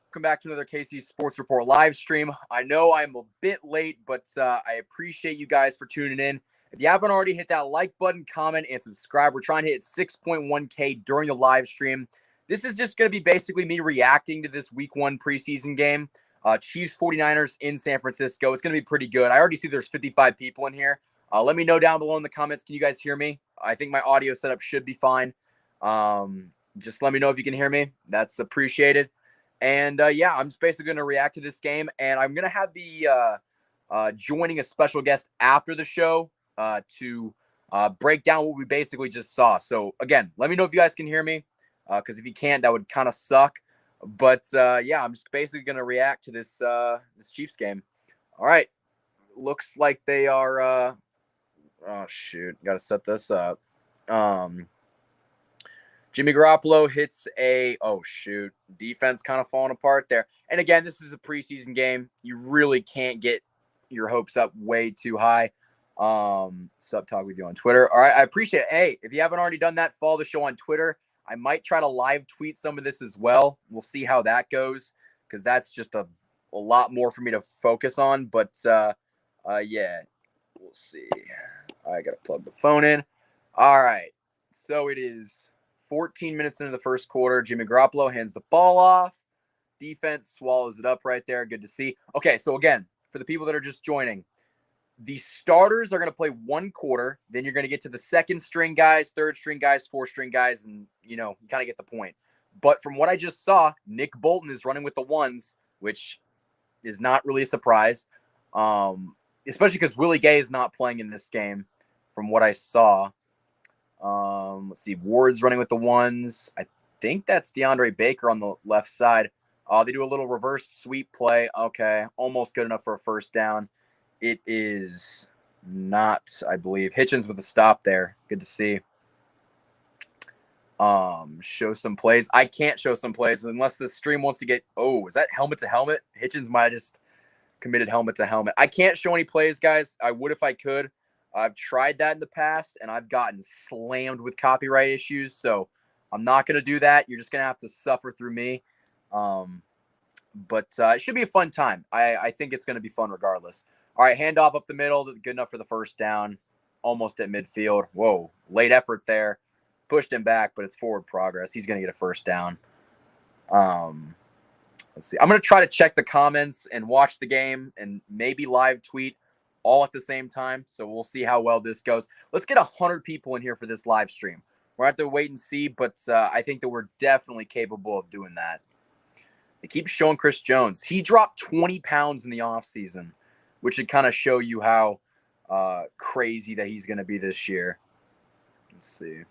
Welcome back to another KC Sports Report live stream. I know I'm a bit late, but I appreciate you guys for tuning in. If you haven't already, hit that like button, comment, and subscribe. We're trying to hit 6.1K during the live stream. This is just going to be basically me reacting to this Week 1 preseason game. Chiefs 49ers in San Francisco. It's going to be pretty good. I already see there's 55 people in here. Let me know down below in the comments. Can you guys hear me? I think my audio setup should be fine. Just let me know if you can hear me. That's appreciated. And yeah, I'm just basically going to react to this game, and I'm going to have the joining a special guest after the show to break down what we basically just saw. So again, let me know if you guys can hear me, because if you can't, that would kind of suck. But yeah, I'm just basically going to react to this this Chiefs game. All right, looks like they are. Oh shoot, got to set this up. Jimmy Garoppolo hits a, oh shoot, defense kind of falling apart there. And again, this is a preseason game. You really can't get your hopes up way too high. Sup, talk with you on Twitter. All right, I appreciate it. Hey, if you haven't already done that, follow the show on Twitter. I might try to live tweet some of this as well. We'll see how that goes, because that's just a lot more for me to focus on. But yeah, we'll see. I got to plug the phone in. All right, so it is 14 minutes into the first quarter. Jimmy Garoppolo hands the ball off. Defense swallows it up right there. Good to see. Okay, so again, for the people that are just joining, the starters are going to play one quarter. Then you're going to get to the second string guys, third string guys, fourth string guys, and, you know, you kind of get the point. But from what I just saw, Nick Bolton is running with the ones, which is not really a surprise, especially because Willie Gay is not playing in this game from what I saw. Let's see. Ward's running with the ones. I think that's DeAndre Baker on the left side. They do a little reverse sweep play. Okay. Almost good enough for a first down. It is not, I believe. Hitchens with a stop there. Good to see. Show some plays. I can't show some plays unless the stream wants to get, oh, is that helmet to helmet? Hitchens might have just committed helmet to helmet. I can't show any plays, guys. I would if I could. I've tried that in the past, and I've gotten slammed with copyright issues, so I'm not going to do that. You're just going to have to suffer through me. But it should be a fun time. I think it's going to be fun regardless. All right, handoff up the middle. Good enough for the first down. Almost at midfield. Whoa, late effort there. Pushed him back, but it's forward progress. He's going to get a first down. Let's see. I'm going to try to check the comments and watch the game and maybe live tweet all at the same time. So we'll see how well this goes. Let's get 100 people in here for this live stream. We're going to have to wait and see, but I think that we're definitely capable of doing that. They keep showing Chris Jones. He dropped 20 pounds in the offseason, which should kind of show you how crazy that he's going to be this year. Let's see.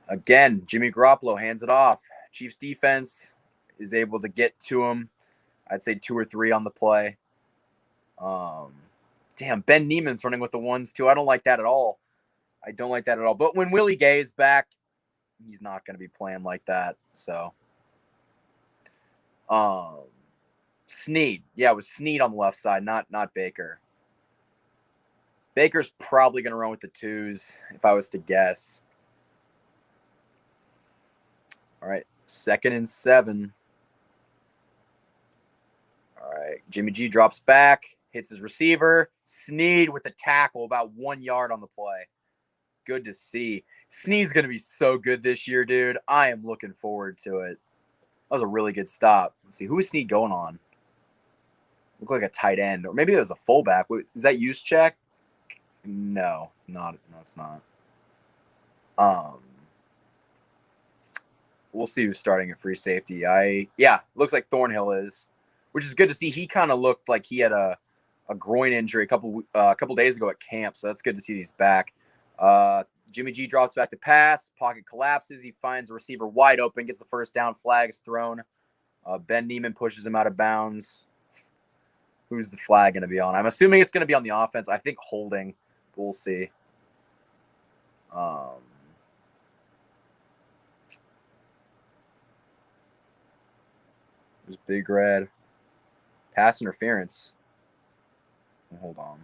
Again, Jimmy Garoppolo hands it off. Chiefs defense is able to get to him. I'd say 2 or 3 on the play. Damn, Ben Neiman's running with the ones too. I don't like that at all. I don't like that at all. But when Willie Gay is back, he's not going to be playing like that. So, Snead. Yeah, it was Snead on the left side, not Baker. Baker's probably going to run with the 2s if I was to guess. All right, 2nd and 7. All right, Jimmy G drops back. Hits his receiver. Snead with a tackle about 1 yard on the play. Good to see. Snead's going to be so good this year, dude. I am looking forward to it. That was a really good stop. Let's see. Who is Snead going on? Looked like a tight end. Or maybe it was a fullback. Is that Juszczyk? No, it's not. We'll see who's starting at free safety. Yeah, looks like Thornhill is, which is good to see. He kind of looked like he had a groin injury a couple days ago at camp, so that's good to see he's back. Jimmy G drops back to pass. Pocket collapses. He finds a receiver wide open, gets the first down. Flag is thrown. Ben Neiman pushes him out of bounds. Who's the flag going to be on? I'm assuming it's going to be on the offense. I think holding. We'll see. There's Big Red. Pass interference. Hold on.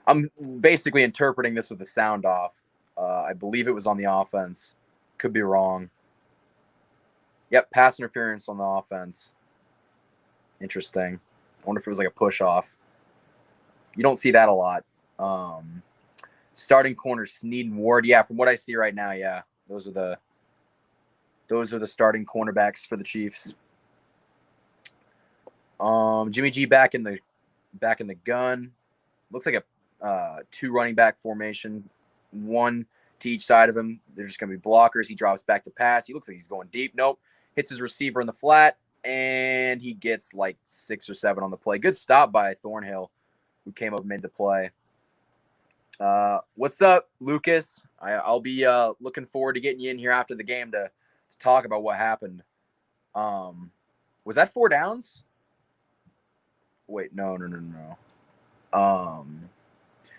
I'm basically interpreting this with the sound off. I believe it was on the offense. Could be wrong. Yep, pass interference on the offense. Interesting. I wonder if it was like a push off. You don't see that a lot. Starting corners, Snead and Ward. Yeah, from what I see right now, yeah, those are the starting cornerbacks for the Chiefs. Jimmy G back in the gun. Looks like a 2 running back formation, 1 to each side of him. They're just going to be blockers. He drops back to pass. He looks like he's going deep. Nope. Hits his receiver in the flat, and he gets like 6 or 7 on the play. Good stop by Thornhill, who came up mid to play. What's up, Lucas? I'll be looking forward to getting you in here after the game to talk about what happened. Was that 4 downs? Wait, no.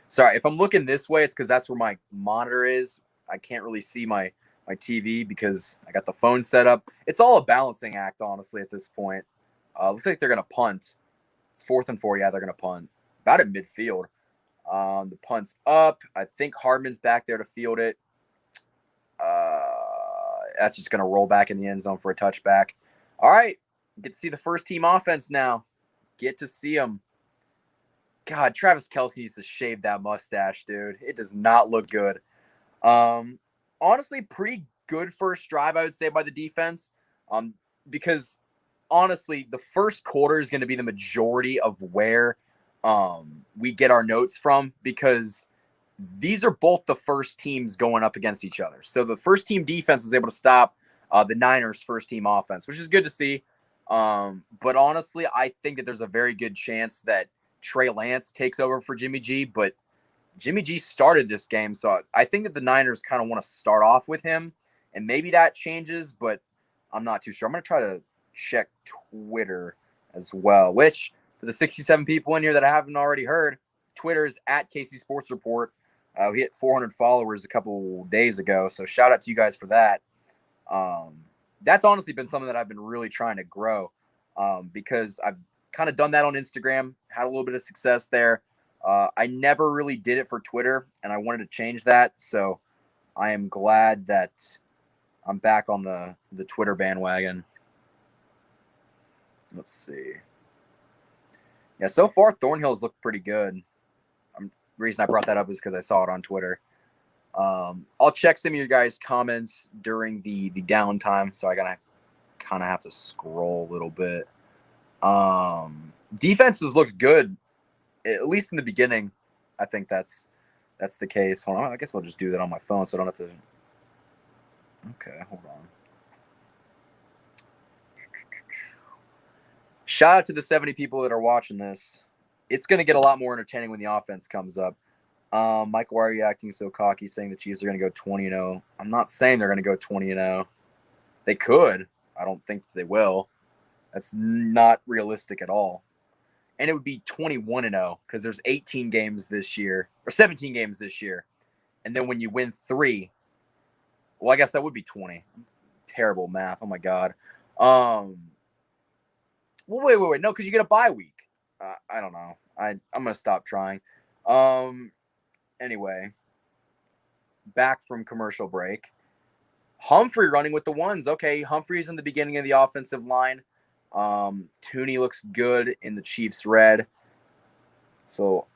Sorry, if I'm looking this way, it's because that's where my monitor is. I can't really see my TV because I got the phone set up. It's all a balancing act, honestly, at this point. Looks like they're going to punt. It's 4th and 4. Yeah, they're going to punt. About at midfield. The punt's up. I think Hardman's back there to field it. That's just going to roll back in the end zone for a touchback. All right. Get to see the first team offense now. Get to see them. God, Travis Kelce needs to shave that mustache, dude. It does not look good. Honestly, pretty good first drive, I would say, by the defense. Because honestly, the first quarter is going to be the majority of where we get our notes from, because these are both the first teams going up against each other. So the first team defense was able to stop the Niners' first team offense, which is good to see. But honestly, I think that there's a very good chance that Trey Lance takes over for Jimmy G, but Jimmy G started this game, so I think that the Niners kind of want to start off with him, and maybe that changes, but I'm not too sure. I'm going to try to check Twitter as well, which for the 67 people in here that I haven't already heard, Twitter is at KC Sports Report. We hit 400 followers a couple days ago, so shout out to you guys for that. That's honestly been something that I've been really trying to grow, because I've kind of done that on Instagram, had a little bit of success there. I never really did it for Twitter, and I wanted to change that, so I am glad that I'm back on the Twitter bandwagon. Let's see. Yeah, so far Thornhill's looked pretty good. The reason I brought that up is because I saw it on Twitter. I'll check some of your guys' comments during the downtime, so I gotta kind of have to scroll a little bit. Defenses looked good, at least in the beginning. I think that's the case. Hold on, I guess I'll just do that on my phone, so I don't have to. Okay, hold on. Shout out to the 70 people that are watching this. It's going to get a lot more entertaining when the offense comes up. Michael, why are you acting so cocky, saying the Chiefs are going to go 20-0? I'm not saying they're going to go 20-0. They could. I don't think they will. That's not realistic at all. And it would be 21-0 because there's 18 games this year, or 17 games this year. And then when you win 3, well, I guess that would be 20. Terrible math. Oh, my God. Well, wait. No, because you get a bye week. I don't know. I'm going to stop trying. Anyway, back from commercial break. Humphrey running with the ones. Okay, Humphrey's in the beginning of the offensive line. Tooney looks good in the Chiefs red. So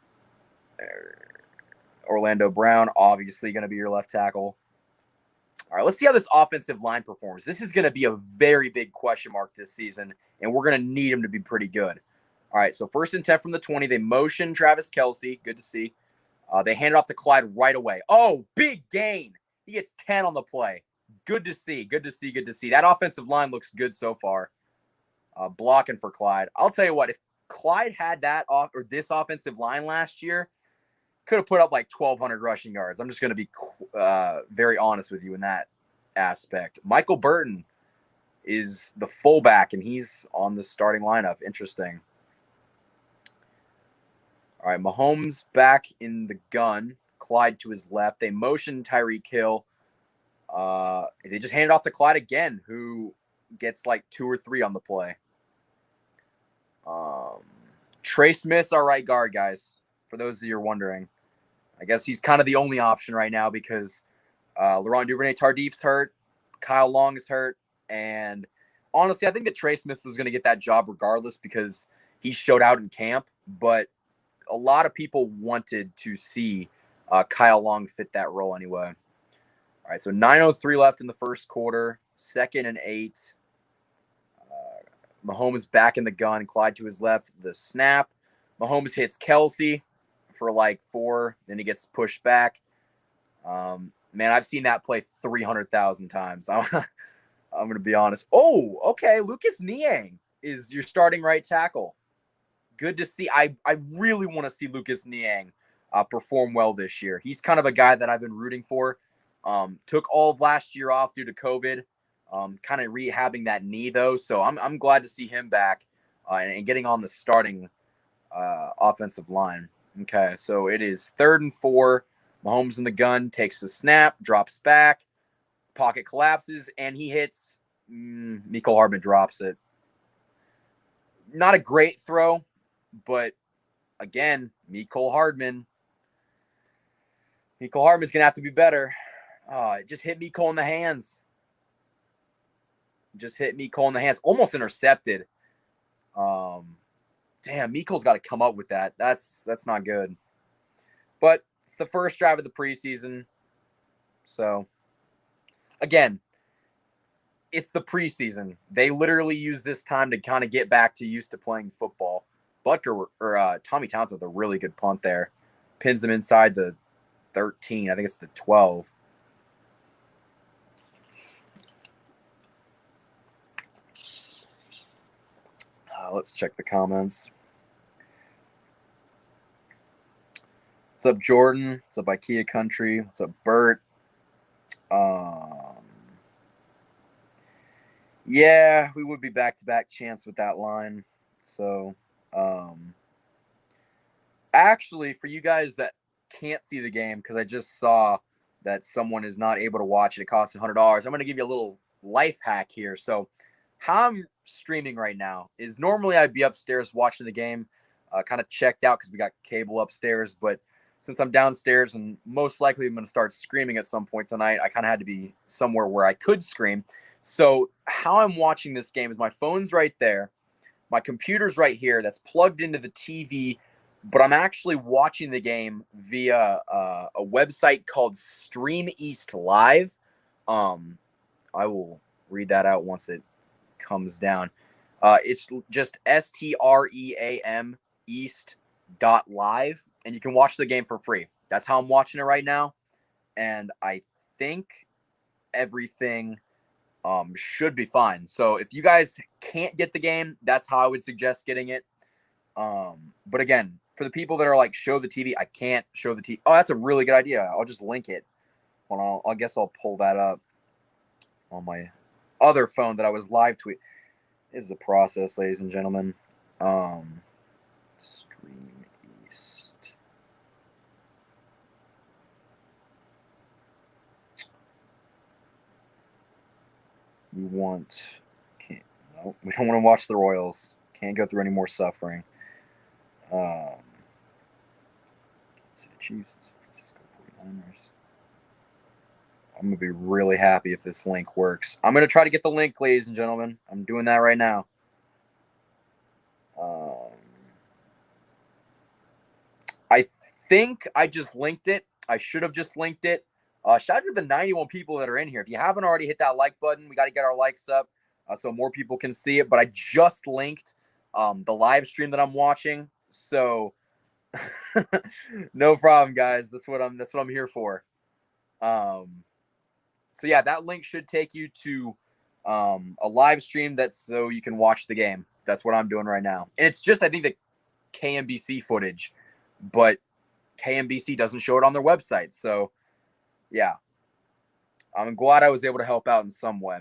Orlando Brown, obviously going to be your left tackle. All right, let's see how this offensive line performs. This is going to be a very big question mark this season, and we're going to need him to be pretty good. All right, so 1st and 10 from the 20. They motion Travis Kelce. Good to see. They hand it off to Clyde right away. Oh, big gain. He gets 10 on the play. Good to see. That offensive line looks good so far. Blocking for Clyde. I'll tell you what, if Clyde had this offensive line last year, could have put up like 1,200 rushing yards. I'm just going to be very honest with you in that aspect. Michael Burton is the fullback, and he's on the starting lineup. Interesting. All right, Mahomes back in the gun. Clyde to his left. They motion Tyreek Hill. They just hand it off to Clyde again, who gets like 2 or 3 on the play. Trey Smith's our right guard, guys, for those of you who are wondering. I guess he's kind of the only option right now because Laurent Duvernay-Tardif's hurt, Kyle Long is hurt, and honestly, I think that Trey Smith was going to get that job regardless because he showed out in camp. But a lot of people wanted to see Kyle Long fit that role anyway. All right, so 9:03 left in the first quarter, 2nd and 8. Mahomes back in the gun, Clyde to his left, the snap. Mahomes hits Kelsey for like 4, then he gets pushed back. Man, I've seen that play 300,000 times. I'm going to be honest. Oh, okay, Lucas Niang is your starting right tackle. Good to see. I really want to see Lucas Niang perform well this year. He's kind of a guy that I've been rooting for. Took all of last year off due to COVID. Kind of rehabbing that knee though, so I'm glad to see him back and getting on the starting offensive line. Okay, so it is 3rd and 4. Mahomes in the gun, takes the snap, drops back, pocket collapses, and he hits. Mecole Hardman drops it. Not a great throw, but again, Mecole Hardman's going to have to be better. It just hit Mecole in the hands. Almost intercepted. Damn, Mecole's got to come up with that. That's not good. But it's the first drive of the preseason. So, again, it's the preseason. They literally use this time to kind of get back to used to playing football. Butker or Tommy Townsend with a really good punt there. Pins him inside the 13. I think it's the 12. Let's check the comments. What's up, Jordan? What's up, IKEA Country? What's up, Bert? Yeah, we would be back-to-back chance with that line. So, actually, for you guys that can't see the game, because I just saw that someone is not able to watch it, it costs $100. I'm going to give you a little life hack here. So, how I'm streaming right now is normally I'd be upstairs watching the game, kind of checked out because we got cable upstairs. But since I'm downstairs and most likely I'm going to start screaming at some point tonight, I kind of had to be somewhere where I could scream. So how I'm watching this game is my phone's right there. My computer's right here that's plugged into the TV, but I'm actually watching the game via a website called Stream East Live. I will read that out once it comes down. It's just STREAM East.live, and you can watch the game for free. That's how I'm watching it right now, and I think everything should be fine. So if you guys can't get the game, that's how I would suggest getting it. But again, for the people that are like, show the TV, I can't show the TV. Oh, that's a really good idea. I'll just link it. Well, I guess I'll pull that up on my other phone that I was live tweet. This is a process, ladies and gentlemen. Stream East. We don't want to watch the Royals. Can't go through any more suffering. Chiefs, San Francisco 49ers. I'm going to be really happy if this link works. I'm going to try to get the link, ladies and gentlemen. I'm doing that right now. I think I just linked it. I should have just linked it. Shout out to the 91 people that are in here. If you haven't already hit that like button, we got to get our likes up so more people can see it. But I just linked the live stream that I'm watching. So no problem, guys. That's what I'm here for. So yeah, that link should take you to a live stream that's so you can watch the game. That's what I'm doing right now. And it's just, I think, the KMBC footage, but KMBC doesn't show it on their website. So yeah, I'm glad I was able to help out in some way.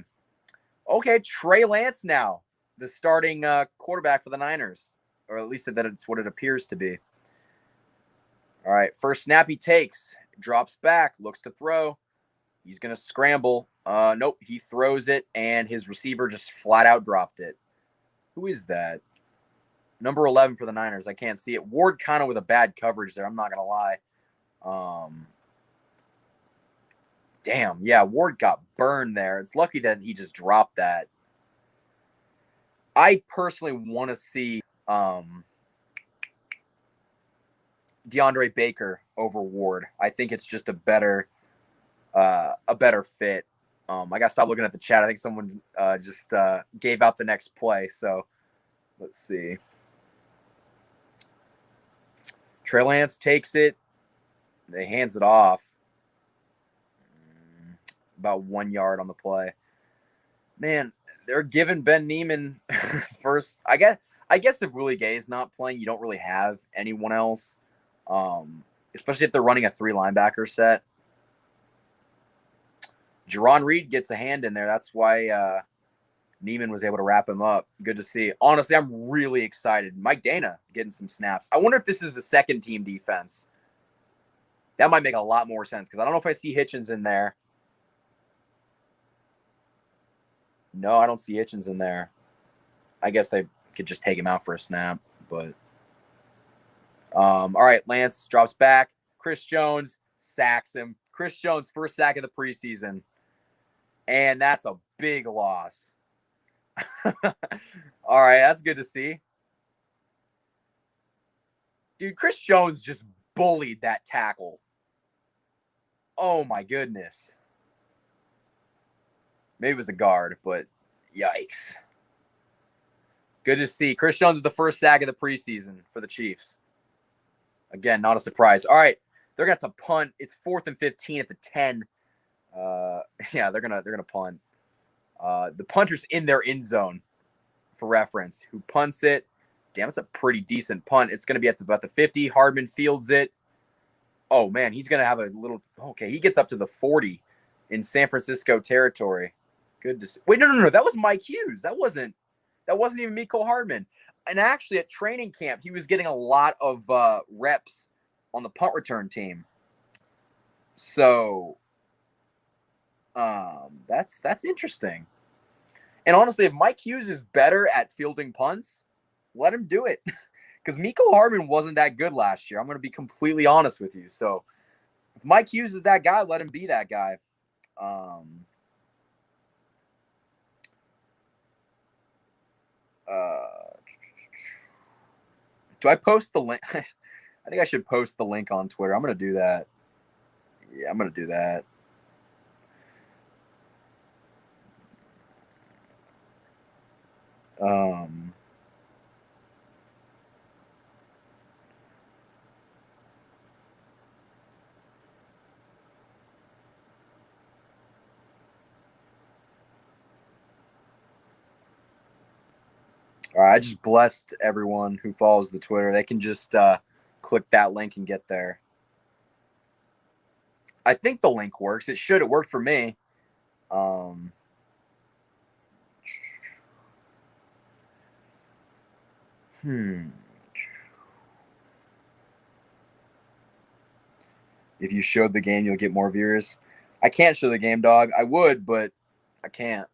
Okay, Trey Lance now, the starting quarterback for the Niners, or at least that it's what it appears to be. All right, first snap he takes, drops back, looks to throw. He's going to scramble. Nope, he throws it, and his receiver just flat out dropped it. Who is that? Number 11 for the Niners. I can't see it. Ward kind of with a bad coverage there. I'm not going to lie. Damn, yeah, Ward got burned there. It's lucky that he just dropped that. I personally want to see DeAndre Baker over Ward. I think it's just a better fit. I gotta stop looking at the chat. I think someone just gave out the next play. So let's see. Trey Lance takes it. They hands it off. About 1 yard on the play. Man, they're giving Ben Neiman first. I guess if Willie Gay is not playing, you don't really have anyone else. Especially if they're running a 3 linebacker set. Jerron Reed gets a hand in there. That's why Neiman was able to wrap him up. Good to see. Honestly, I'm really excited. Mike Dana getting some snaps. I wonder if this is the second team defense. That might make a lot more sense because I don't know if I see Hitchens in there. No, I don't see Hitchens in there. I guess they could just take him out for a snap. But all right, Lance drops back. Chris Jones sacks him. Chris Jones, first sack of the preseason. And that's a big loss. All right, that's good to see. Dude, Chris Jones just bullied that tackle. Oh, my goodness. Maybe it was a guard, but yikes. Good to see. Chris Jones is the first sack of the preseason for the Chiefs. Again, not a surprise. All right, they're going to have to punt. It's 4th and 15 at the 10. Yeah, they're gonna punt. The punter's in their end zone, for reference. Who punts it? Damn, it's a pretty decent punt. It's gonna be at about the 50. Hardman fields it. Oh man, he's gonna have a little. Okay, he gets up to the 40 in San Francisco territory. Good to see. Wait, no. That was Mike Hughes. That wasn't even Mecole Hardman. And actually, at training camp, he was getting a lot of reps on the punt return team. So. That's interesting. And honestly, if Mike Hughes is better at fielding punts, let him do it. Because Mecole Hardman wasn't that good last year. I'm going to be completely honest with you. So if Mike Hughes is that guy, let him be that guy. Do I post the link? I think I should post the link on Twitter. I'm going to do that. Yeah, I'm going to do that. All right, I just blessed everyone who follows the Twitter. They can just click that link and get there. I think the link works. It should. It worked for me. If you showed the game, you'll get more viewers. I can't show the game, dog. I would, but I can't.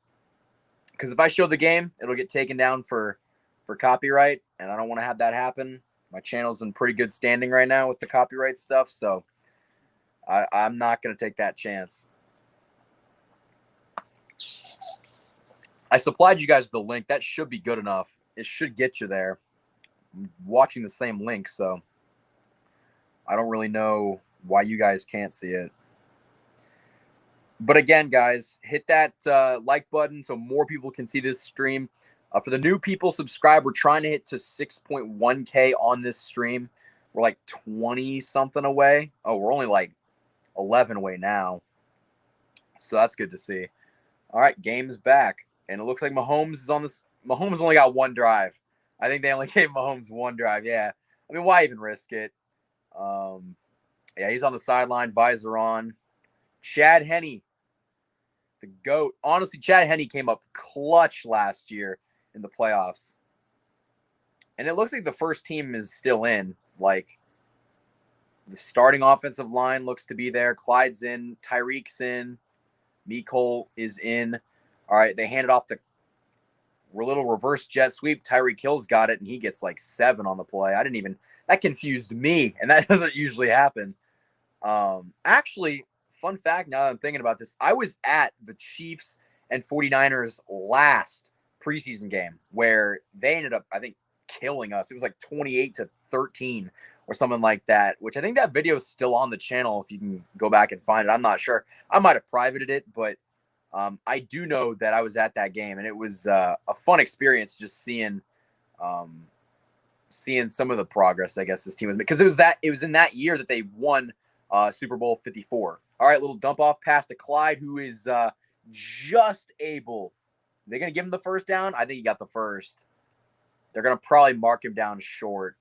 Because if I show the game, it'll get taken down for copyright, and I don't want to have that happen. My channel's in pretty good standing right now with the copyright stuff, so I'm not going to take that chance. I supplied you guys the link. That should be good enough. It should get you there. I'm watching the same link, so I don't really know why you guys can't see it. But again, guys, hit that like button so more people can see this stream. For the new people, subscribe. We're trying to hit to 6.1K on this stream. We're like 20-something away. Oh, we're only like 11 away now. So that's good to see. All right, game's back. And it looks like Mahomes is on this. Mahomes only got one drive. I think they only gave Mahomes one drive. Yeah. I mean, why even risk it? Yeah, he's on the sideline, visor on. Chad Henny, the GOAT. Honestly, Chad Henny came up clutch last year in the playoffs. And it looks like the first team is still in. Like, the starting offensive line looks to be there. Clyde's in. Tyreek's in. Mecole is in. All right, they hand it off to a little reverse jet sweep. Tyreek Hill's got it, and he gets like 7 on the play. That confused me, and that doesn't usually happen. Actually, fun fact, now that I'm thinking about this, I was at the Chiefs and 49ers last preseason game where they ended up, I think, killing us. It was like 28-13 or something like that, which I think that video is still on the channel if you can go back and find it. I'm not sure. I might have privated it, but I do know that I was at that game, and it was a fun experience just seeing some of the progress, I guess, this team was, because it was in that year that they won Super Bowl 54. All right, little dump off pass to Clyde, who is just able. They're going to give him the first down. I think he got the first. They're going to probably mark him down short.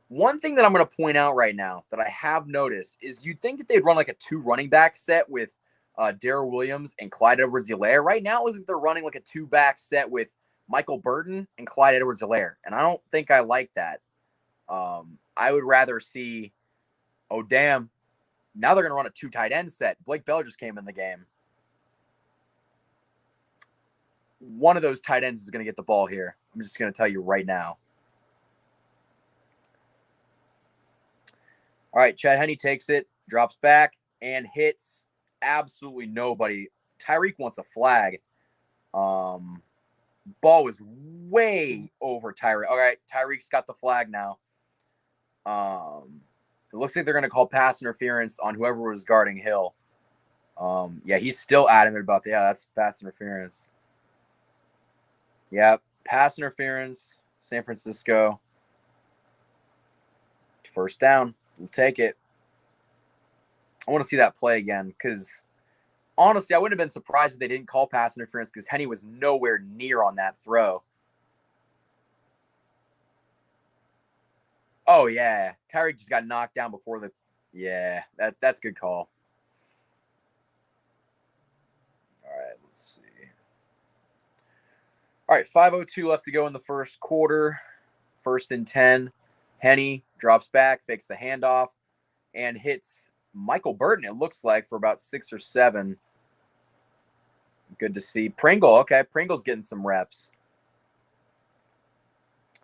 One thing that I'm going to point out right now that I have noticed is you'd think that they'd run like a 2 running back set with Darrell Williams and Clyde Edwards-Helaire. Right now, isn't they're running like a 2-back set with Michael Burton and Clyde Edwards-Helaire, and I don't think I like that. I would rather see, oh, damn, now they're going to run a 2 tight end set. Blake Bell just came in the game. One of those tight ends is going to get the ball here. I'm just going to tell you right now. All right, Chad Henny takes it, drops back, and hits absolutely nobody. Tyreek wants a flag. Ball was way over Tyreek. All right, Tyreek's got the flag now. It looks like they're going to call pass interference on whoever was guarding Hill. Yeah, he's still adamant about that. Yeah, that's pass interference. Yeah, pass interference, San Francisco. First down. We'll take it. I want to see that play again because, honestly, I wouldn't have been surprised if they didn't call pass interference because Henny was nowhere near on that throw. Oh, yeah. Tyreek just got knocked down before the – yeah, that's a good call. All right, let's see. All right, 5:02 left to go in the first quarter. 1st and 10. Henny drops back, fakes the handoff, and hits Michael Burton, it looks like, for about 6 or 7. Good to see. Pringle, okay, Pringle's getting some reps.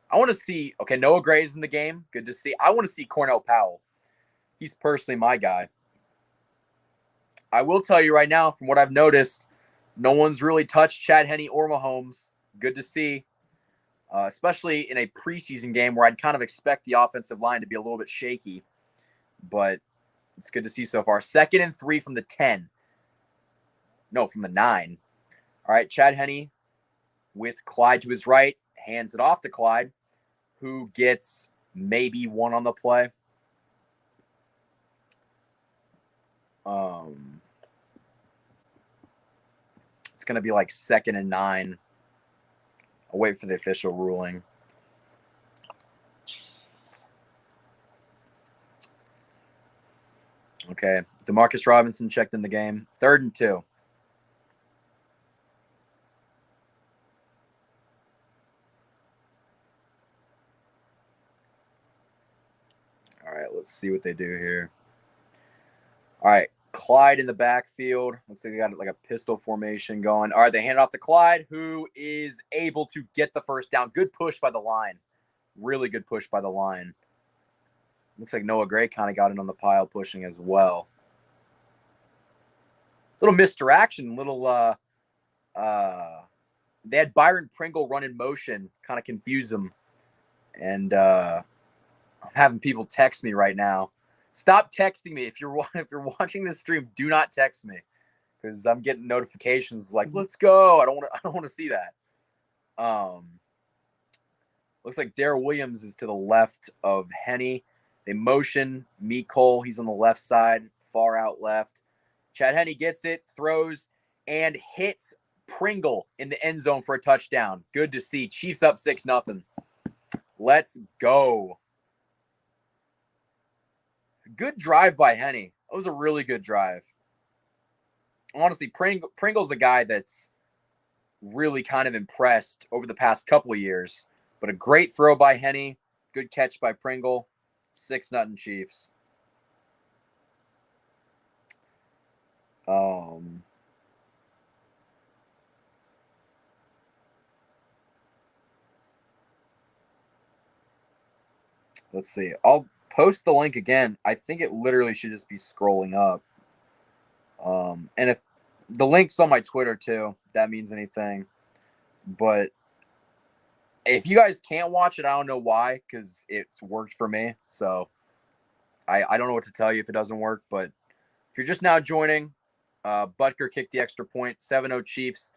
I want to see, okay, Noah Gray's in the game. Good to see. I want to see Cornell Powell. He's personally my guy. I will tell you right now, from what I've noticed, no one's really touched Chad Henny or Mahomes. Good to see. Especially in a preseason game where I'd kind of expect the offensive line to be a little bit shaky. But it's good to see so far. 2nd and 3 from the 10. No, from the 9. All right, Chad Henny with Clyde to his right. Hands it off to Clyde, who gets maybe 1 on the play. It's going to be like 2nd and 9. I'll wait for the official ruling. Okay. Demarcus Robinson checked in the game. 3rd and 2. All right, let's see what they do here. All right, Clyde in the backfield. Looks like they got like a pistol formation going. All right, they hand it off to Clyde, who is able to get the first down. Good push by the line. Really good push by the line. Looks like Noah Gray kind of got in on the pile pushing as well. Little misdirection, they had Byron Pringle run in motion, kind of confuse them. And I'm having people text me right now. Stop texting me. If you're watching this stream, do not text me because I'm getting notifications like, let's go. I don't want to see that. Looks like Darrell Williams is to the left of Henny. They motion Meat Cole. He's on the left side, far out left. Chad Henny gets it, throws, and hits Pringle in the end zone for a touchdown. Good to see. Chiefs up 6-0. Let's go. Good drive by Henny. That was a really good drive. Honestly, Pringle's a guy that's really kind of impressed over the past couple of years. But a great throw by Henny. Good catch by Pringle. 6-0 Chiefs. Let's see. I'll post the link again. I think it literally should just be scrolling up. And if The link's on my Twitter too. If that means anything. But if you guys can't watch it, I don't know why, because it's worked for me. So I don't know what to tell you if it doesn't work. But if you're just now joining, Butker kicked the extra point, 7-0 Chiefs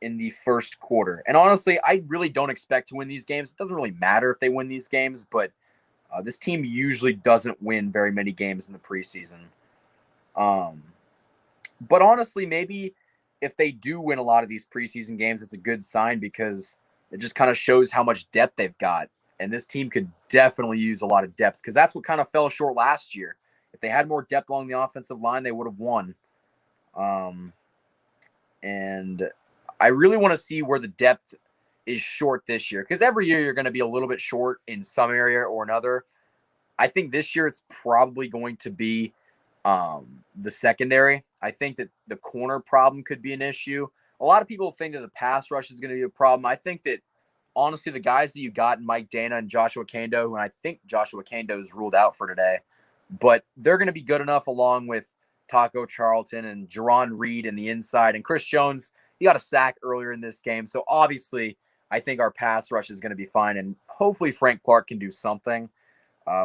in the first quarter. And honestly, I really don't expect to win these games. It doesn't really matter if they win these games, but this team usually doesn't win very many games in the preseason. But honestly, maybe if they do win a lot of these preseason games, it's a good sign because it just kind of shows how much depth they've got. And this team could definitely use a lot of depth because that's what kind of fell short last year. If they had more depth along the offensive line, they would have won. And I really want to see where the depth is short this year because every year you're going to be a little bit short in some area or another. I think this year it's probably going to be the secondary. I think that the corner problem could be an issue. A lot of people think that the pass rush is going to be a problem. I think that honestly, the guys that you got, Mike Dana and Joshua Kando, and I think Joshua Kando is ruled out for today, but they're going to be good enough along with Taco Charlton and Jerron Reed in the inside. And Chris Jones, he got a sack earlier in this game. So obviously, I think our pass rush is going to be fine. And hopefully Frank Clark can do something.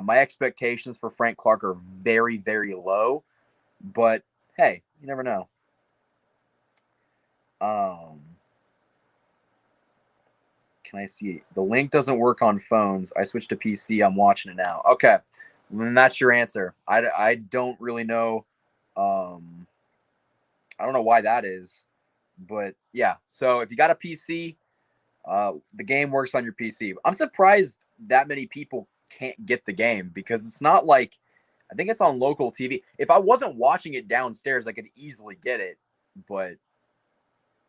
My expectations for Frank Clark are very, very low. But, hey, you never know. Can I see? The link doesn't work on phones. I switched to PC. I'm watching it now. Okay. And that's your answer. I don't really know. I don't know why that is. But, yeah. So, if you got a PC, the game works on your PC. I'm surprised that many people can't get the game because it's not like I think it's on local TV. If I wasn't watching it downstairs, I could easily get it, but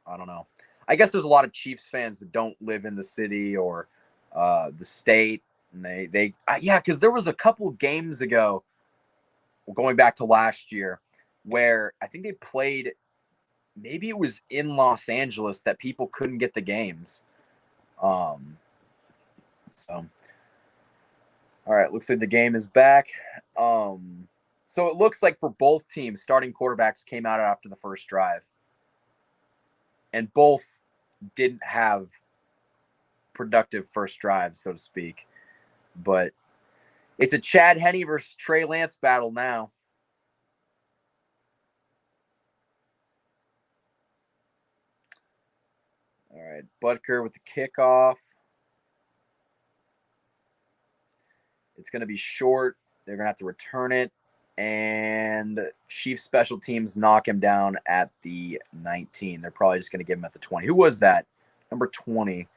I don't know. I guess there's a lot of Chiefs fans that don't live in the city or the state, and yeah, because there was a couple games ago, going back to last year, where I think they played. Maybe it was in Los Angeles that people couldn't get the games. So. All right, looks like the game is back. So it looks like for both teams, starting quarterbacks came out after the first drive. And both didn't have productive first drives, so to speak. But it's a Chad Henny versus Trey Lance battle now. All right, Butker with the kickoff. It's going to be short. They're going to have to return it. And Chiefs special teams knock him down at the 19. They're probably just going to give him at the 20. Who was that? Number 20.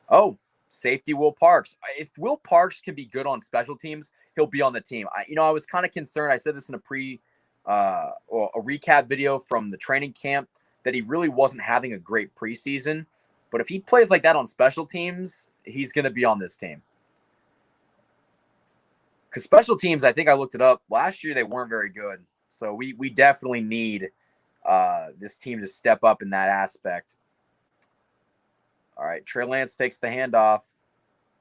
Oh, safety Will Parks. If Will Parks can be good on special teams, he'll be on the team. I was kind of concerned. I said this in a recap video from the training camp that he really wasn't having a great preseason. But if he plays like that on special teams, he's going to be on this team. Because special teams, I think I looked it up. Last year, they weren't very good. So we definitely need this team to step up in that aspect. All right, Trey Lance takes the handoff.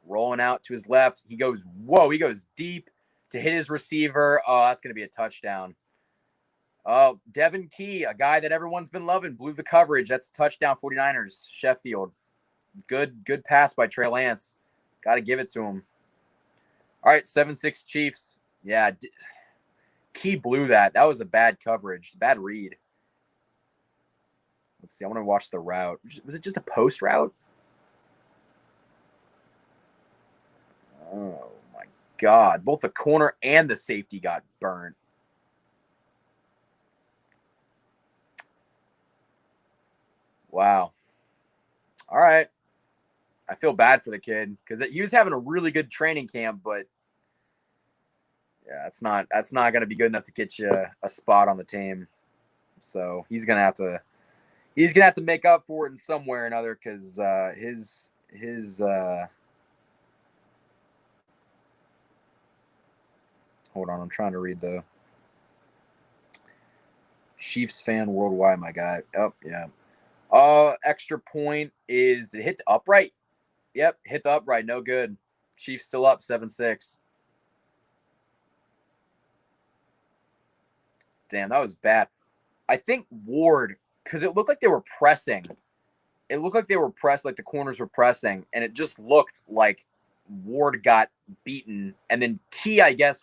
Rolling out to his left. He goes deep to hit his receiver. Oh, that's going to be a touchdown. Oh, Devin Key, a guy that everyone's been loving, blew the coverage. That's a touchdown, 49ers, Sheffield. Good pass by Trey Lance. Got to give it to him. All right, 7-6 Chiefs. Yeah, Key blew that. That was a bad coverage, bad read. Let's see. I want to watch the route. Was it just a post route? Oh, my God. Both the corner and the safety got burnt. Wow. All right. I feel bad for the kid because he was having a really good training camp, but yeah, that's not going to be good enough to get you a spot on the team. So he's gonna have to make up for it in some way or another because his hold on, I'm trying to read the Chiefs fan worldwide. My guy. Oh yeah. Extra point is did it hit the upright? Yep, hit the upright. No good. Chiefs still up 7-6. Damn, that was bad. I think Ward, because it looked like they were pressing. It looked like they were pressed, like the corners were pressing, and it just looked like Ward got beaten. And then Key, I guess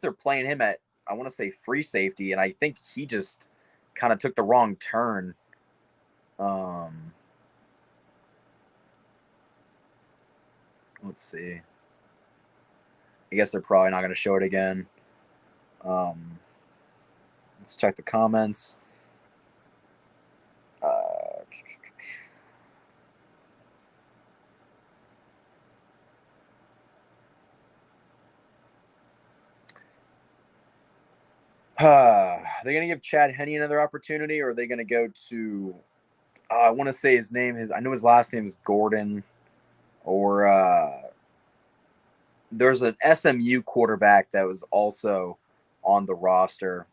they're playing him at, I want to say, free safety, and I think he just kind of took the wrong turn. Let's see. I guess they're probably not going to show it again. Let's check the comments. Are they going to give Chad Henny another opportunity, or are they going to go to, I want to say his name, I know his last name is Gordon, or there's an SMU quarterback that was also on the roster.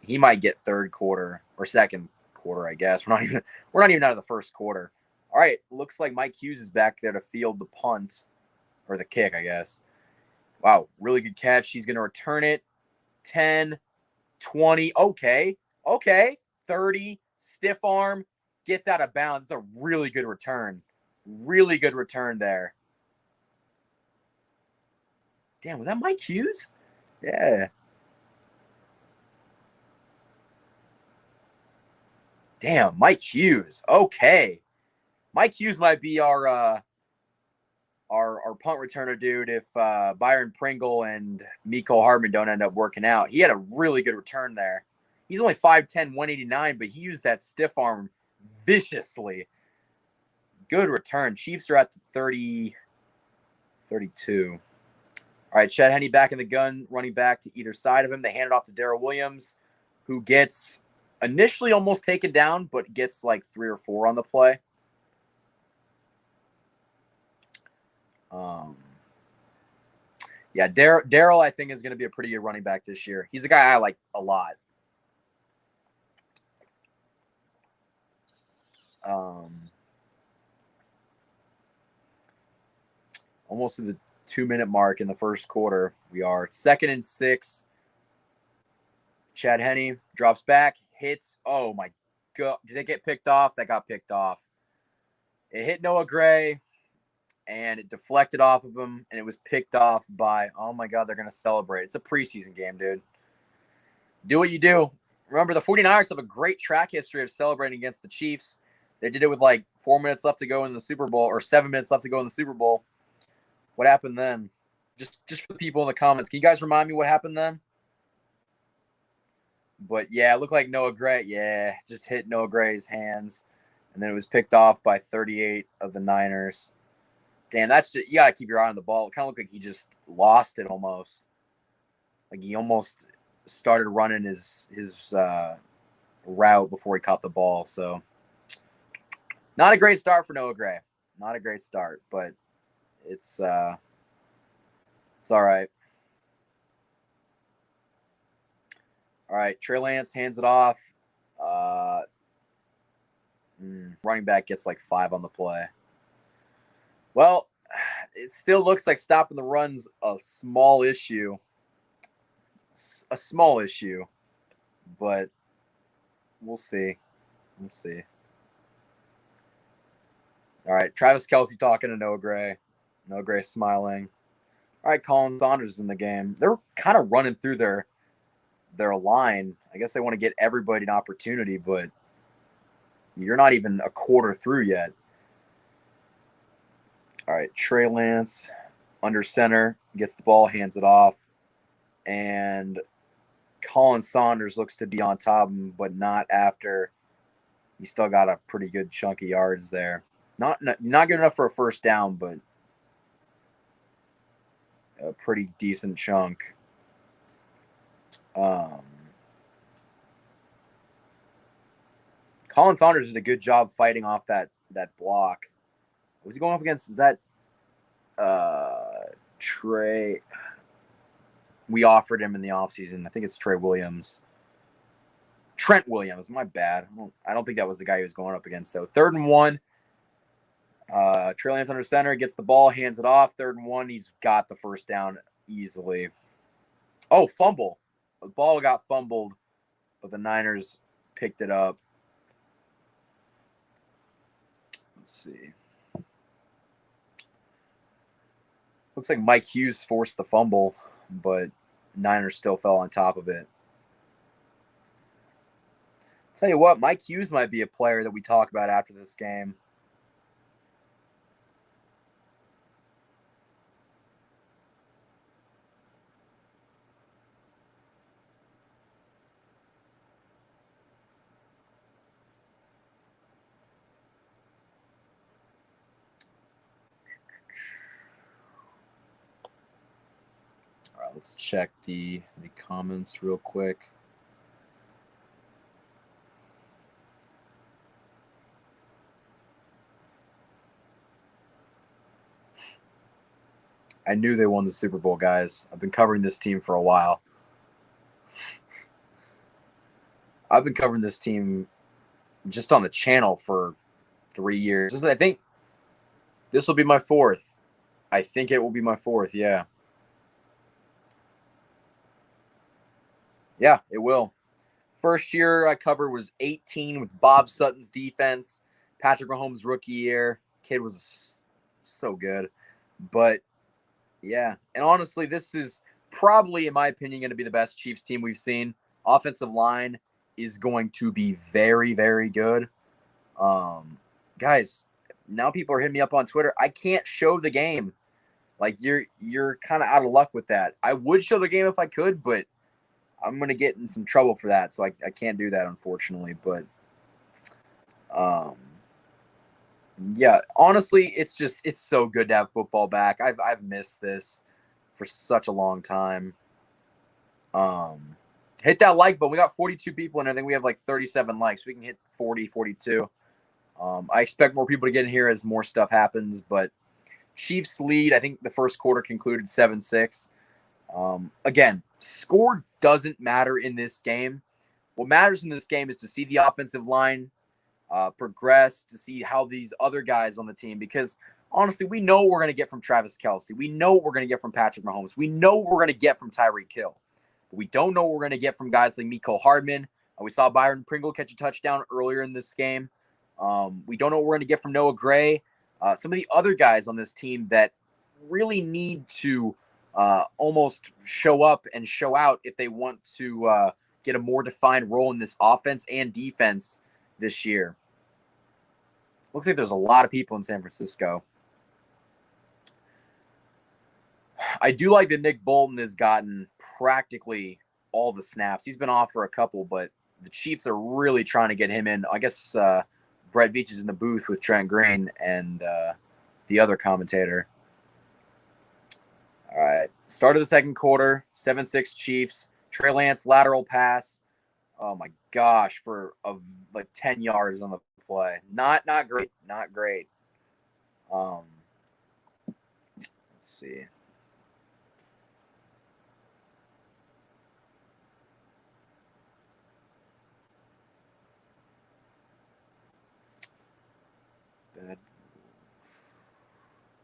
He might get third quarter or second quarter, I guess. We're not even out of the first quarter. All right, looks like Mike Hughes is back there to field the punt, or the kick, I guess. Wow, really good catch. He's going to return it. 10, 20, okay, 30, stiff arm, gets out of bounds. It's a really good return. Really good return there. Damn, was that Mike Hughes? Yeah. Damn, Mike Hughes. Okay. Mike Hughes might be our punt returner dude if Byron Pringle and Miko Hardman don't end up working out. He had a really good return there. He's only 5'10", 189, but he used that stiff arm viciously. Good return. Chiefs are at the 30, 32. All right, Chad Henny back in the gun, running back to either side of him. They hand it off to Darrell Williams, who gets initially almost taken down, but gets like 3 or 4 on the play. Yeah, Darrell, I think, is going to be a pretty good running back this year. He's a guy I like a lot. Almost to the 2-minute mark in the first quarter. We are 2nd and 6. Chad Henny drops back, hits. Oh, my God. Did it get picked off? That got picked off. It hit Noah Gray, and it deflected off of him, and it was picked off by, oh, my God, they're going to celebrate. It's a preseason game, dude. Do what you do. Remember, the 49ers have a great track history of celebrating against the Chiefs. They did it with like 4 minutes left to go in the Super Bowl, or 7 minutes left to go in the Super Bowl. What happened then? Just for the people in the comments, can you guys remind me what happened then? But yeah, it looked like Noah Gray. Yeah, just hit Noah Gray's hands, and then it was picked off by 38 of the Niners. Damn, that's just, you gotta keep your eye on the ball. It kind of looked like he just lost it almost. Like he almost started running his route before he caught the ball. So not a great start for Noah Gray. Not a great start, but it's all right. All right, Trey Lance hands it off. Running back gets like 5 on the play. Well, it still looks like stopping the run's a small issue. A small issue, but we'll see. We'll see. All right, Travis Kelce talking to Noah Gray. Noah Gray smiling. All right, Colin Saunders is in the game. They're kind of running through their line. I guess they want to get everybody an opportunity, but you're not even a quarter through yet. All right, Trey Lance under center, gets the ball, hands it off, and Colin Saunders looks to be on top of him, but not after. He still got a pretty good chunk of yards there. Not good enough for a first down, but a pretty decent chunk. Colin Saunders did a good job fighting off that block. What was he going up against? Is that Trey? We offered him in the offseason. I think it's Trent Williams. My bad. I don't think that was the guy he was going up against, though. 3rd and 1. Trey Lance under center, gets the ball, hands it off. 3rd and 1. He's got the first down easily. Oh, fumble. The ball got fumbled but the Niners picked it up. Let's see. Looks like Mike Hughes forced the fumble, but Niners still fell on top of it. Tell you what, Mike Hughes might be a player that we talk about after this game. All right, let's check the comments real quick. I knew they won the Super Bowl, guys. I've been covering this team for a while. I've been covering this team just on the channel for 3 years. I think this will be my fourth. I think it will be my fourth, yeah. Yeah, it will. First year I covered was 18 with Bob Sutton's defense. Patrick Mahomes' rookie year. Kid was so good. But, yeah. And honestly, this is probably, in my opinion, going to be the best Chiefs team we've seen. Offensive line is going to be very, very good. Guys, now people are hitting me up on Twitter. I can't show the game. Like, you're kind of out of luck with that. I would show the game if I could, but I'm going to get in some trouble for that, so I can't do that, unfortunately. But, yeah, honestly, it's so good to have football back. I've missed this for such a long time. Hit that like button. We got 42 people, and I think we have like 37 likes. We can hit 40, 42. I expect more people to get in here as more stuff happens, but Chiefs lead. I think the first quarter concluded 7-6. Again, score doesn't matter in this game. What matters in this game is to see the offensive line progress, to see how these other guys on the team, because honestly, we know what we're going to get from Travis Kelce. We know what we're going to get from Patrick Mahomes. We know what we're going to get from Tyreek Hill. But we don't know what we're going to get from guys like Mecole Hardman. We saw Byron Pringle catch a touchdown earlier in this game. We don't know what we're going to get from Noah Gray. Some of the other guys on this team that really need to almost show up and show out if they want to get a more defined role in this offense and defense this year. Looks like there's a lot of people in San Francisco. I do like that Nick Bolton has gotten practically all the snaps. He's been off for a couple, but the Chiefs are really trying to get him in. I guess Brett Veach is in the booth with Trent Green and the other commentator. All right. Start of the second quarter, 7-6 Chiefs. Trey Lance lateral pass. Oh, my gosh, for like 10 yards on the play. Not great. Not great. Let's see.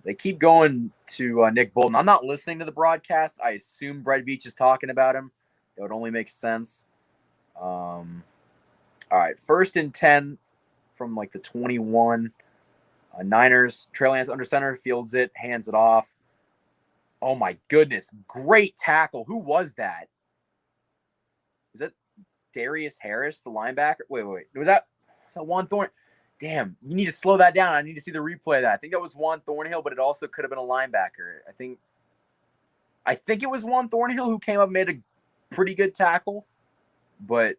They keep going to Nick Bolton. I'm not listening to the broadcast. I assume Brett Veach is talking about him. It would only make sense. All right, 1st and 10 from like the 21. Niners, Trey Lance under center, fields it, hands it off. Oh, my goodness. Great tackle. Who was that? Was that Darius Harris, the linebacker? Wait. Was that Juan Thorn? Damn, you need to slow that down. I need to see the replay of that. I think that was Juan Thornhill, but it also could have been a linebacker. I think it was Juan Thornhill who came up and made a pretty good tackle, but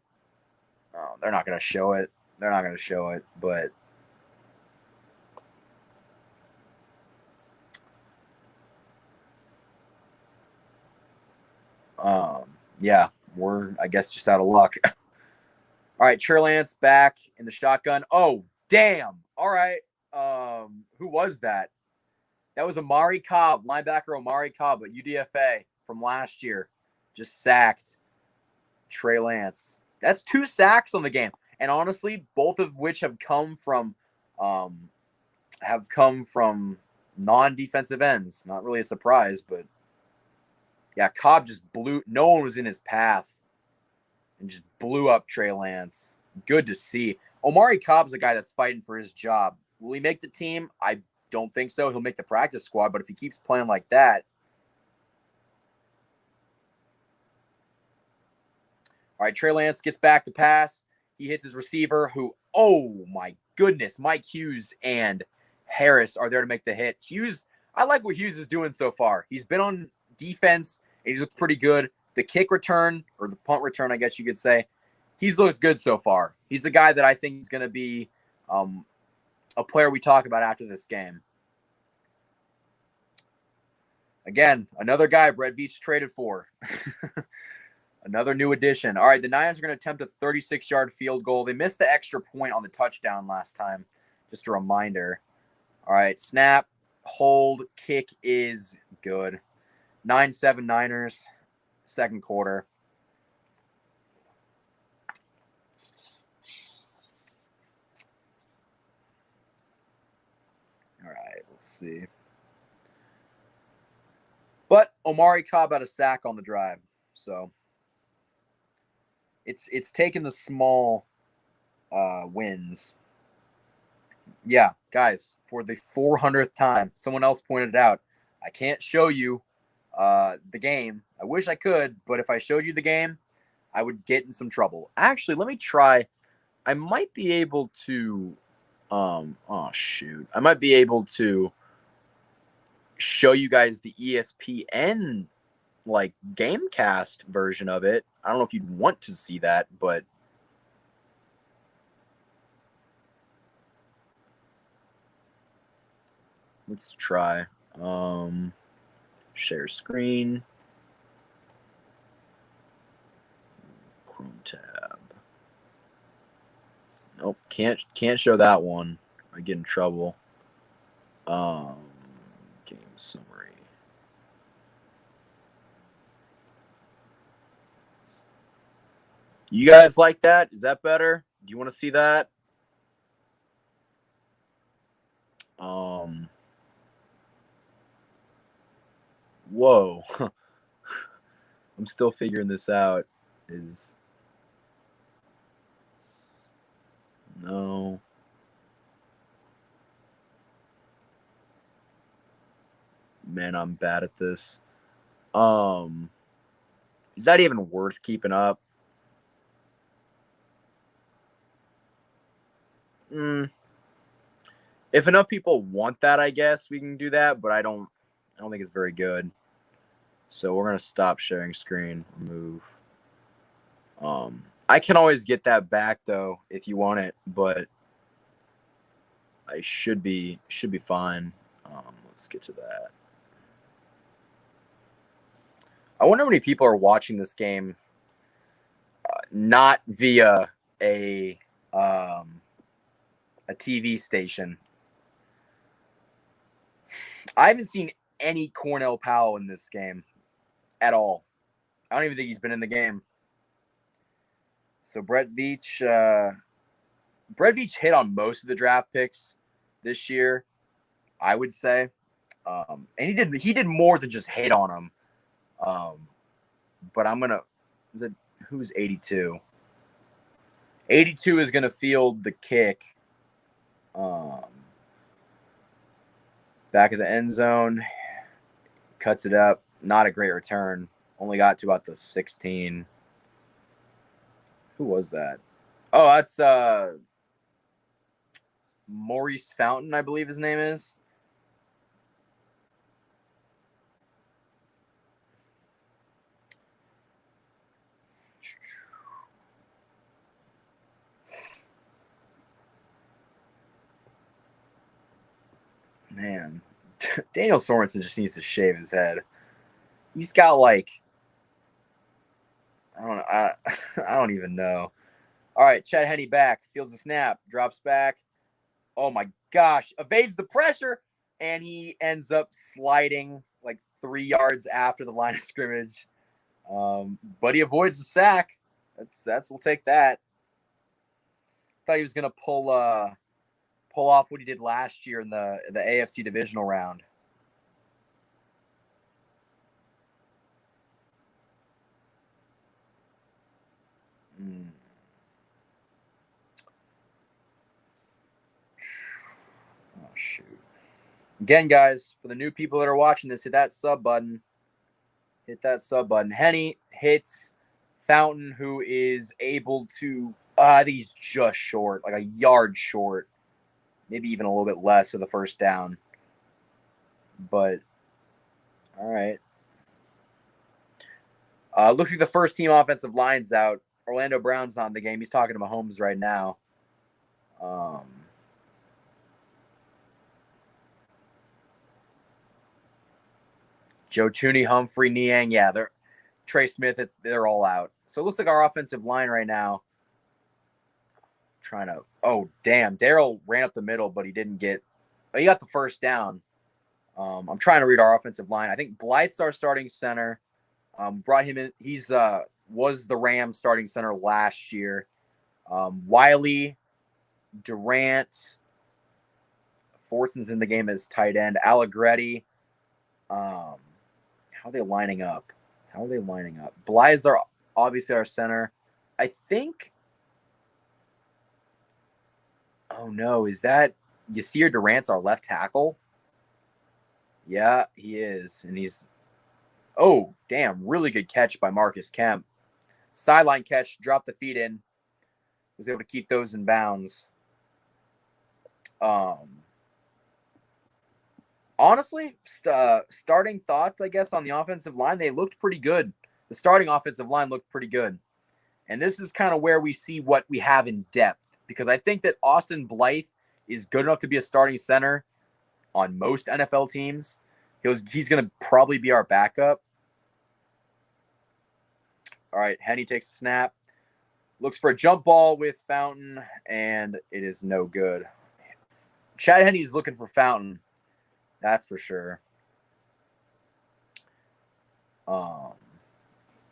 they're not going to show it. But yeah, we're, I guess, just out of luck. All right, Trey Lance back in the shotgun. Oh, damn. All right. Who was that? That was Amari Cobb, linebacker Amari Cobb at UDFA from last year. Just sacked Trey Lance. That's 2 sacks on the game. And honestly, both of which have come from non-defensive ends. Not really a surprise, but yeah, Cobb just blew. No one was in his path. and just blew up Trey Lance. Good to see. Omari Cobb's a guy that's fighting for his job. Will he make the team? I don't think so. He'll make the practice squad, but if he keeps playing like that. All right, Trey Lance gets back to pass. He hits his receiver who, oh my goodness, Mike Hughes and Harris are there to make the hit. Hughes, I like what Hughes is doing so far. He's been on defense, and he's looked pretty good. The kick return, or the punt return, I guess you could say, he's looked good so far. He's the guy that I think is going to be a player we talk about after this game. Again, another guy Brett Veach traded for. Another new addition. All right, the Niners are going to attempt a 36-yard field goal. They missed the extra point on the touchdown last time. Just a reminder. All right, snap, hold, kick is good. 9-7 Niners, second quarter. All right, let's see. But Omari Cobb had a sack on the drive, so it's taken the small wins. Yeah, guys, for the 400th time, someone else pointed it out. I can't show you the game. I wish I could, but if I showed you the game, I would get in some trouble. Actually, let me try. I might be able to oh shoot. I might be able to show you guys the ESPN like Gamecast version of it. I don't know if you'd want to see that, but let's try. Share screen. Chrome tab. Nope, can't show that one. I get in trouble. Game summary. You guys like that? Is that better? Do you want to see that? Whoa. I'm still figuring this out. No. Man, I'm bad at this. Is that even worth keeping up? If enough people want that, I guess we can do that, but I don't think it's very good. So we're gonna stop sharing screen, remove. I can always get that back though if you want it, but I should be fine. Let's get to that. I wonder how many people are watching this game not via a TV station. I haven't seen any Cornell Powell in this game at all. I don't even think he's been in the game. So Brett Veach hit on most of the draft picks this year, I would say. And he did more than just hit on them. But who's 82? 82 is gonna field the kick. Back of the end zone, cuts it up. Not a great return. Only got to about the 16. Who was that? Oh, that's Maurice Fountain, I believe his name is. Man, Daniel Sorensen just needs to shave his head. He's got like, I don't even know. All right, Chad Henny back, feels the snap, drops back. Oh my gosh, evades the pressure, and he ends up sliding like 3 yards after the line of scrimmage. But he avoids the sack. We'll take that. Thought he was gonna pull off what he did last year in the AFC divisional round. Again, guys, for the new people that are watching this, hit that sub button. Hit that sub button. Henny hits Fountain, who is able to, I think he's just short, like a yard short, maybe even a little bit less of the first down. But, all right. Looks like the first team offensive line's out. Orlando Brown's not in the game. He's talking to Mahomes right now. Joe Tooney, Humphrey, Niang, yeah, Trey Smith, they're all out. So it looks like our offensive line right now. Oh, damn. Daryl ran up the middle, but he didn't get, he got the first down. I'm trying to read our offensive line. I think Blythe's our starting center. Brought him in. He's was the Rams starting center last year. Wiley, Durant, Forson's in the game as tight end. Allegretti. How are they lining up? Blythe's are obviously our center. I think. Oh no, is that Yasir Durant's our left tackle? Yeah, he is, and he's. Oh, damn, really good catch by Marcus Kemp. Sideline catch, dropped the feet in. Was able to keep those in bounds. Honestly, starting thoughts, I guess, on the offensive line, they looked pretty good. The starting offensive line looked pretty good. And this is kind of where we see what we have in depth. Because I think that Austin Blythe is good enough to be a starting center on most NFL teams. He's going to probably be our backup. All right, Henny takes a snap. Looks for a jump ball with Fountain, and it is no good. Chad Henny's looking for Fountain. That's for sure.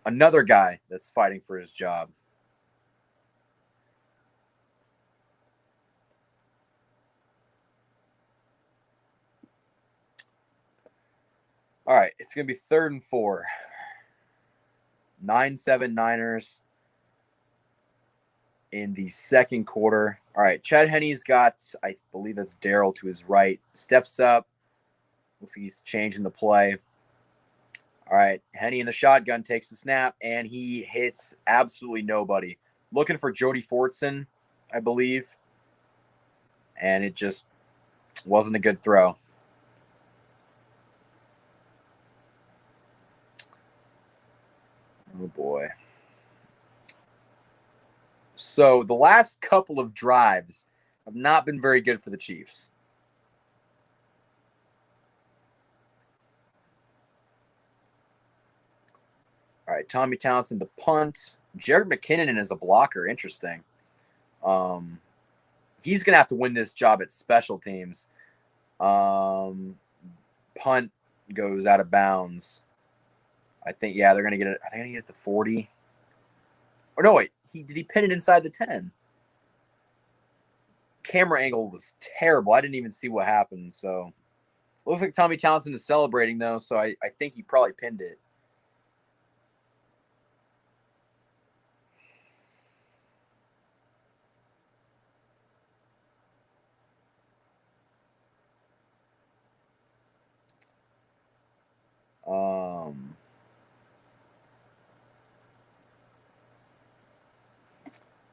Another guy that's fighting for his job. All right, it's going to be 3rd and 4. 9-7 Niners in the second quarter. All right, Chad Henny's got, I believe that's Daryl to his right. Steps up. Looks like he's changing the play. All right, Henny in the shotgun takes the snap, and he hits absolutely nobody. Looking for Jody Fortson, I believe. And it just wasn't a good throw. Oh, boy. So the last couple of drives have not been very good for the Chiefs. All right, Tommy Townsend to punt. Jared McKinnon is a blocker. Interesting. He's going to have to win this job at special teams. Punt goes out of bounds. I think, yeah, they're going to get it. Are they going to get it to 40? Or no, wait. Did he pin it inside the 10? Camera angle was terrible. I didn't even see what happened. So it looks like Tommy Townsend is celebrating, though. So I think he probably pinned it.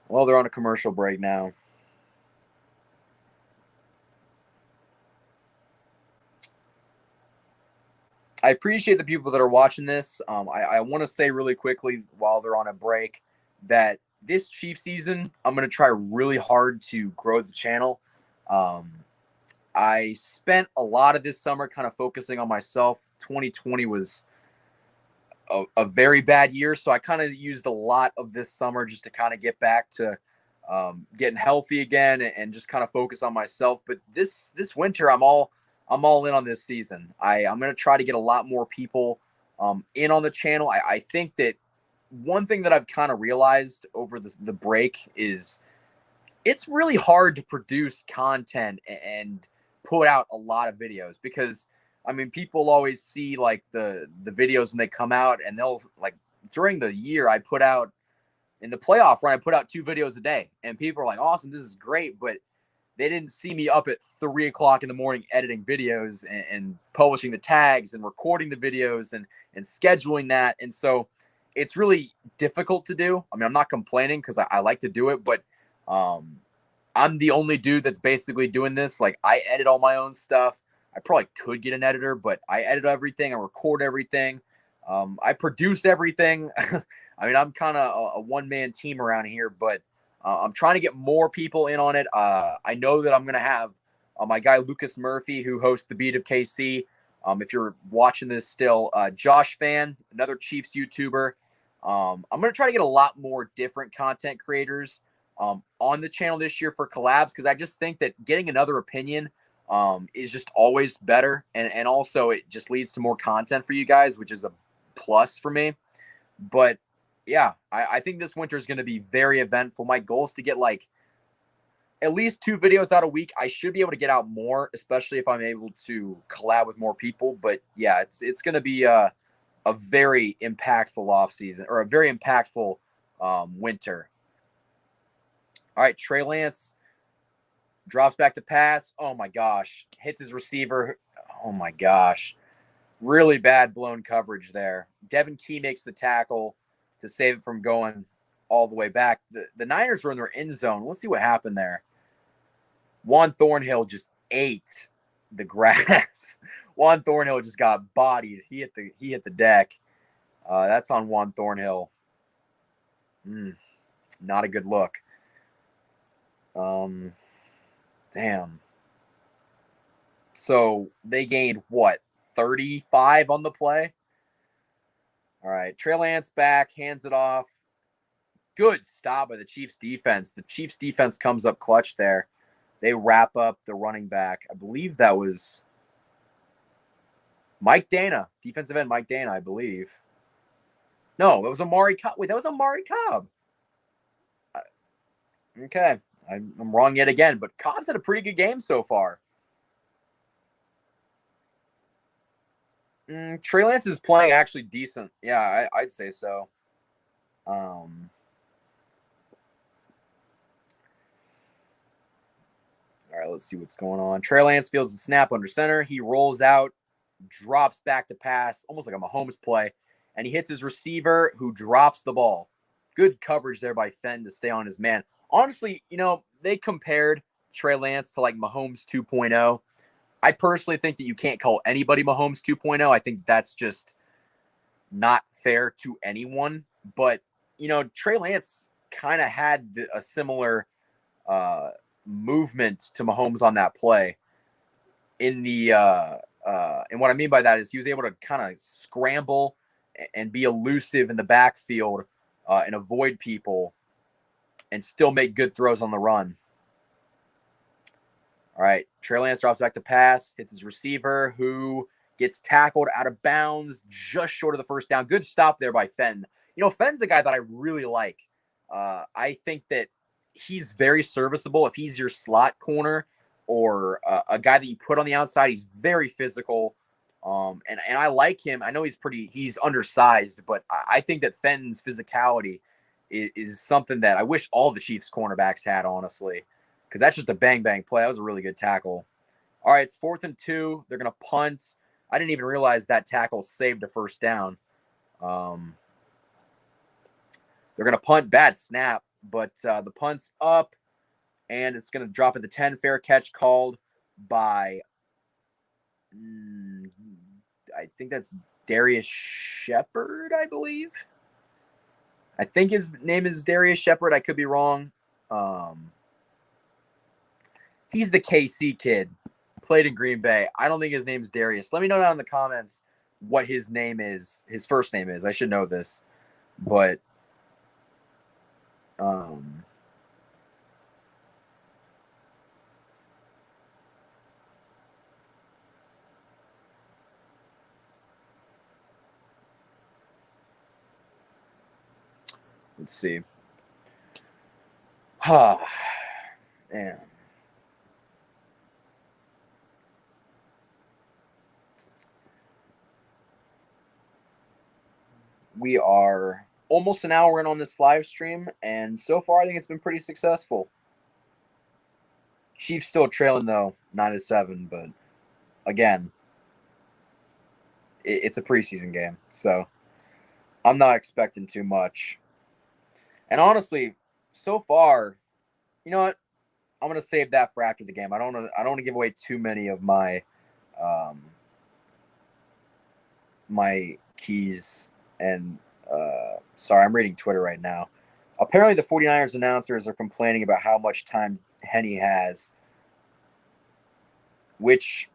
Well, they're on a commercial break now. I appreciate the people that are watching this. I want to say really quickly while they're on a break that this Chief season, I'm going to try really hard to grow the channel. I spent a lot of this summer kind of focusing on myself. 2020 was a very bad year, so I kind of used a lot of this summer just to kind of get back to getting healthy again and just kind of focus on myself. But this winter, I'm all in on this season. I'm going to try to get a lot more people in on the channel. I think that one thing that I've kind of realized over the break is it's really hard to produce content and put out a lot of videos because, I mean, people always see like the videos when they come out, and they'll like during the year I put out in the playoff run, I put out 2 videos a day, and people are like, awesome, this is great. But they didn't see me up at 3 o'clock in the morning editing videos and publishing the tags and recording the videos and scheduling that. And so it's really difficult to do. I mean, I'm not complaining because I like to do it, but um, I'm the only dude that's basically doing this. Like, I edit all my own stuff. I probably could get an editor, but I edit everything. I record everything. I produce everything. I mean, I'm kind of a one-man team around here, but I'm trying to get more people in on it. I know that I'm going to have my guy Lucas Murphy, who hosts the Beat of KC. If you're watching this still, Josh Fan, another Chiefs YouTuber. I'm going to try to get a lot more different content creators on the channel this year for collabs, because I just think that getting another opinion is just always better. And also it just leads to more content for you guys, which is a plus for me. But yeah, I think this winter is going to be very eventful. My goal is to get like at least 2 videos out a week. I should be able to get out more, especially if I'm able to collab with more people. But yeah, it's going to be a very impactful off season, or a very impactful winter. All right, Trey Lance drops back to pass. Oh my gosh, hits his receiver. Oh my gosh, really bad blown coverage there. Devin Key makes the tackle to save it from going all the way back. The Niners were in their end zone. Let's see what happened there. Juan Thornhill just ate the grass. Juan Thornhill just got bodied. He hit the deck. That's on Juan Thornhill. Not a good look. Damn. So they gained what? 35 on the play. All right, Trey Lance back, hands it off. Good stop by the Chiefs defense. The Chiefs defense comes up clutch there. They wrap up the running back. I believe that was Mike Dana, defensive end Mike Dana, I believe. No, that was Amari Cobb. Wait, that was Amari Cobb. Okay, I'm wrong yet again, but Cobb's had a pretty good game so far. Trey Lance is playing actually decent. Yeah, I'd say so. All right, let's see what's going on. Trey Lance fields the snap under center. He rolls out, drops back to pass, almost like a Mahomes play, and he hits his receiver, who drops the ball. Good coverage there by Fenton to stay on his man. Honestly, they compared Trey Lance to like Mahomes 2.0. I personally think that you can't call anybody Mahomes 2.0. I think that's just not fair to anyone. But, Trey Lance kind of had a similar movement to Mahomes on that play. And what I mean by that is he was able to kind of scramble and be elusive in the backfield and avoid people and still make good throws on the run. All right, Trey Lance drops back to pass, hits his receiver, who gets tackled out of bounds just short of the first down. Good stop there by Fenton. Fenton's the guy that I really like. I think that he's very serviceable. If he's your slot corner or a guy that you put on the outside, he's very physical. And I like him. I know he's undersized, but I think that Fenton's physicality is something that I wish all the Chiefs cornerbacks had, honestly, because that's just a bang play. That was a really good tackle. All right, it's 4th and 2. They're going to punt. I didn't even realize that tackle saved a first down. They're going to punt. Bad snap, but the punt's up, and it's going to drop at the 10. Fair catch called by, I think that's Darius Shepard, I believe. I think his name is Darius Shepard. I could be wrong. He's the KC kid. Played in Green Bay. I don't think his name's Darius. Let me know down in the comments what his name is. His first name is. I should know this. But let's see. Man. We are almost an hour in on this live stream, and so far I think it's been pretty successful. Chiefs still trailing though, 9-7. But again, it's a preseason game, so I'm not expecting too much. And honestly, so far, you know what? I'm gonna save that for after the game. I don't want to give away too many of my keys. And sorry, I'm reading Twitter right now. Apparently, the 49ers announcers are complaining about how much time Henny has, which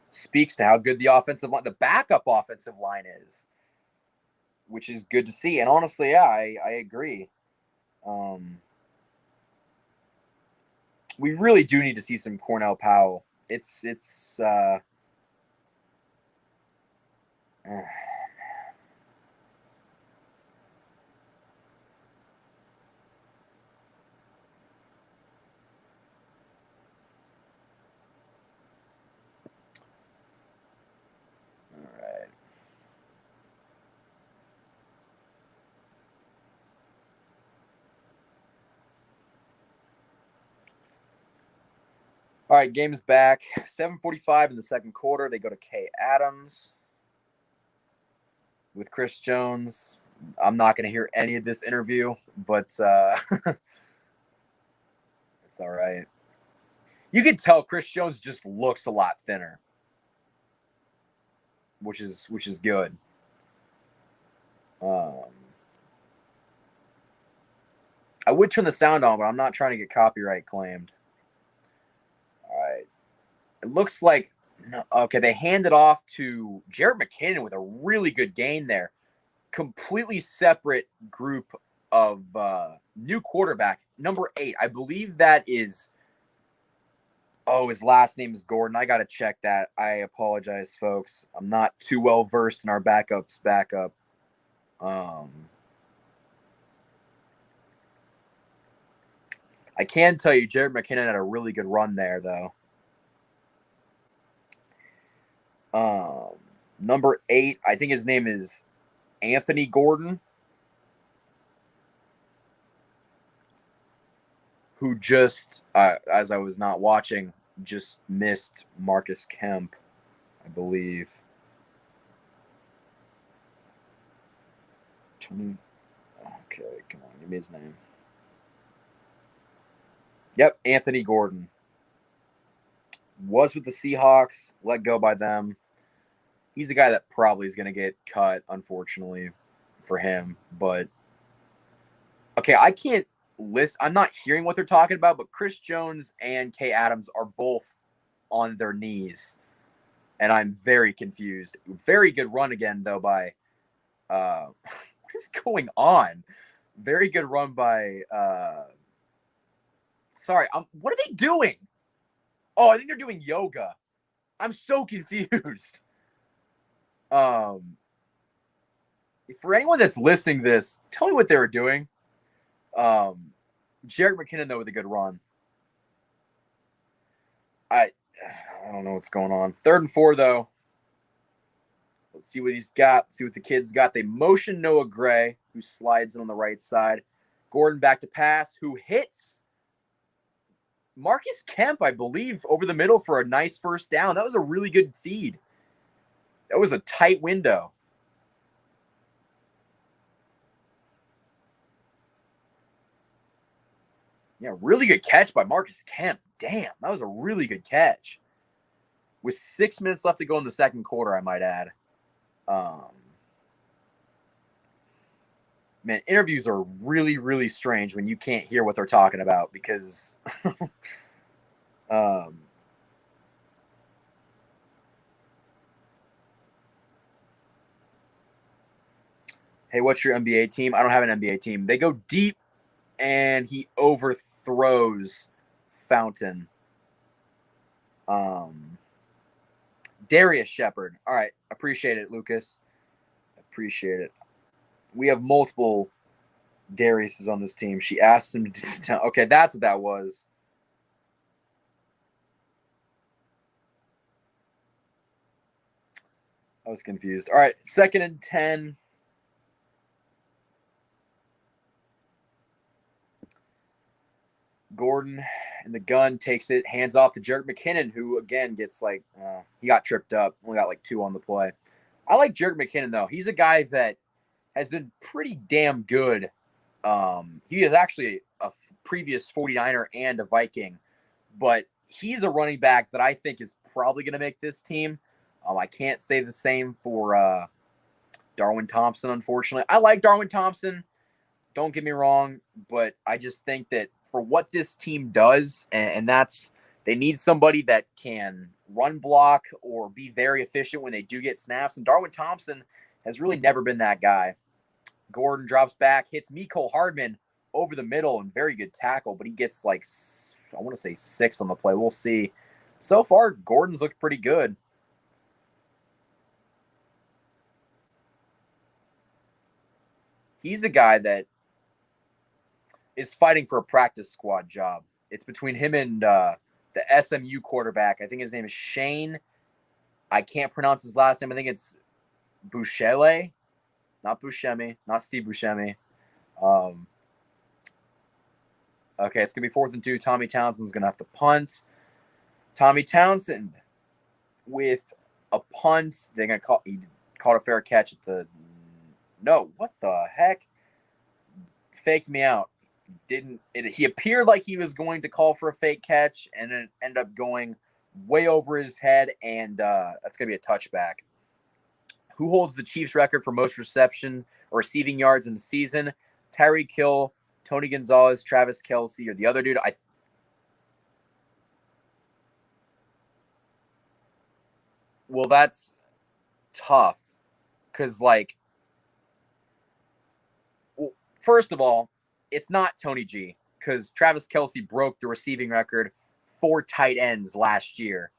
speaks to how good the backup offensive line is, which is good to see. And honestly, yeah, I agree. We really do need to see some Cornell Powell. It's all right, game's back. 7:45 in the second quarter. They go to K. Adams with Chris Jones. I'm not going to hear any of this interview, but it's all right. You can tell Chris Jones just looks a lot thinner, which is good. I would turn the sound on, but I'm not trying to get copyright claimed. All right. It looks like, okay, they hand it off to Jarrett McKinnon with a really good gain there. Completely separate group of new quarterback, number 8. I believe that is, his last name is Gordon. I got to check that. I apologize, folks. I'm not too well versed in our backup's backup. I can tell you Jarrett McKinnon had a really good run there, though. Number 8, I think his name is Anthony Gordon, who just, as I was not watching, just missed Marcus Kemp, I believe. Okay, come on, give me his name. Yep, Anthony Gordon. Was with the Seahawks, let go by them. He's a guy that probably is going to get cut, unfortunately, for him. But, okay, I can't list. I'm not hearing what they're talking about, but Chris Jones and K. Adams are both on their knees. And I'm very confused. Very good run again, though, by what is going on? Very good run by sorry, what are they doing? Oh, I think they're doing yoga. I'm so confused. For anyone that's listening to this, tell me what they were doing. Jarrett McKinnon, though, with a good run. I don't know what's going on. 3rd and 4, though. Let's see what he's got. See what the kid's got. They motion Noah Gray, who slides in on the right side. Gordon back to pass, who hits Marcus Kemp, I believe, over the middle for a nice first down. That was a really good feed. That was a tight window. Yeah, really good catch by Marcus Kemp. Damn, that was a really good catch. With 6 minutes left to go in the second quarter, I might add. Man, interviews are really, really strange when you can't hear what they're talking about because hey, what's your NBA team? I don't have an NBA team. They go deep, and he overthrows Fountain. Darius Shepard. All right. Appreciate it, Lucas. Appreciate it. We have multiple Dariuses on this team. She asked him to tell. Okay, that's what that was. I was confused. All right. 2nd and 10. Gordon And the gun takes it, hands off to Jerick McKinnon, who, again, gets like, he got tripped up. Only got like 2 on the play. I like Jerick McKinnon, though. He's a guy that has been pretty damn good. He is actually a previous 49er and a Viking, but he's a running back that I think is probably going to make this team. I can't say the same for Darwin Thompson, unfortunately. I like Darwin Thompson. Don't get me wrong, but I just think that for what this team does, and that's they need somebody that can run block or be very efficient when they do get snaps. And Darwin Thompson has really never been that guy. Gordon drops back, hits Mecole Hardman over the middle, and very good tackle, but he gets like, I want to say 6 on the play. We'll see. So far, Gordon's looked pretty good. He's a guy that is fighting for a practice squad job. It's between him and the SMU quarterback. I think his name is Shane. I can't pronounce his last name. I think it's Bouchele. Not Buscemi. Not Steve Buscemi. Okay, it's going to be 4th and 2. Tommy Townsend's going to have to punt. Tommy Townsend with a punt. They're going to call. He caught a fair catch at the. No, what the heck? Faked me out. He appeared like he was going to call for a fake catch, and then ended up going way over his head, and that's going to be a touchback. Who holds the Chiefs record for most reception or receiving yards in the season? Tyreek Hill, Tony Gonzalez, Travis Kelce, or the other dude? Well, that's tough because, like, first of all, it's not Tony G because Travis Kelce broke the receiving record for tight ends last year.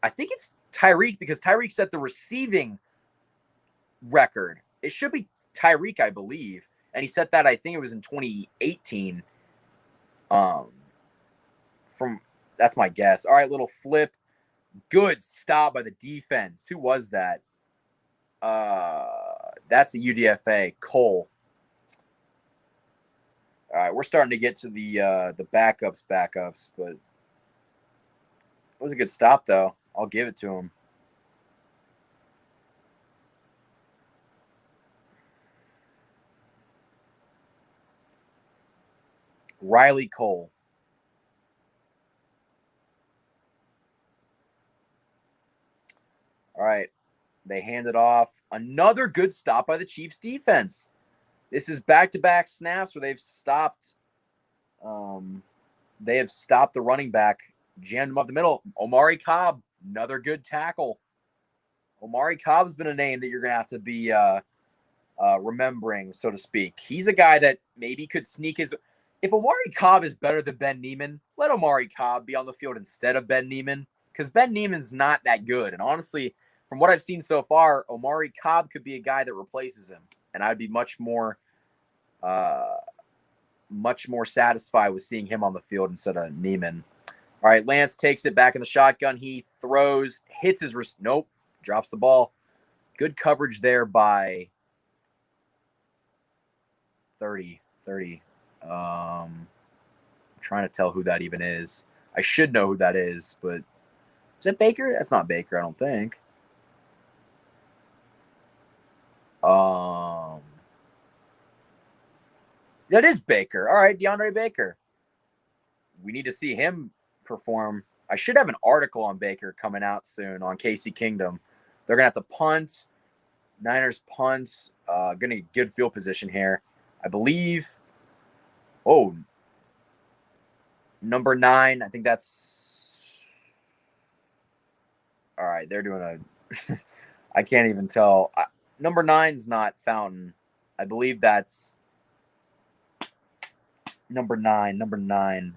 I think it's Tyreek because Tyreek set the receiving record. It should be Tyreek, I believe. And he set that, I think it was in 2018. That's my guess. All right, little flip. Good stop by the defense. Who was that? That's a UDFA. Cole. All right, we're starting to get to the backups, but it was a good stop, though. I'll give it to him. Riley Cole. All right, they hand it off. Another good stop by the Chiefs defense. This is back-to-back snaps where they've stopped. They have stopped the running back, jammed him up the middle. Omari Cobb, another good tackle. Omari Cobb's been a name that you're gonna have to be remembering, so to speak. He's a guy that maybe could sneak his. If Omari Cobb is better than Ben Niemann, let Omari Cobb be on the field instead of Ben Niemann because Ben Niemann's not that good. And honestly, from what I've seen so far, Omari Cobb could be a guy that replaces him. And I'd be much more satisfied with seeing him on the field instead of Niemann. All right, Lance takes it back in the shotgun. He throws, hits his nope, drops the ball. Good coverage there by 30. I'm trying to tell who that even is. I should know who that is, but is that Baker? That's not Baker, I don't think. That is Baker. All right, DeAndre Baker. We need to see him perform. I should have an article on Baker coming out soon on Casey Kingdom. They're going to have to punt. Niners punt. Going to get good field position here. I believe. Oh, number 9. I think that's. All right, they're doing a. I can't even tell. Number 9's not Fountain. I believe that's number 9.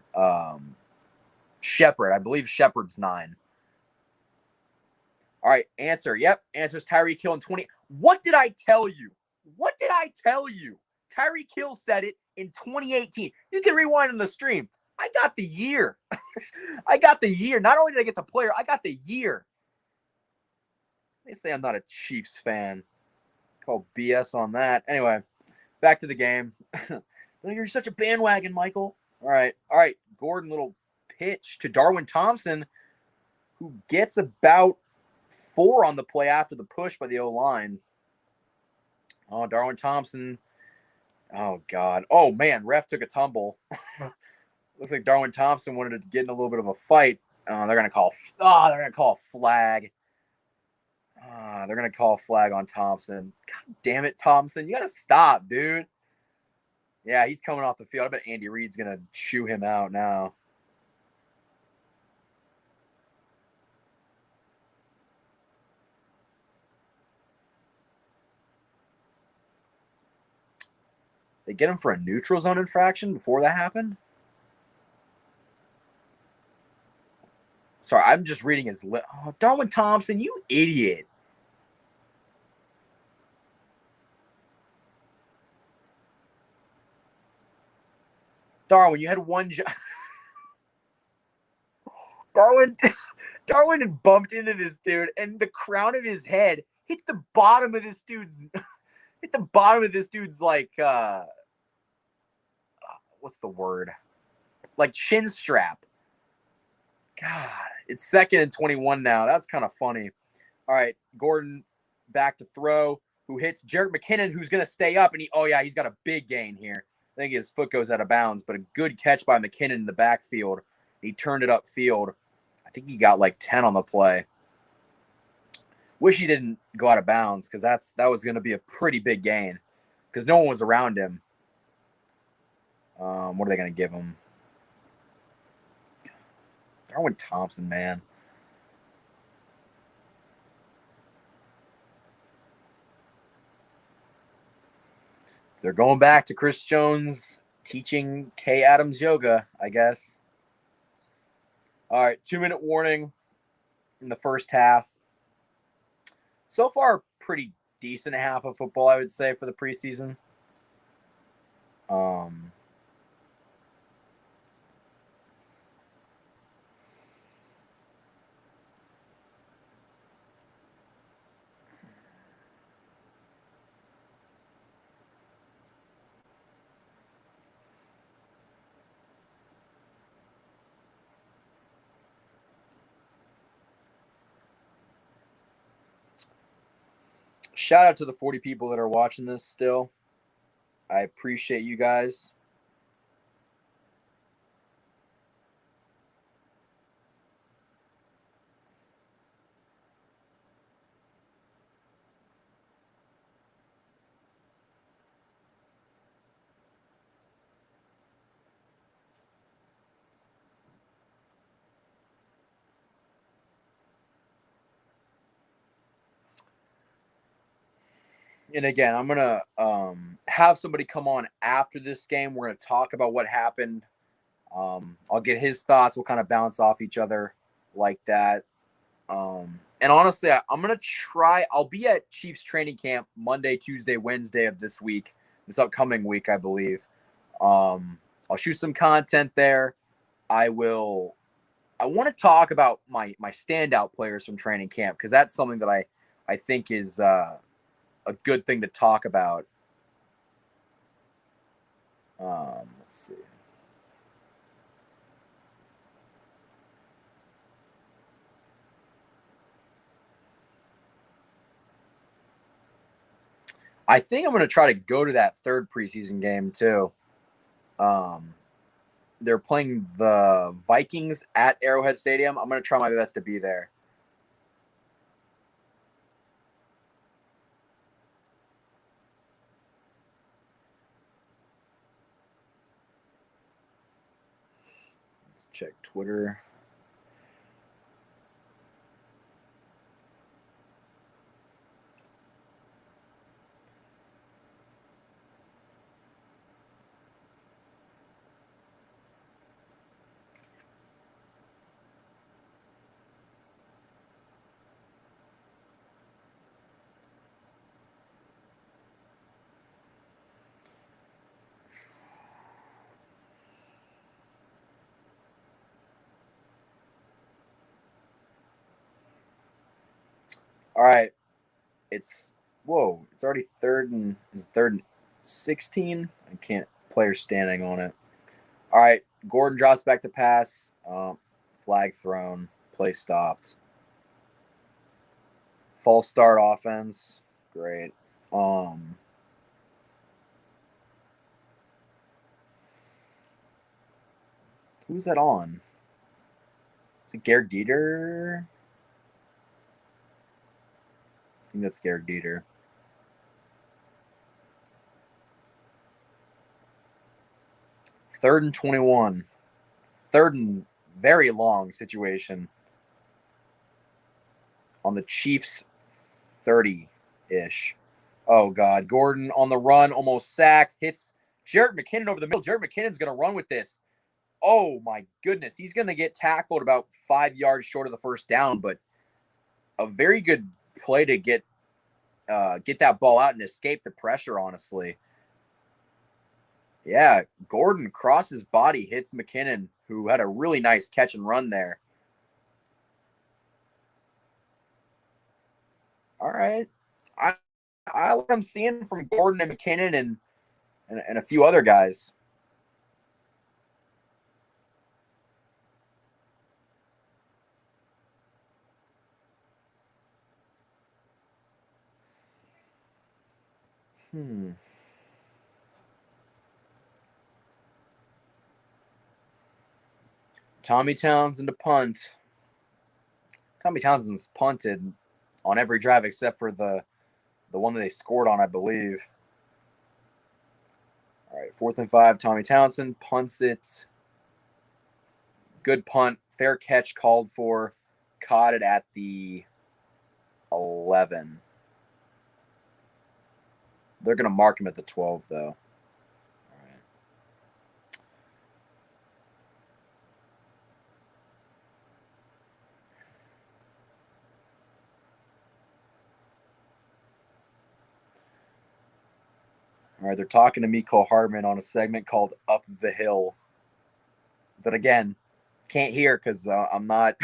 Shepard. I believe Shepard's 9. All right, answer. Yep, answer's Tyreek Hill in 20. What did I tell you? Tyreek Hill said it in 2018. You can rewind on the stream. I got the year. Not only did I get the player, I got the year. They say I'm not a Chiefs fan. Call BS on that. Anyway, back to the game. You're such a bandwagon, Michael. All right. Gordon, little pitch to Darwin Thompson, who gets about 4 on the play after the push by the O-line. Oh, Darwin Thompson. Oh, God. Oh, man, ref took a tumble. Looks like Darwin Thompson wanted to get in a little bit of a fight. They're going to call a flag. They're going to call a flag on Thompson. God damn it, Thompson. You got to stop, dude. Yeah, he's coming off the field. I bet Andy Reid's going to shoo him out now. They get him for a neutral zone infraction before that happened? Sorry, I'm just reading his lip. Oh, Darwin Thompson, you idiot. Darwin, you had one job. Darwin had bumped into this dude, and the crown of his head hit the bottom of this dude's like what's the word? Like chin strap. God, it's 2nd and 21 now. That's kind of funny. All right, Gordon back to throw, who hits Jerick McKinnon, who's going to stay up, and he's got a big gain here. I think his foot goes out of bounds, but a good catch by McKinnon in the backfield. He turned it upfield. I think he got like 10 on the play. Wish he didn't go out of bounds because that was going to be a pretty big gain because no one was around him. What are they going to give him? Darwin Thompson, man. They're going back to Chris Jones teaching Kay Adams yoga, I guess. All right, 2-minute warning in the first half. So far, pretty decent half of football, I would say, for the preseason. Shout out to the 40 people that are watching this still. I appreciate you guys. And again, I'm going to have somebody come on after this game. We're going to talk about what happened. I'll get his thoughts. We'll kind of bounce off each other like that. And honestly, I'm going to try. I'll be at Chiefs training camp Monday, Tuesday, Wednesday of this week, this upcoming week, I believe. I'll shoot some content there. I want to talk about my standout players from training camp because that's something that I think is a good thing to talk about. Let's see. I think I'm going to try to go to that third preseason game too. They're playing the Vikings at Arrowhead Stadium. I'm going to try my best to be there. Let's check Twitter. All right. It's already third and 16. I can't player standing on it. All right. Gordon drops back to pass. Flag thrown. Play stopped. False start offense. Great. Who's that on? Is it Garrett Dieter? I think that's Garrett Dieter. Third and 21. Third and very long situation on the Chiefs 30-ish. Oh, God. Gordon on the run, almost sacked, hits Jarrett McKinnon over the middle. Jarrett McKinnon's going to run with this. Oh, my goodness. He's going to get tackled about 5 yards short of the first down, but a very good play to get that ball out and escape the pressure, honestly. Yeah, Gordon crosses body, hits McKinnon, who had a really nice catch and run there. All right. I like what I'm seeing from Gordon and McKinnon and a few other guys. Tommy Townsend to punt. Tommy Townsend's punted on every drive except for the one that they scored on, I believe. All right, 4th and 5. Tommy Townsend punts it. Good punt. Fair catch called for. Caught it at the 11. They're going to mark him at the 12, though. All right, they're talking to Mecole Hardman on a segment called Up the Hill. That, again, can't hear because I'm not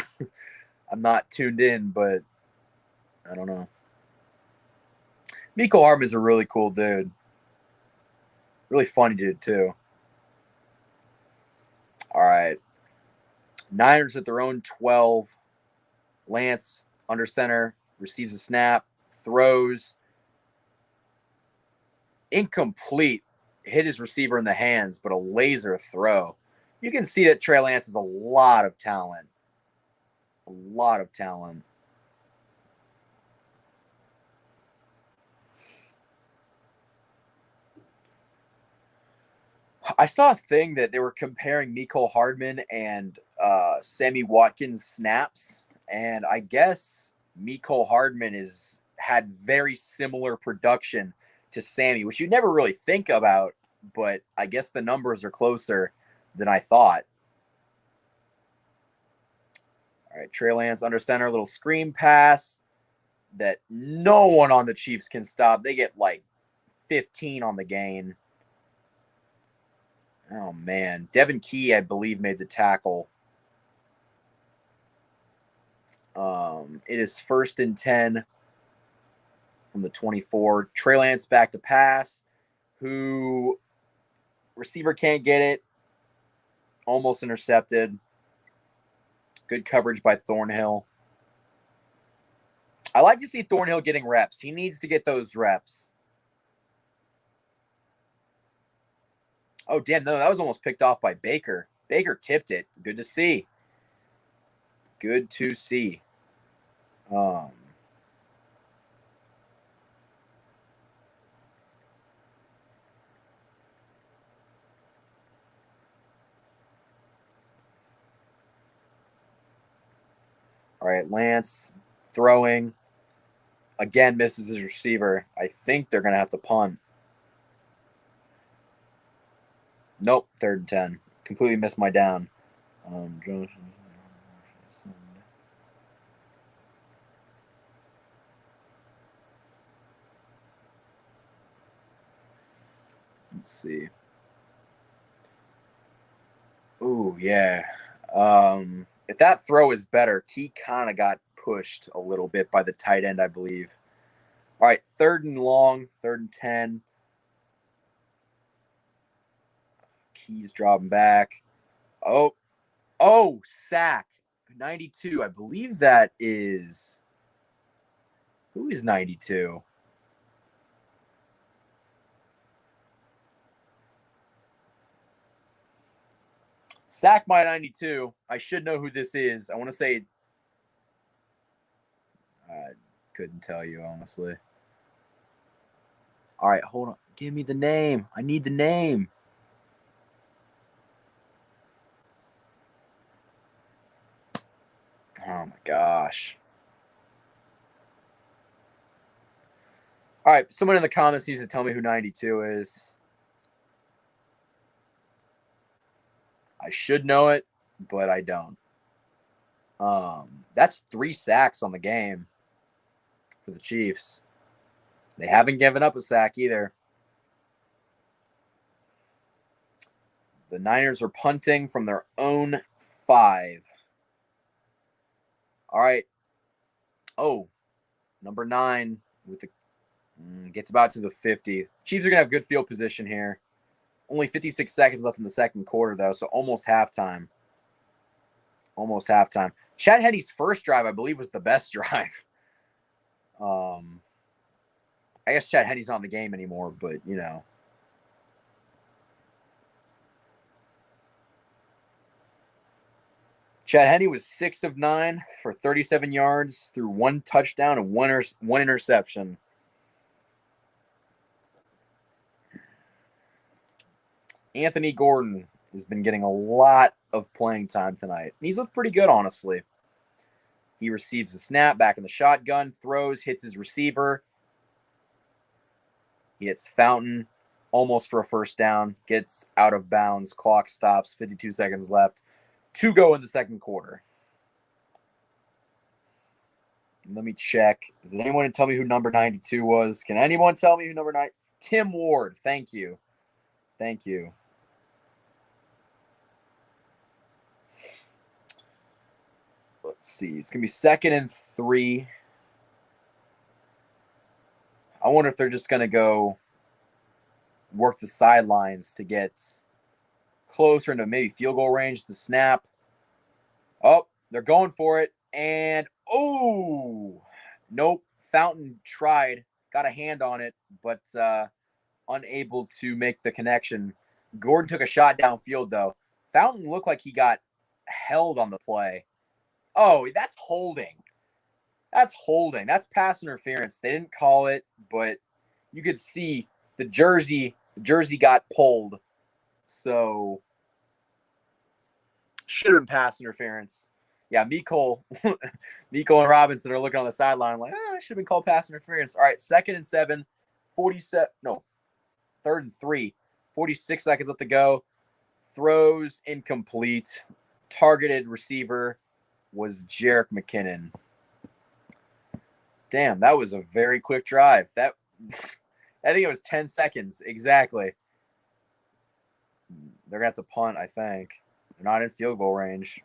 I'm not tuned in, but I don't know. Mecole Hardman's a really cool dude. Really funny dude, too. All right. Niners at their own 12. Lance under center, receives a snap, throws. Incomplete. Hit his receiver in the hands, but a laser throw. You can see that Trey Lance has a lot of talent. A lot of talent. I saw a thing that they were comparing Mecole Hardman and Sammy Watkins snaps, and I guess Mecole Hardman had very similar production to Sammy, which you never really think about, but I guess the numbers are closer than I thought. All right, Trey Lance under center, little screen pass that no one on the Chiefs can stop. They get like 15 on the gain. Oh, man. Devin Key, I believe, made the tackle. It is 1st and 10 from the 24. Trey Lance back to pass. Who receiver can't get it. Almost intercepted. Good coverage by Thornhill. I like to see Thornhill getting reps. He needs to get those reps. Oh, damn. No, that was almost picked off by Baker. Baker tipped it. Good to see. Good to see. All right, Lance throwing. Again, misses his receiver. I think they're going to have to punt. Nope, 3rd and 10. Completely missed my down. Let's see. Ooh, yeah. If that throw is better, Key kind of got pushed a little bit by the tight end, I believe. All right, 3rd and long, 3rd and 10. Key's dropping back. Oh, sack. 92. I believe that is. Who is 92? Sack by 92. I should know who this is. I want to say. I couldn't tell you, honestly. All right, hold on. Give me the name. I need the name. Oh my gosh. All right, someone in the comments needs to tell me who 92 is. I should know it, but I don't. That's 3 sacks on the game for the Chiefs. They haven't given up a sack either. The Niners are punting from their own 5. All right. Oh, number 9 with the gets about to the 50. Chiefs are going to have good field position here. Only 56 seconds left in the second quarter, though, so almost halftime. Almost halftime. Chad Henny's first drive, I believe, was the best drive. I guess Chad Henny's not in the game anymore, but, you know. Chad Henny was 6 of 9 for 37 yards through 1 touchdown and one interception. Anthony Gordon has been getting a lot of playing time tonight. He's looked pretty good, honestly. He receives the snap, back in the shotgun, throws, hits his receiver. He hits Fountain almost for a first down, gets out of bounds, clock stops, 52 seconds left. 2 go in the second quarter. Let me check. Did anyone tell me who number 92 was? Can anyone tell me who number 9? Tim Ward. Thank you. Thank you. Let's see. It's going to be 2nd and 3. I wonder if they're just going to go work the sidelines to get closer into maybe field goal range. The snap. Oh, they're going for it. And, oh, nope. Fountain tried, got a hand on it, but unable to make the connection. Gordon took a shot downfield, though. Fountain looked like he got held on the play. Oh, that's holding. That's holding. That's pass interference. They didn't call it, but you could see the jersey got pulled. So should have been pass interference. Yeah, Mecole and Robinson are looking on the sideline like, it should have been called pass interference. All right, 2nd and 7, 47. No, 3rd and 3, 46 seconds left to go. Throws incomplete. Targeted receiver was Jerick McKinnon. Damn, that was a very quick drive. I think it was 10 seconds exactly. They're gonna have to punt, I think. They're not in field goal range.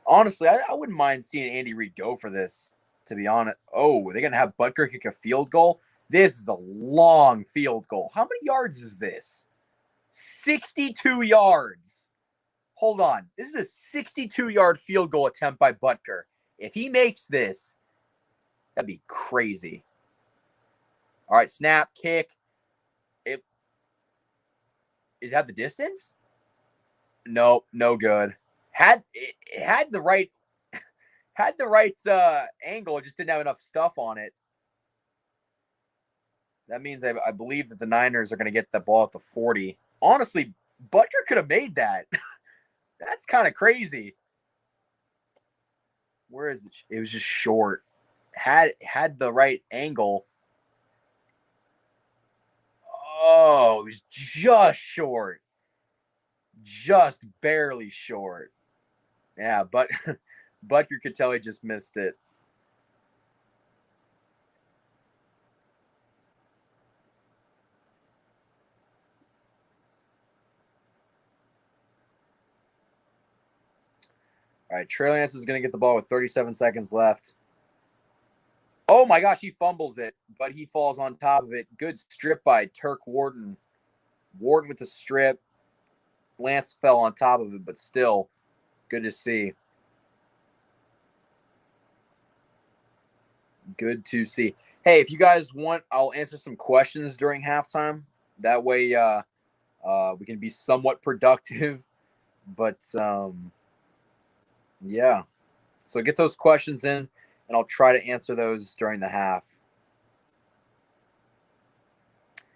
Honestly, I wouldn't mind seeing Andy Reid go for this, to be honest. Oh, they're going to have Butker kick a field goal? This is a long field goal. How many yards is this? 62 yards. Hold on. This is a 62-yard field goal attempt by Butker. If he makes this, that'd be crazy. All right, snap, kick. It had the distance? Nope, no good. It had the right angle, it just didn't have enough stuff on it. That means I believe that the Niners are going to get the ball at the 40. Honestly, Butker could have made that. That's kind of crazy. Where is it? It was just short. Had the right angle. Oh, it was just short. Just barely short. Yeah, but Butker could tell he just missed it. All right, Trey Lance is going to get the ball with 37 seconds left. Oh my gosh, he fumbles it, but he falls on top of it. Good strip by Turk Wharton. Wharton with the strip. Lance fell on top of it, but still good to see. Good to see. Hey, if you guys want, I'll answer some questions during halftime. That way we can be somewhat productive. But yeah. So get those questions in, and I'll try to answer those during the half.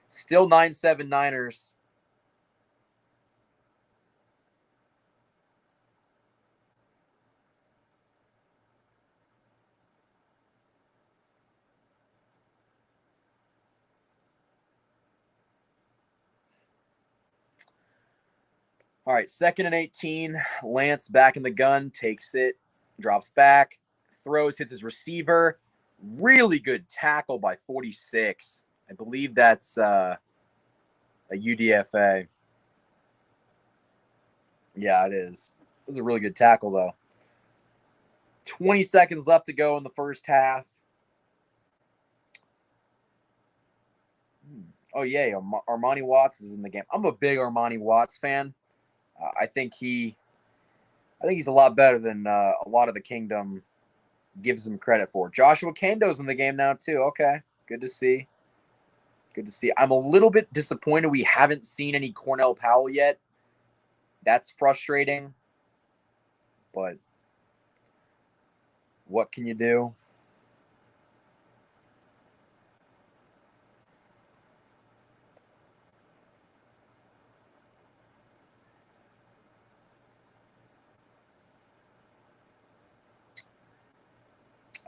Still 9-7 Niners. All right, 2nd and 18. Lance back in the gun, takes it, drops back, throws, hits his receiver. Really good tackle by 46. I believe that's a UDFA. Yeah, it is. It was a really good tackle, though. 20 seconds left to go in the first half. Oh, yeah, Armani Watts is in the game. I'm a big Armani Watts fan. I think he's a lot better than a lot of the Kingdom gives him credit for. Joshua Kando's in the game now too. Okay, good to see. Good to see. I'm a little bit disappointed we haven't seen any Cornell Powell yet. That's frustrating, but what can you do?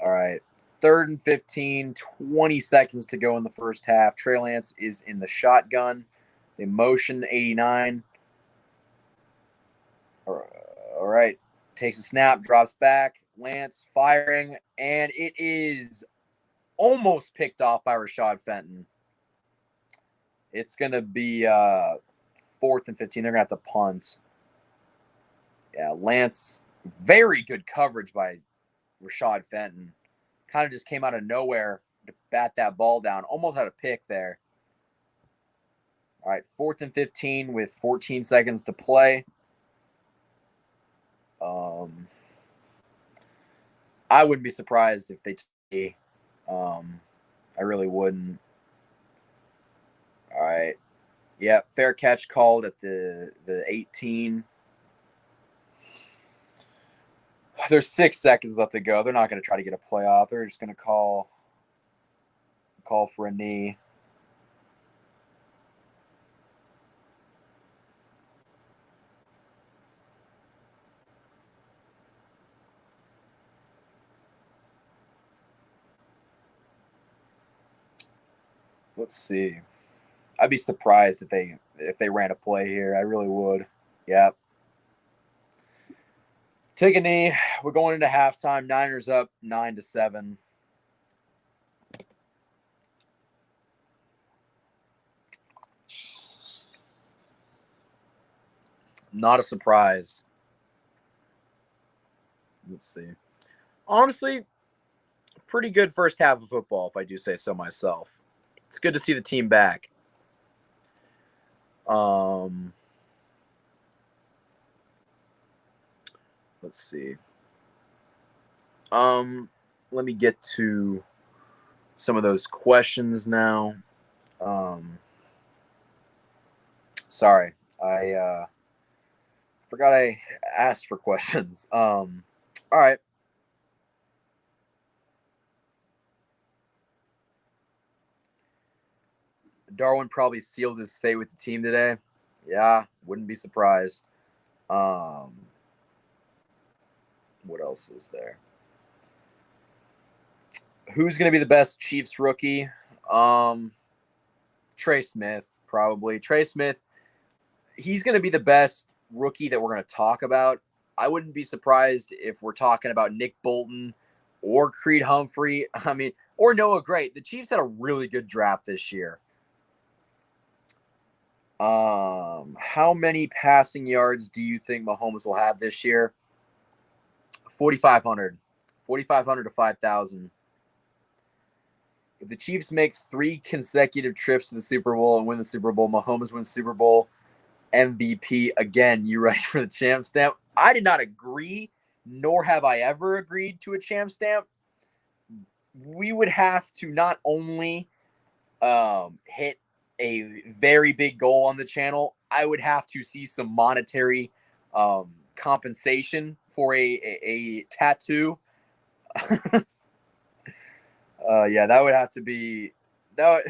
All right. 3rd and 15, 20 seconds to go in the first half. Trey Lance is in the shotgun. They motion 89. All right. Takes a snap, drops back. Lance firing, and it is almost picked off by Rashad Fenton. It's going to be 4th and 15. They're going to have to punt. Yeah, Lance, very good coverage by Rashad Fenton. Kind of just came out of nowhere to bat that ball down. Almost had a pick there. All right, 4th and 15 with 14 seconds to play. I wouldn't be surprised if they I really wouldn't. All right. Yeah, fair catch called at the 18. There's 6 seconds left to go. They're not going to try to get a playoff. They're just going to call for a knee. Let's see. I'd be surprised if they ran a play here. I really would. Yep. Take a knee. We're going into halftime. Niners up 9-7. Not a surprise. Let's see. Honestly, pretty good first half of football, if I do say so myself. It's good to see the team back. Let's see. Let me get to some of those questions now. Sorry, I forgot I asked for questions. All right. Darwin probably sealed his fate with the team today. Yeah, wouldn't be surprised. What else is there? Who's going to be the best Chiefs rookie? Trey Smith, probably. Trey Smith, he's going to be the best rookie that we're going to talk about. I wouldn't be surprised if we're talking about Nick Bolton or Creed Humphrey. Or Noah Gray. The Chiefs had a really good draft this year. How many passing yards do you think Mahomes will have this year? 4,500. 4,500 to 5,000. If the Chiefs make 3 consecutive trips to the Super Bowl and win the Super Bowl, Mahomes wins Super Bowl. MVP again. You ready for the champ stamp? I did not agree, nor have I ever agreed to a champ stamp. We would have to not only hit a very big goal on the channel, I would have to see some monetary compensation for a tattoo. Yeah, that would have to be that.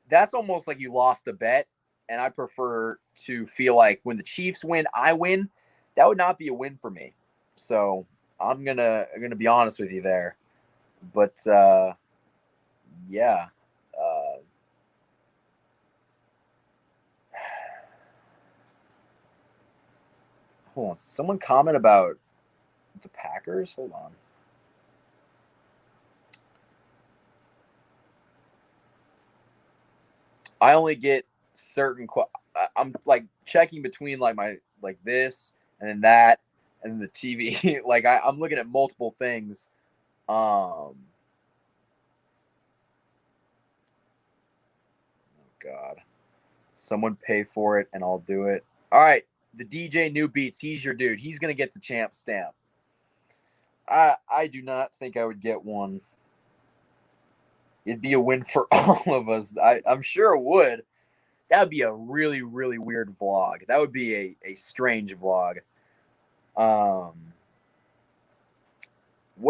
That's almost like you lost a bet, and I prefer to feel like when the Chiefs win, I win. That would not be a win for me. So I'm gonna be honest with you there. But yeah. Hold on. Someone comment about the Packers? Hold on. I only get certain. I'm like checking between like my like this and then that and then the TV. Like I'm looking at multiple things. Oh God. Someone pay for it and I'll do it. All right. The DJ New Beats, he's your dude. He's gonna get the champ stamp. I do not think I would get one. It'd be a win for all of us. I'm sure it would. That would be a really, really weird vlog. That would be a strange vlog. What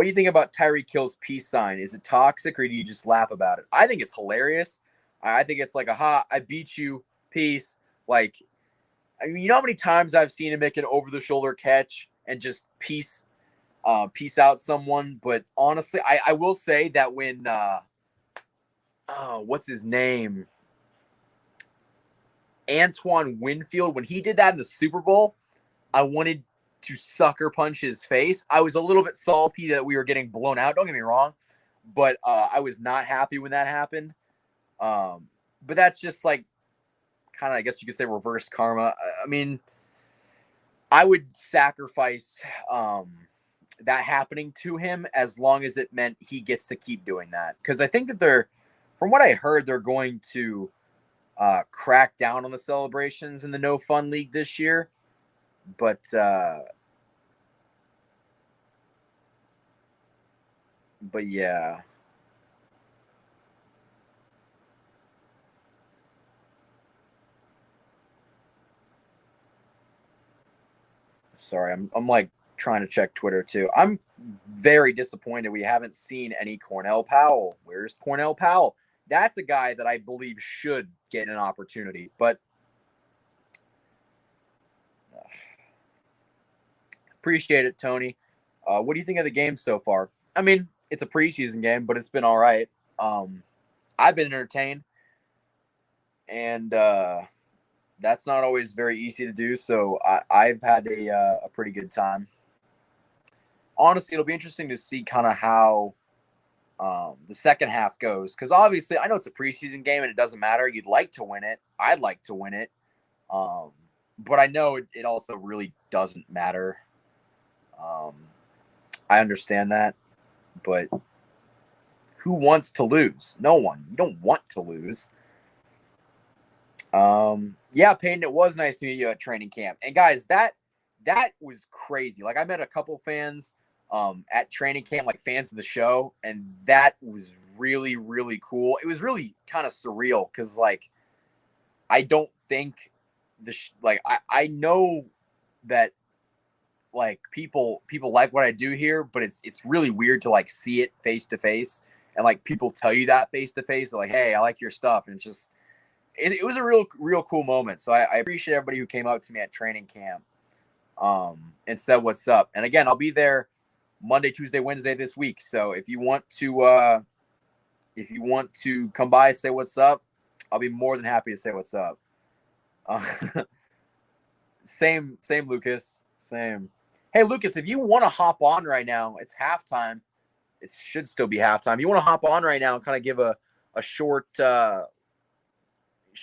do you think about Tyreek Hill's peace sign? Is it toxic or do you just laugh about it? I think it's hilarious. I think it's like, aha, I beat you, peace. Like, I mean, you know how many times I've seen him make an over-the-shoulder catch and just peace out someone? But honestly, I will say that when what's his name? Antoine Winfield, when he did that in the Super Bowl, I wanted to sucker punch his face. I was a little bit salty that we were getting blown out. Don't get me wrong, but I was not happy when that happened. But that's just like kind of, I guess you could say, reverse karma. I mean, I would sacrifice that happening to him as long as it meant he gets to keep doing that. Because I think that from what I heard, they're going to crack down on the celebrations in the No Fun League this year. But yeah. Sorry, I'm like trying to check Twitter too. I'm very disappointed we haven't seen any Cornell Powell. Where's Cornell Powell? That's a guy that I believe should get an opportunity. But appreciate it, Tony. What do you think of the game so far? I mean, it's a preseason game, but it's been all right. I've been entertained, and that's not always very easy to do. So I've had a pretty good time. Honestly, it'll be interesting to see kind of how the second half goes, because obviously I know it's a preseason game and it doesn't matter. You'd like to win it. I'd like to win it, but I know it also really doesn't matter. I understand that, but who wants to lose? No one. You don't want to lose. Yeah, Peyton, it was nice to meet you at training camp. And guys, that was crazy. Like I met a couple fans at training camp, like fans of the show, and that was really, really cool. It was really kind of surreal because like I don't think like I know that like people like what I do here, but it's really weird to like see it face to face and like people tell you that face to face. They're like, hey, I like your stuff, and it's just it was a real cool moment. So I appreciate everybody who came out to me at training camp and said what's up. And again, I'll be there Monday, Tuesday, Wednesday this week. So if you want to come by, say what's up, I'll be more than happy to say what's up. Same, Lucas. Same. Hey, Lucas, if you want to hop on right now, it's halftime. It should still be halftime. You want to hop on right now and kind of give a short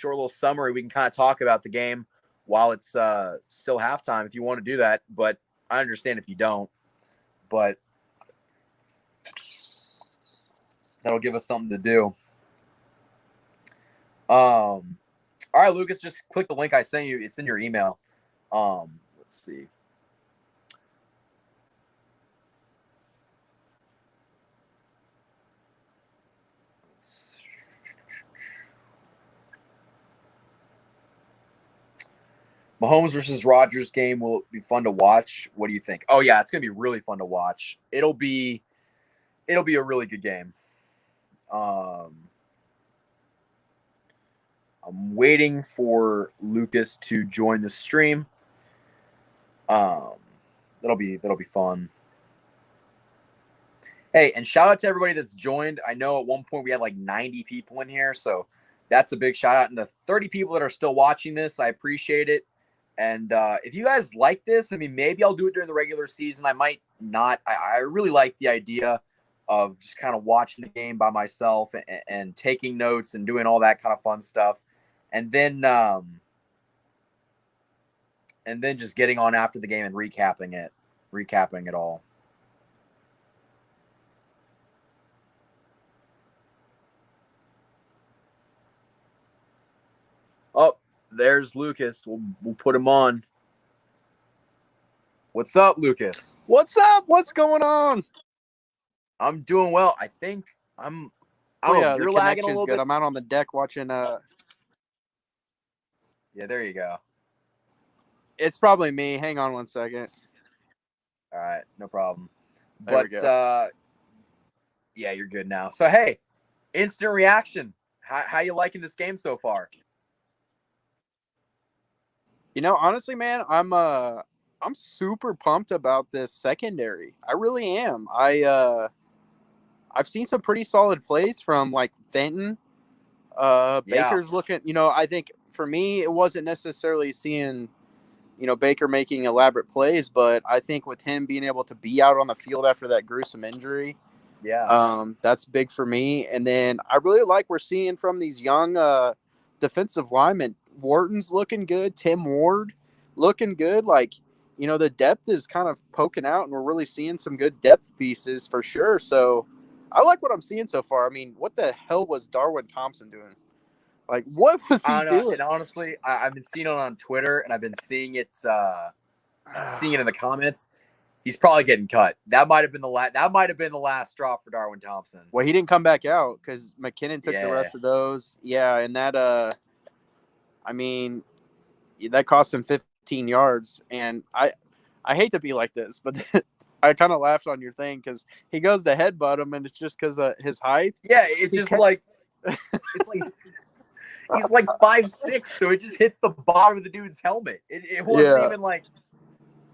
little summary. We can kind of talk about the game while it's still halftime if you want to do that. But I understand if you don't. But that'll give us something to do. All right, Lucas, just click the link I sent you. It's in your email. Let's see. Mahomes versus Rodgers game will be fun to watch. What do you think? Oh yeah, it's gonna be really fun to watch. It'll be a really good game. I'm waiting for Lucas to join the stream. That'll be fun. Hey, and shout out to everybody that's joined. I know at one point we had like 90 people in here, so that's a big shout out. And the 30 people that are still watching this, I appreciate it. And if you guys like this, I mean, maybe I'll do it during the regular season. I might not. I really like the idea of just kind of watching the game by myself and taking notes and doing all that kind of fun stuff. And then just getting on after the game and recapping it all. Oh, there's Lucas. We'll put him on. What's up, Lucas? What's up? What's going on? I'm doing well. I think I don't know. You're lagging a little bit. I'm out on the deck watching. Yeah, there you go. It's probably me. Hang on one second. All right, no problem. There we go. Yeah, you're good now. So hey, instant reaction. How you liking this game so far? You know, honestly, man, I'm super pumped about this secondary. I really am. I've seen some pretty solid plays from like Fenton. Baker's looking. You know, I think for me, it wasn't necessarily seeing, you know, Baker making elaborate plays, but I think with him being able to be out on the field after that gruesome injury, that's big for me. And then I really like we're seeing from these young defensive linemen. Wharton's looking good. Tim Ward looking good. Like, you know, the depth is kind of poking out, and we're really seeing some good depth pieces for sure. So I like what I'm seeing so far. I mean, what the hell was Darwin Thompson doing? Like, what was he doing? And honestly, I've been seeing it on Twitter, and I've been seeing it in the comments. He's probably getting cut. That might have been the last straw for Darwin Thompson. Well, he didn't come back out because McKinnon took the rest of those. Yeah, and that I mean, that cost him 15 yards. And I hate to be like this, but I kind of laughed on your thing because he goes to headbutt him, and it's just because of his height. Yeah, it's just like it's like he's like 5'6", so it just hits the bottom of the dude's helmet. It wasn't even like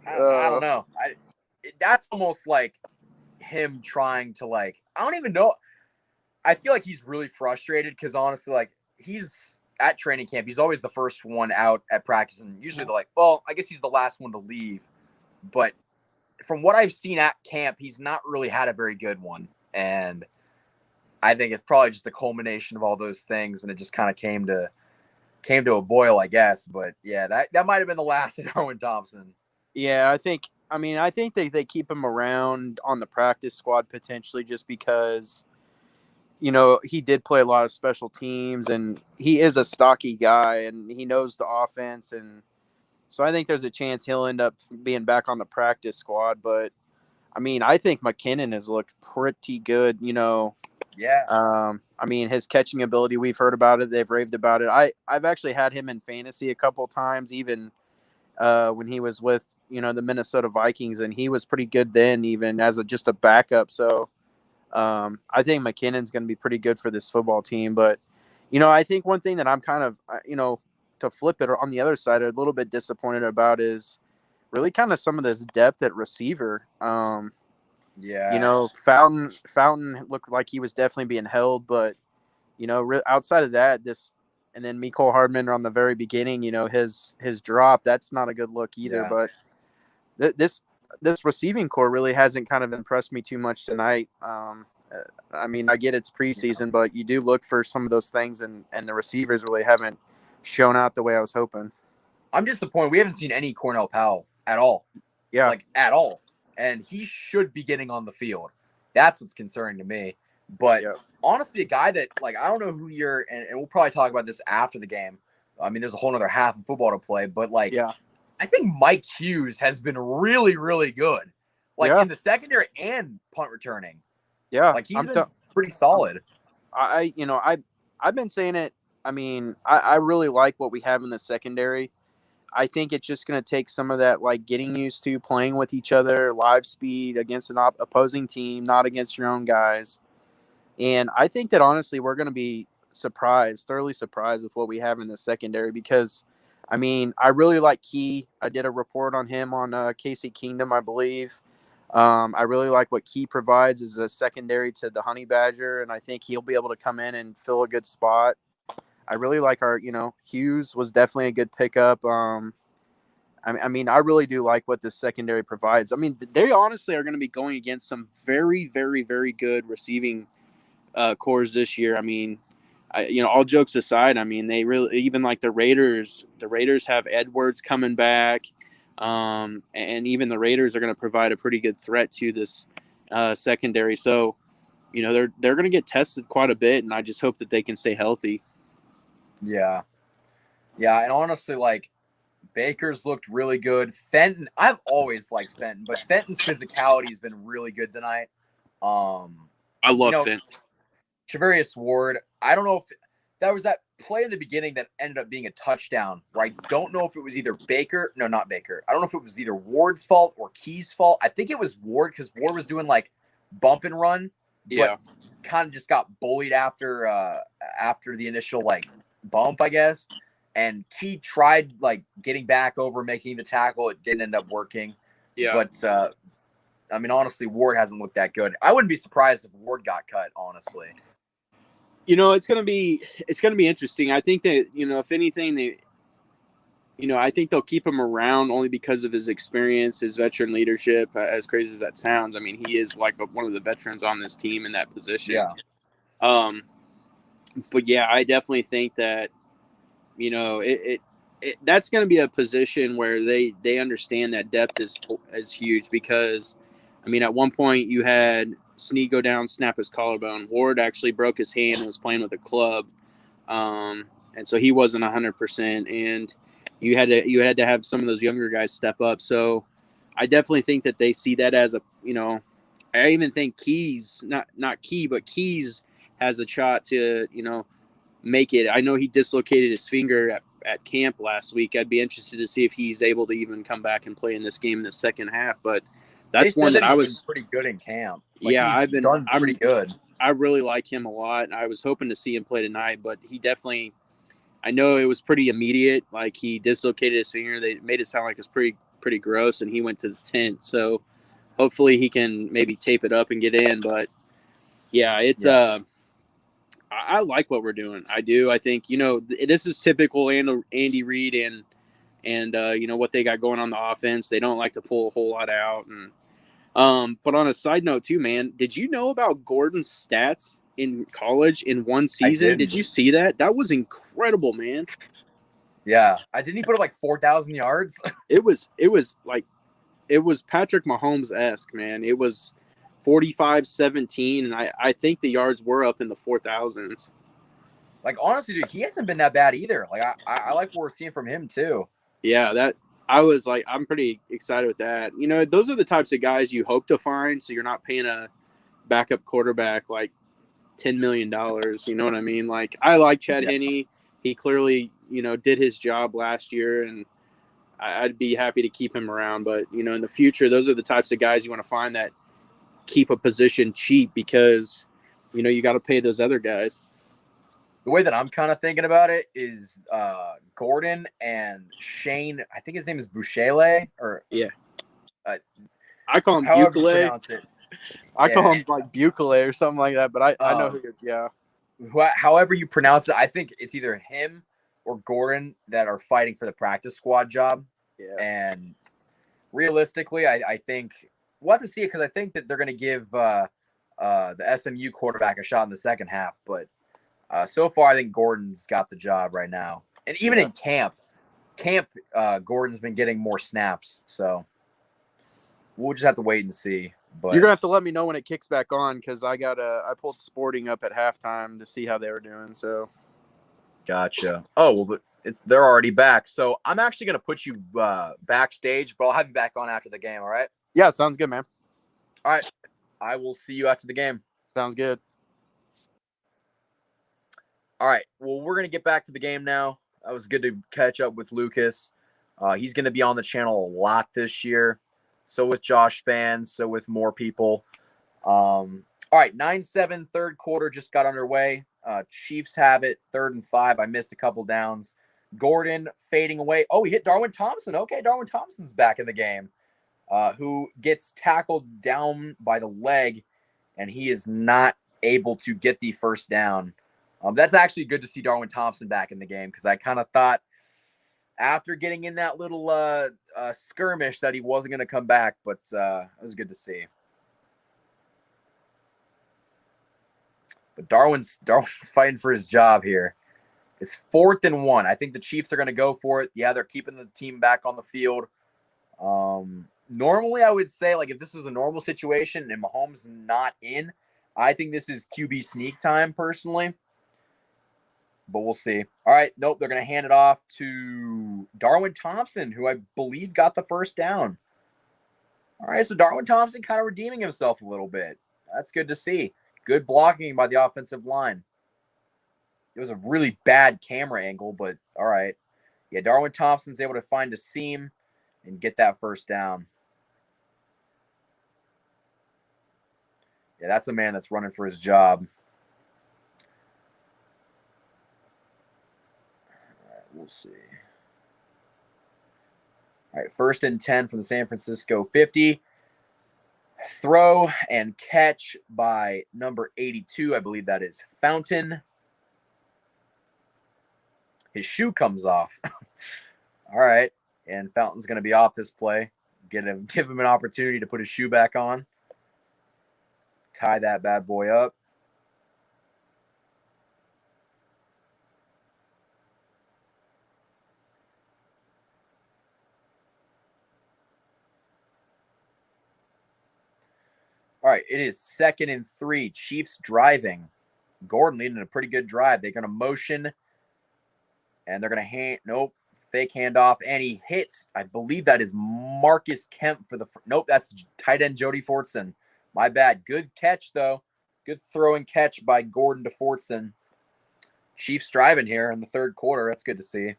I don't know. That's almost like him trying to like I don't even know. I feel like he's really frustrated because honestly, like he's at training camp. He's always the first one out at practice, and usually they're like, well, I guess he's the last one to leave. But from what I've seen at camp, he's not really had a very good one, and I think it's probably just a culmination of all those things, and it just kind of came to a boil, I guess. But yeah, that might have been the last of Darwin Thompson. Yeah, I think they keep him around on the practice squad potentially just because, you know, he did play a lot of special teams, and he is a stocky guy, and he knows the offense, and so I think there's a chance he'll end up being back on the practice squad. But I mean, I think McKinnon has looked pretty good, you know. Yeah. I mean, his catching ability, we've heard about it. They've raved about it. I've actually had him in fantasy a couple times, even when he was with, you know, the Minnesota Vikings, and he was pretty good then, even as just a backup. So I think McKinnon's going to be pretty good for this football team. But, you know, I think one thing that I'm kind of, you know, to flip it on the other side, a little bit disappointed about is really kind of some of this depth at receiver. You know, Fountain looked like he was definitely being held, but, you know, outside of that, and then Mecole Hardman on the very beginning, you know, his drop, that's not a good look either. Yeah. But this receiving core really hasn't kind of impressed me too much tonight. I mean, I get it's preseason, but you do look for some of those things, and the receivers really haven't shown out the way I was hoping. I'm disappointed. We haven't seen any Cornell Powell at all. Yeah. Like, at all. And he should be getting on the field. That's what's concerning to me. But honestly, a guy that, like, I don't know who and we'll probably talk about this after the game, I mean, there's a whole other half of football to play, but like, Yeah. I think Mike Hughes has been really, really good, like Yeah. in the secondary and punt returning. Yeah. Like he's been pretty solid. I've been saying it. I mean, I really like what we have in the secondary. I think it's just going to take some of that, like getting used to playing with each other, live speed against an opposing team, not against your own guys. And I think that honestly, we're going to be thoroughly surprised with what we have in the secondary because, I mean, I really like Key. I did a report on him on Casey Kingdom, I believe. I really like what Key provides as a secondary to the Honey Badger, and I think he'll be able to come in and fill a good spot. I really like Hughes was definitely a good pickup. I mean, I really do like what this secondary provides. I mean, they honestly are going to be going against some very, very, very good receiving cores this year. I mean, all jokes aside, I mean, they really, even like the Raiders have Edwards coming back. And even the Raiders are going to provide a pretty good threat to this secondary. So, they're going to get tested quite a bit, and I just hope that they can stay healthy. Yeah. Yeah. And honestly, like Baker's looked really good. Fenton, I've always liked Fenton, but Fenton's physicality has been really good tonight. I love Fenton. Travarius Ward, I don't know if that was that play in the beginning that ended up being a touchdown where I don't know if it was either not Baker. I don't know if it was either Ward's fault or Key's fault. I think it was Ward because Ward was doing like bump and run, but kind of just got bullied after the initial like bump, I guess. And Key tried like getting back over, making the tackle. It didn't end up working. Yeah. But I mean, honestly, Ward hasn't looked that good. I wouldn't be surprised if Ward got cut, honestly. It's gonna be interesting. I think that, if anything, I think they'll keep him around only because of his experience, his veteran leadership, as crazy as that sounds. I mean, he is like one of the veterans on this team in that position. Yeah. But yeah, I definitely think that, that's going to be a position where they understand that depth is huge because, I mean, at one point you had Snead go down, snap his collarbone. Ward actually broke his hand and was playing with a club. And so he wasn't 100%. And you had to have some of those younger guys step up. So I definitely think that they see that as I even think Keys, not Key, but Keys has a shot to, make it. I know he dislocated his finger at camp last week. I'd be interested to see if he's able to even come back and play in this game in the second half. But that's one that I was pretty good in camp. I've been done pretty good. I really like him a lot. I was hoping to see him play tonight, but he definitely. I know it was pretty immediate. Like he dislocated his finger. They made it sound like it was pretty gross, and he went to the tent. So hopefully he can maybe tape it up and get in. But yeah, I like what we're doing. I do. I think, this is typical Andy Reid and what they got going on the offense. They don't like to pull a whole lot out. And but on a side note too, man, did you know about Gordon's stats in college in one season? Did you see that? That was incredible, man. Yeah. Didn't he put up like 4,000 yards? It was Patrick Mahomes-esque, man. It was 45-17, and I think the yards were up in the 4,000s. Like, honestly, dude, he hasn't been that bad either. Like, I like what we're seeing from him, too. Yeah, I was like, I'm pretty excited with that. Those are the types of guys you hope to find, so you're not paying a backup quarterback like $10 million. You know what I mean? Like, I like Chad Henny. He clearly, did his job last year, and I'd be happy to keep him around. But, in the future, those are the types of guys you want to find that keep a position cheap because, you got to pay those other guys. The way that I'm kind of thinking about it is Gordon and Shane. I think his name is Bouchele I call him Bukele. I call him like Bukele or something like that. But I know who you're, however you pronounce it, I think it's either him or Gordon that are fighting for the practice squad job. Yeah. And realistically, I think we'll have to see it because I think that they're going to give the SMU quarterback a shot in the second half. But so far, I think Gordon's got the job right now. And even in camp, Gordon's been getting more snaps. So we'll just have to wait and see. But you're gonna have to let me know when it kicks back on because I pulled Sporting up at halftime to see how they were doing. So gotcha. Oh well, but they're already back. So I'm actually gonna put you backstage, but I'll have you back on after the game. All right? Yeah, sounds good, man. All right. I will see you after the game. Sounds good. All right. Well, we're gonna get back to the game now. That was good to catch up with Lucas. He's gonna be on the channel a lot this year. So with Josh fans, so with more people. All right, 9-7, third quarter just got underway. Chiefs have it, 3rd and 5. I missed a couple downs. Gordon fading away. Oh, he hit Darwin Thompson. Okay, Darwin Thompson's back in the game, who gets tackled down by the leg, and he is not able to get the first down. That's actually good to see Darwin Thompson back in the game, because I kind of thought after getting in that little skirmish that he wasn't going to come back, but it was good to see. But Darwin's fighting for his job here. It's 4th and 1. I think the Chiefs are going to go for it. Yeah, they're keeping the team back on the field. Normally, I would say, like, if this was a normal situation and Mahomes not in, I think this is QB sneak time, personally. But we'll see. All right, nope, they're going to hand it off to Darwin Thompson, who I believe got the first down. All right, so Darwin Thompson kind of redeeming himself a little bit. That's good to see. Good blocking by the offensive line. It was a really bad camera angle, but all right. Yeah, Darwin Thompson's able to find a seam and get that first down. Yeah, that's a man that's running for his job. All right, we'll see. All right, 1st and 10 from the San Francisco 50. Throw and catch by number 82. I believe that is Fountain. His shoe comes off. All right. And Fountain's going to be off this play. Give him an opportunity to put his shoe back on. Tie that bad boy up. All right. It is 2nd and 3. Chiefs driving. Gordon leading a pretty good drive. They're going to motion. And they're going to nope, fake handoff. And he hits, I believe that is Marcus Kemp for the, nope, that's tight end Jody Fortson. My bad. Good catch, though. Good throw and catch by Gordon to Fortson. Chiefs driving here in the 3rd quarter. That's good to see.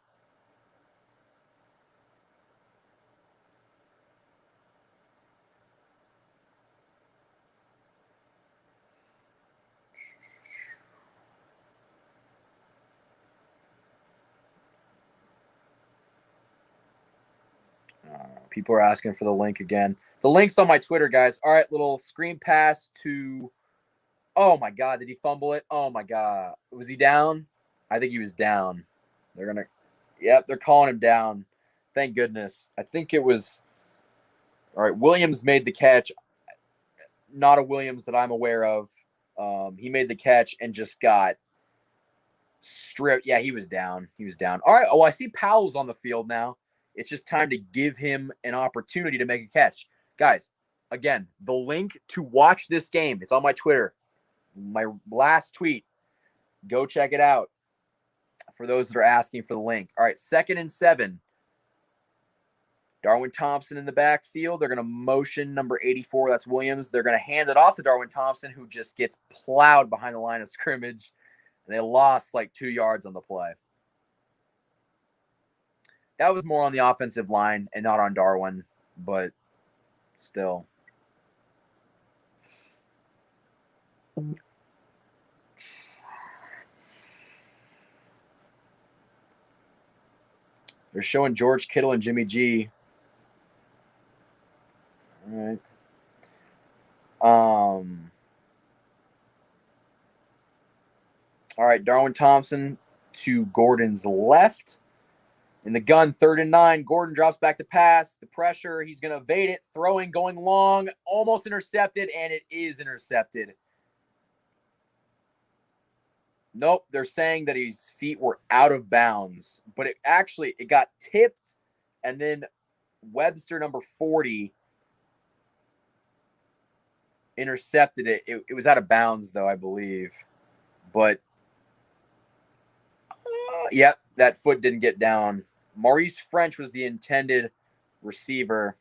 People are asking for the link again. The link's on my Twitter, guys. All right, little screen pass to... Oh, my God. Did he fumble it? Oh, my God. Was he down? I think he was down. They're going to... Yep, they're calling him down. Thank goodness. I think it was... All right, Williams made the catch. Not a Williams that I'm aware of. He made the catch and just got stripped. Yeah, he was down. He was down. All right, oh, I see Powell's on the field now. It's just time to give him an opportunity to make a catch. Guys, again, the link to watch this game, it's on my Twitter. My last tweet. Go check it out for those that are asking for the link. All right, 2nd and 7. Darwin Thompson in the backfield. They're going to motion number 84. That's Williams. They're going to hand it off to Darwin Thompson, who just gets plowed behind the line of scrimmage. And they lost like 2 yards on the play. That was more on the offensive line and not on Darwin, but still. They're showing George Kittle and Jimmy G. All right. All right, Darwin Thompson to Gordon's left. In the gun, 3rd and 9. Gordon drops back to pass. The pressure, he's going to evade it. Throwing, going long, almost intercepted, and it is intercepted. Nope, they're saying that his feet were out of bounds. But it got tipped, and then Webster, number 40, intercepted it. It was out of bounds, though, I believe. But, yep, that foot didn't get down. Maurice French was the intended receiver.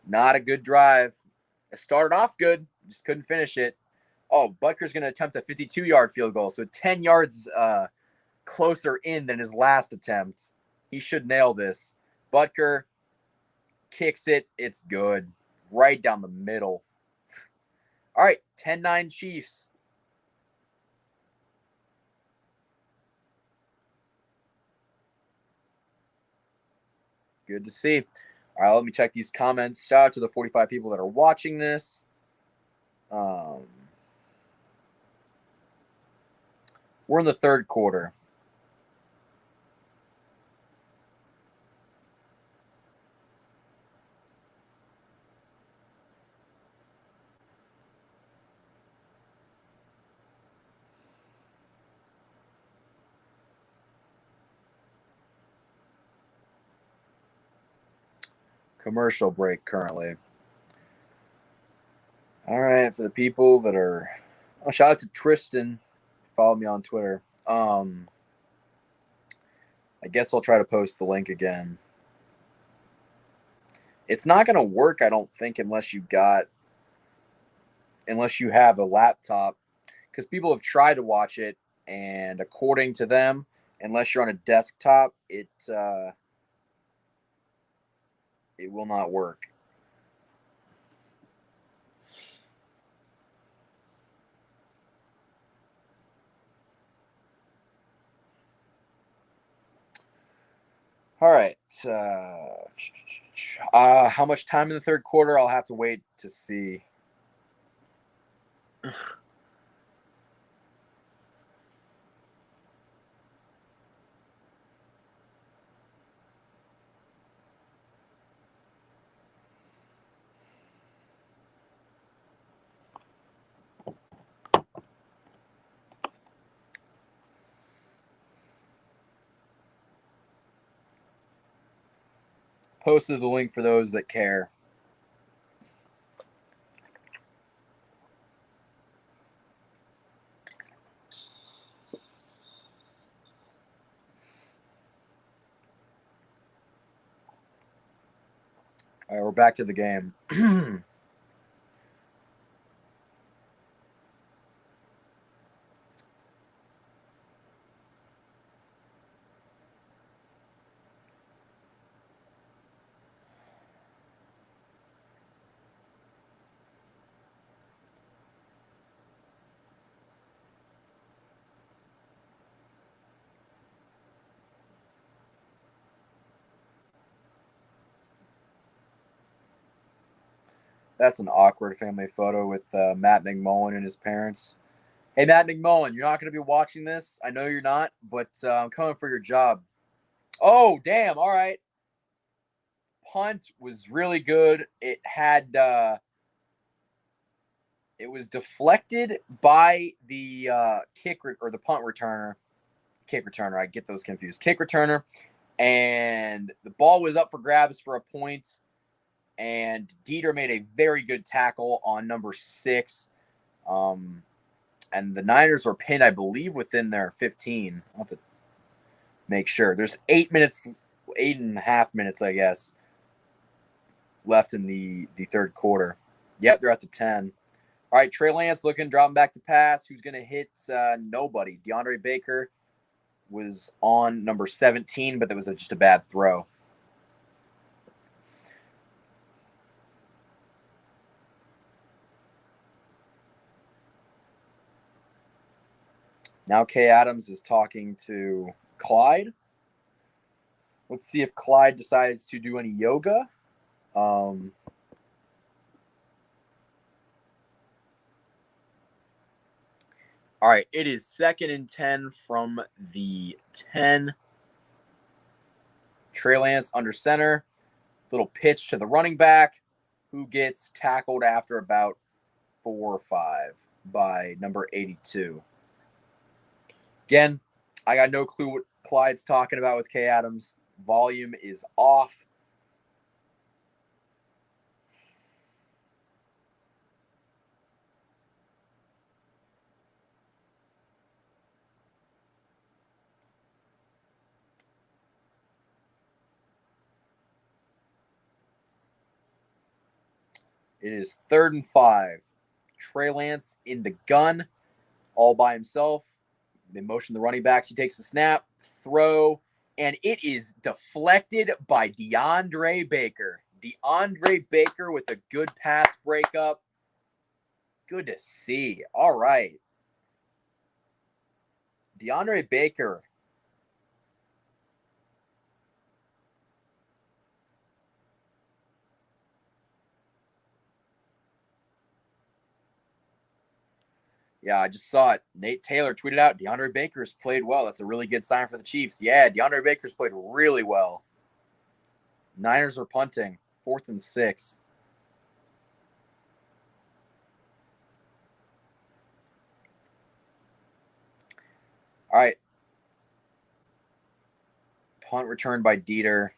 Not a good drive. It started off good, just couldn't finish it. Oh, Butker's going to attempt a 52-yard field goal, so 10 yards closer in than his last attempt. He should nail this. Butker kicks it. It's good. Right down the middle. All right, 10-9 Chiefs. Good to see. All right, let me check these comments. Shout out to the 45 people that are watching this. We're in the third quarter. Commercial break currently. All right, for the people that are... Oh, shout out to Tristan. Follow me on Twitter. I guess I'll try to post the link again. It's not going to work, I don't think, unless you have a laptop, because people have tried to watch it, and according to them, unless you're on a desktop, it will not work. All right. How much time in the third quarter? I'll have to wait to see. Posted the link for those that care. All right, we're back to the game. That's an awkward family photo with Matt McMullen and his parents. Hey, Matt McMullen, you're not going to be watching this. I know you're not, but I'm coming for your job. Oh, damn. All right. Punt was really good. It was deflected by the or the punt returner. Kick returner. I get those confused. Kick returner. And the ball was up for grabs for a point. And Dieter made a very good tackle on number 6. And the Niners were pinned, I believe, within their 15. I'll have to make sure. There's 8.5 minutes, I guess, left in the third quarter. Yep, they're at the 10. All right, Trey Lance dropping back to pass. Who's going to hit? Nobody. DeAndre Baker was on number 17, but that was just a bad throw. Now Kay Adams is talking to Clyde. Let's see if Clyde decides to do any yoga. All right, it is 2nd and 10 from the 10. Trey Lance under center. Little pitch to the running back, who gets tackled after about 4 or 5 by number 82. Again, I got no clue what Clyde's talking about with Kay Adams. Volume is off. It is 3rd and 5. Trey Lance in the gun, all by himself. They motion the running backs. He takes the snap, throw, and it is deflected by DeAndre Baker. DeAndre Baker with a good pass breakup. Good to see. All right. DeAndre Baker. Yeah, I just saw it. Nate Taylor tweeted out, DeAndre Baker's played well. That's a really good sign for the Chiefs. Yeah, DeAndre Baker's played really well. Niners are punting. 4th and 6. All right. Punt returned by Dieter.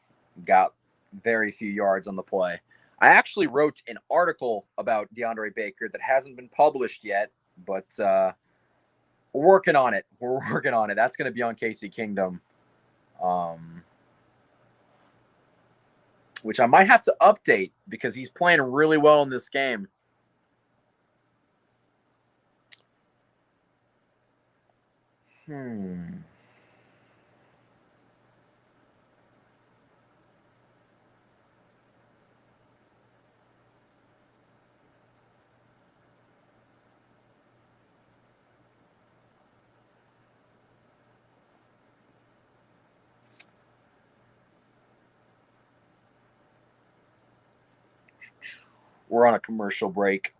Got very few yards on the play. I actually wrote an article about DeAndre Baker that hasn't been published yet, but we're working on it. That's going to be on Casey Kingdom, which I might have to update because he's playing really well in this game. We're on a commercial break.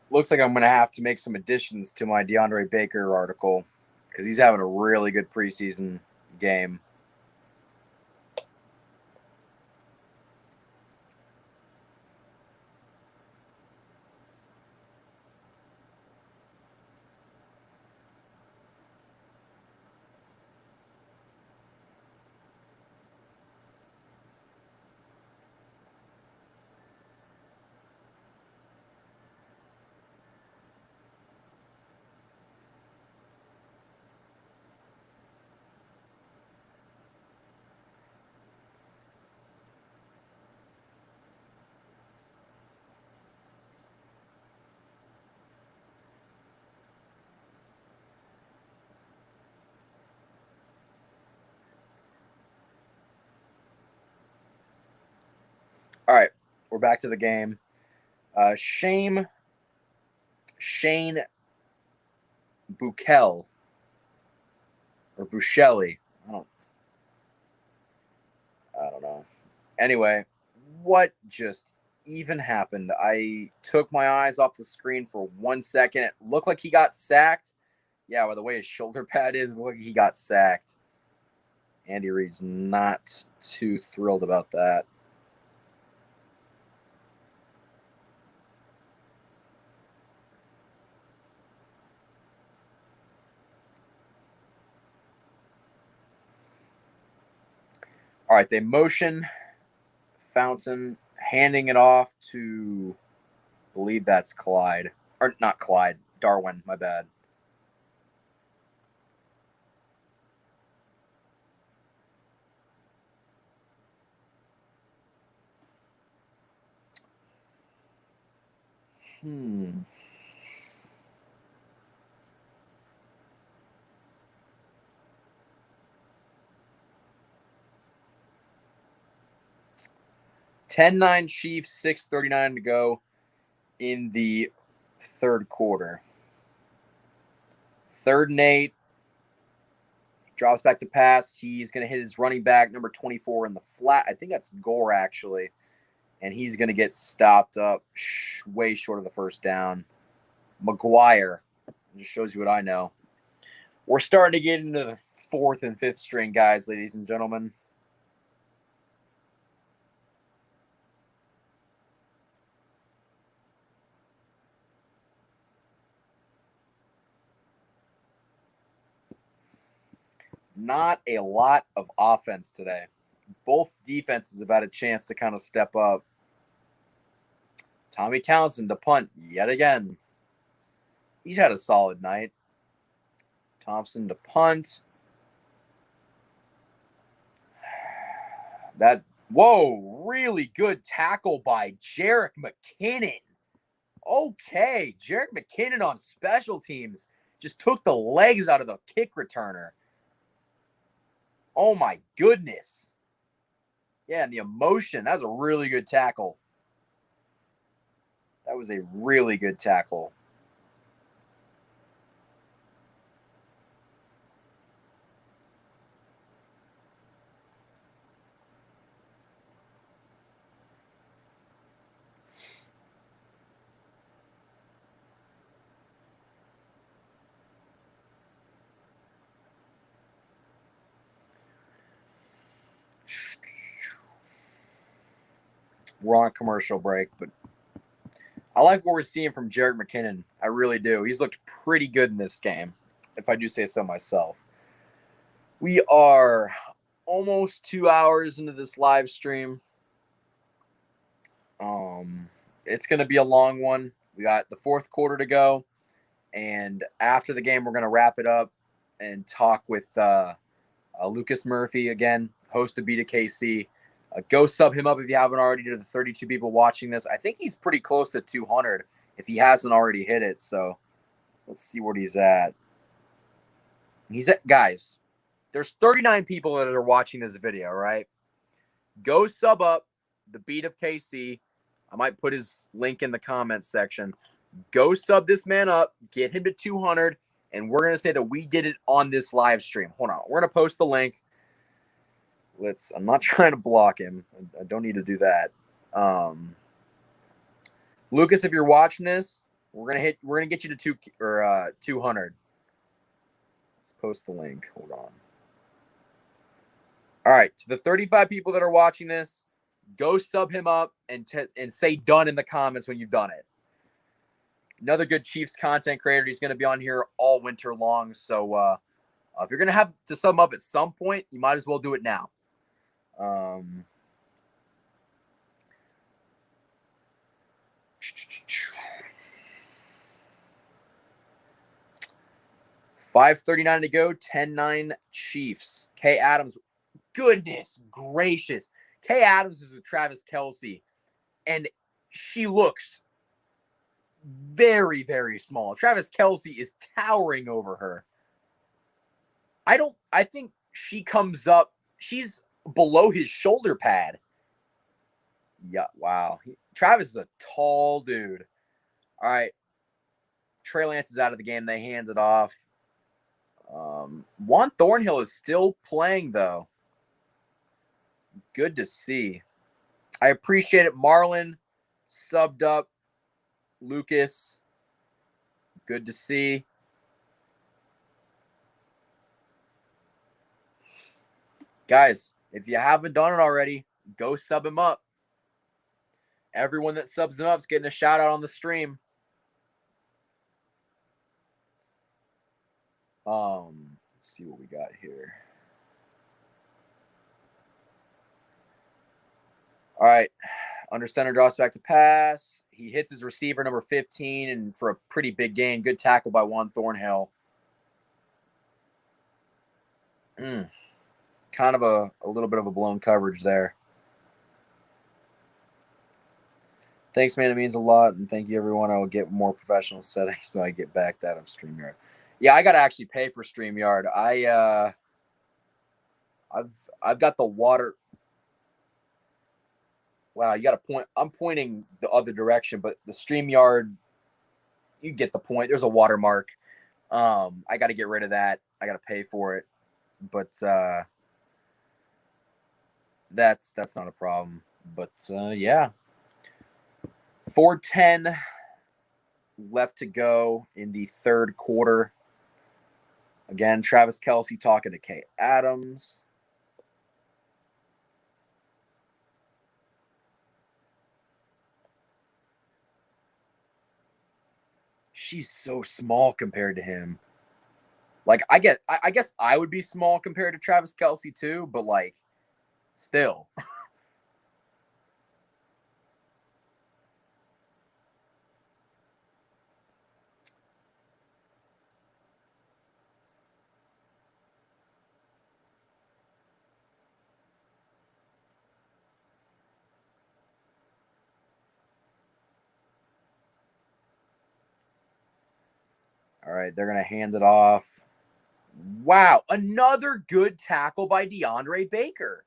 Looks like I'm going to have to make some additions to my DeAndre Baker article because he's having a really good preseason game. All right, we're back to the game. Shane Buchel or Buscelli. I don't know. Anyway, what just even happened? I took my eyes off the screen for 1 second. It looked like he got sacked. Yeah, by the way his shoulder pad is, it looked like he got sacked. Andy Reid's not too thrilled about that. All right, they motion Fountain, handing it off to, I believe that's Clyde. Or not Clyde, Darwin, my bad. Hmm. (10-9) Chiefs, 6:39 to go in the third quarter. 3rd and 8. Drops back to pass. He's going to hit his running back, number 24, in the flat. I think that's Gore, actually. And he's going to get stopped up way short of the first down. McGuire. Just shows you what I know. We're starting to get into the fourth and fifth string guys, ladies and gentlemen. Not a lot of offense today. Both defenses have had a chance to kind of step up. Tommy Townsend to punt yet again. He's had a solid night. Thompson to punt. Really good tackle by Jerick McKinnon. Okay, Jerick McKinnon on special teams just took the legs out of the kick returner. Oh my goodness. Yeah, and the emotion. That was a really good tackle. That was a really good tackle. We're on a commercial break, but I like what we're seeing from Jerick McKinnon. I really do. He's looked pretty good in this game, if I do say so myself. We are almost 2 hours into this live stream. It's going to be a long one. We got the fourth quarter to go, and after the game, we're going to wrap it up and talk with Lucas Murphy again, host of B2KC. Go sub him up if you haven't already, to the 32 people watching this. I think he's pretty close to 200 if he hasn't already hit it. So let's see what he's at. Guys, there's 39 people that are watching this video, right? Go sub up the Beat of KC. I might put his link in the comments section. Go sub this man up, get him to 200, and we're going to say that we did it on this live stream. Hold on. We're going to post the link. I'm not trying to block him. I don't need to do that. Lucas, if you're watching this, we're gonna get you to 200. Let's post the link. Hold on. All right, to the 35 people that are watching this, go sub him up and say done in the comments when you've done it. Another good Chiefs content creator. He's going to be on here all winter long. So if you're going to have to sub him up at some point, you might as well do it now. 5:39 to go. 10-9 Chiefs. Kay Adams. Goodness gracious. Kay Adams is with Travis Kelce, and she looks very, very small. Travis Kelce is towering over her. I think she comes up. She's below his shoulder pad. Yeah, wow. Travis is a tall dude. All right. Trey Lance is out of the game. They hand it off. Juan Thornhill is still playing, though. Good to see. I appreciate it. Marlon subbed up. Lucas. Good to see. Guys, if you haven't done it already, go sub him up. Everyone that subs him up is getting a shout out on the stream. Let's see what we got here. All right. Under center, drops back to pass. He hits his receiver, number 15, and for a pretty big gain. Good tackle by Juan Thornhill. Kind of a little bit of a blown coverage there. Thanks, man. It means a lot. And thank you, everyone. I will get more professional settings so I get backed out of StreamYard. Yeah, I got to actually pay for StreamYard. I've got the water. Wow, you got to point. I'm pointing the other direction, but the StreamYard, you get the point. There's a watermark. I got to get rid of that. I got to pay for it. but that's not a problem. But yeah, 4:10 left to go in the third quarter. Again, Travis Kelce talking to Kay Adams. She's so small compared to him. Like, I guess I would be small compared to Travis Kelce too, but like, still. All right, they're gonna hand it off. Wow, another good tackle by DeAndre Baker.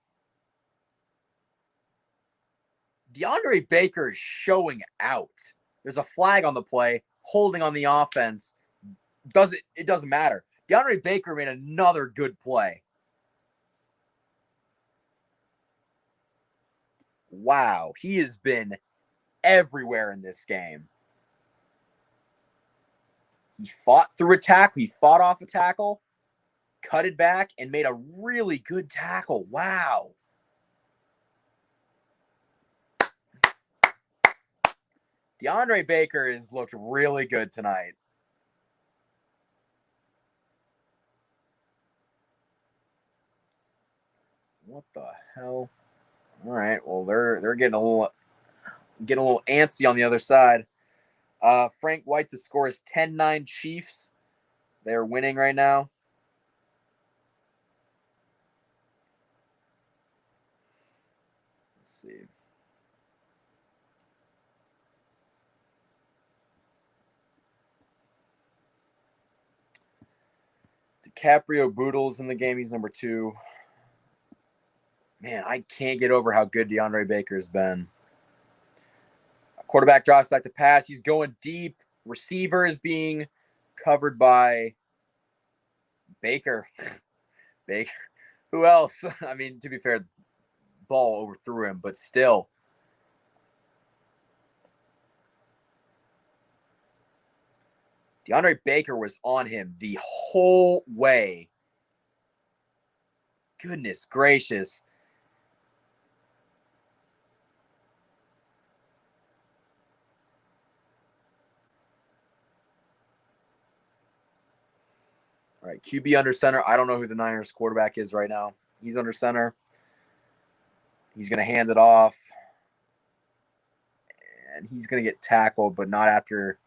DeAndre Baker is showing out. There's a flag on the play, holding on the offense. It doesn't matter. DeAndre Baker made another good play. Wow, he has been everywhere in this game. He fought through a tackle. He fought off a tackle, cut it back, and made a really good tackle. Wow. DeAndre Baker has looked really good tonight. What the hell? All right. Well, they're getting a little antsy on the other side. Frank White to score is 10-9 Chiefs. They're winning right now. Let's see. DiCaprio Boodles in the game. He's number 2. Man, I can't get over how good DeAndre Baker's been. Quarterback drops back to pass. He's going deep. Receiver is being covered by Baker. Baker. Who else? I mean, to be fair, ball overthrew him, but still. DeAndre Baker was on him the whole way. Goodness gracious. All right, QB under center. I don't know who the Niners quarterback is right now. He's under center. He's going to hand it off. And he's going to get tackled, but not after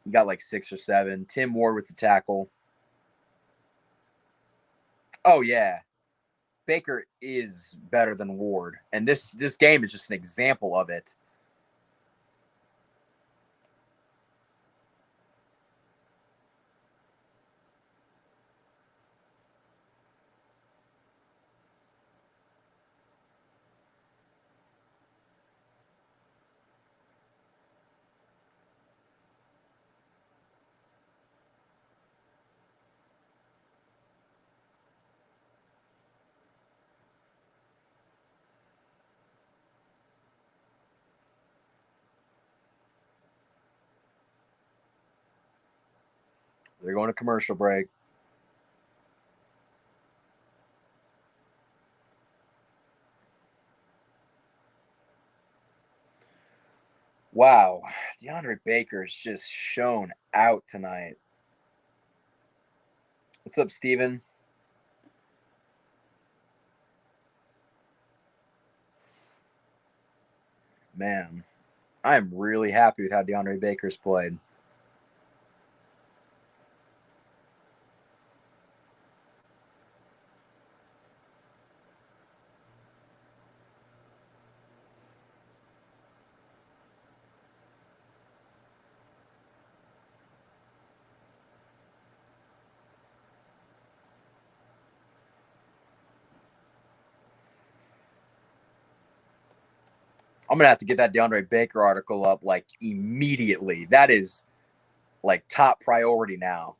he got like 6 or 7. Tim Ward with the tackle. Oh, yeah. Baker is better than Ward. And this game is just an example of it. They're going to commercial break. Wow. DeAndre Baker's just shown out tonight. What's up, Steven? Man, I am really happy with how DeAndre Baker's played. I'm gonna have to get that DeAndre Baker article up like immediately. That is like top priority now.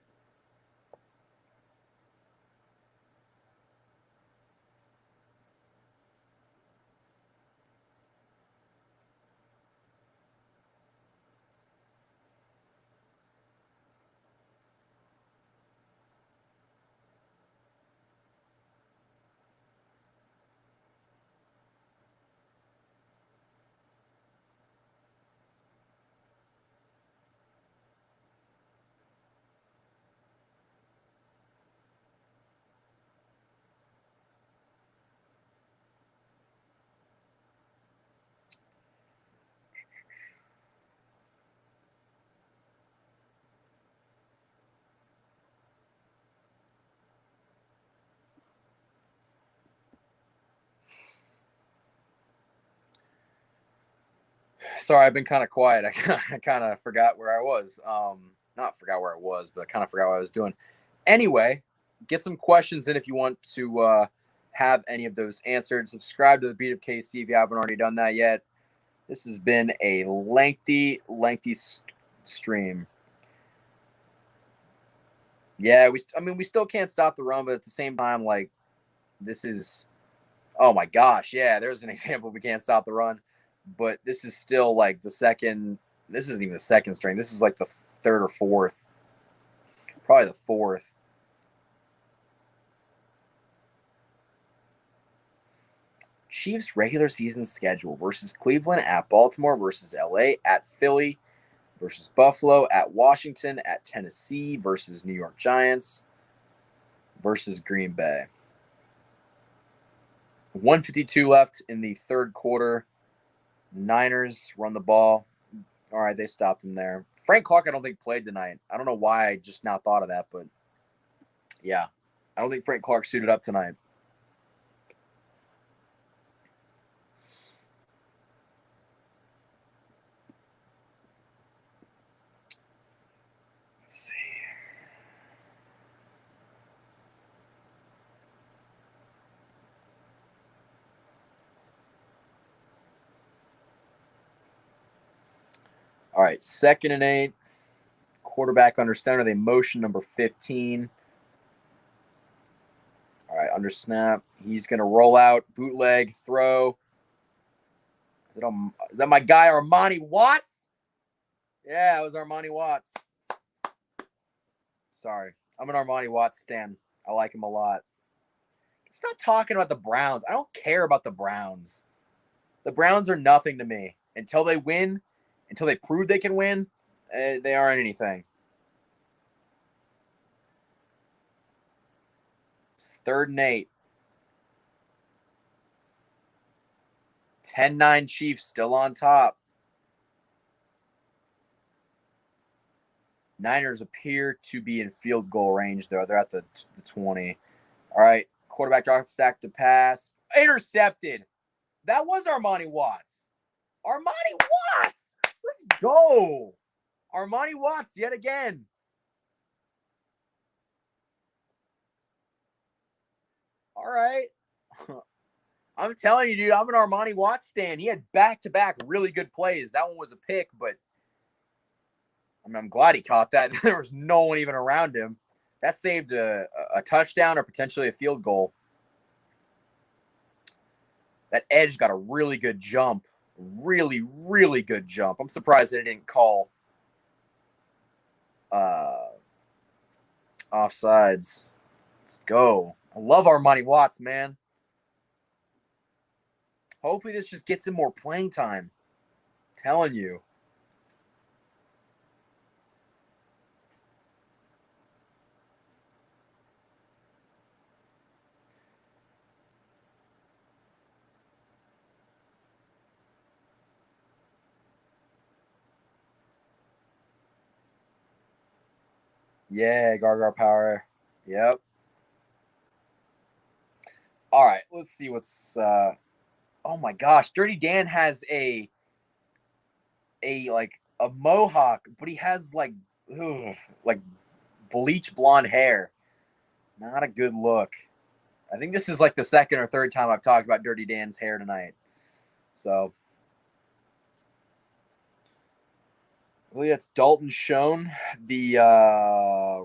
Sorry, I've been kind of quiet. I kind of forgot where I was. Not forgot where I was, but I kind of forgot what I was doing. Anyway, get some questions in if you want to have any of those answered. Subscribe to the Beat of KC if you haven't already done that yet. This has been a lengthy stream. Yeah, we still can't stop the run, but at the same time, like, this is, oh my gosh, yeah, there's an example we can't stop the run, but this is still like this isn't even the second string. This is like the third or fourth, probably the fourth. Chiefs regular season schedule versus Cleveland, at Baltimore, versus LA, at Philly, versus Buffalo, at Washington, at Tennessee, versus New York Giants, versus Green Bay. 1:52 left in the third quarter. Niners run the ball. All right, they stopped him there. Frank Clark, I don't think, played tonight. I don't know why I just now thought of that, but yeah. I don't think Frank Clark suited up tonight. Let's see. All right, 2nd and 8. Quarterback under center. They motion number 15. All right, under snap. He's going to roll out, bootleg, throw. Is that my guy, Armani Watts? Yeah, it was Armani Watts. Sorry. I'm an Armani Watts stan. I like him a lot. Stop talking about the Browns. I don't care about the Browns. The Browns are nothing to me. Until they win, until they prove they can win, they aren't anything. It's 3rd and 8. 10-9 Chiefs still on top. Niners appear to be in field goal range, though. They're at the 20. All right. Quarterback drop stack to pass. Intercepted. That was Armani Watts. Armani Watts. Let's go. Armani Watts yet again. All right. I'm telling you, dude, I'm an Armani Watts stan. He had back-to-back really good plays. That one was a pick, but I mean, I'm glad he caught that. There was no one even around him. That saved a touchdown or potentially a field goal. That edge got a really good jump. Really, really good jump. I'm surprised they didn't call offsides. Let's go. I love Armani Watts, man. Hopefully this just gets him more playing time. I'm telling you. Yeah, Gargar power. Yep. All right, let's see what's oh my gosh, Dirty Dan has a mohawk, but he has like bleach blonde hair. Not a good look. I think this is like the 2nd or 3rd time I've talked about Dirty Dan's hair tonight. So I believe that's Dalton Schoen, the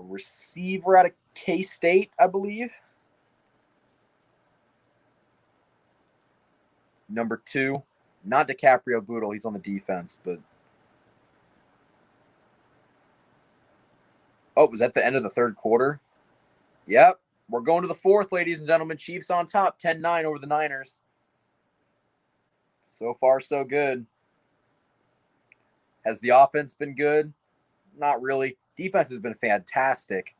receiver out of K-State, I believe. Number 2, not DiCaprio Bootle. He's on the defense, but oh, was that the end of the 3rd quarter? Yep. We're going to the 4th, ladies and gentlemen. Chiefs on top, 10-9 over the Niners. So far, so good. Has the offense been good? Not really. Defense has been fantastic.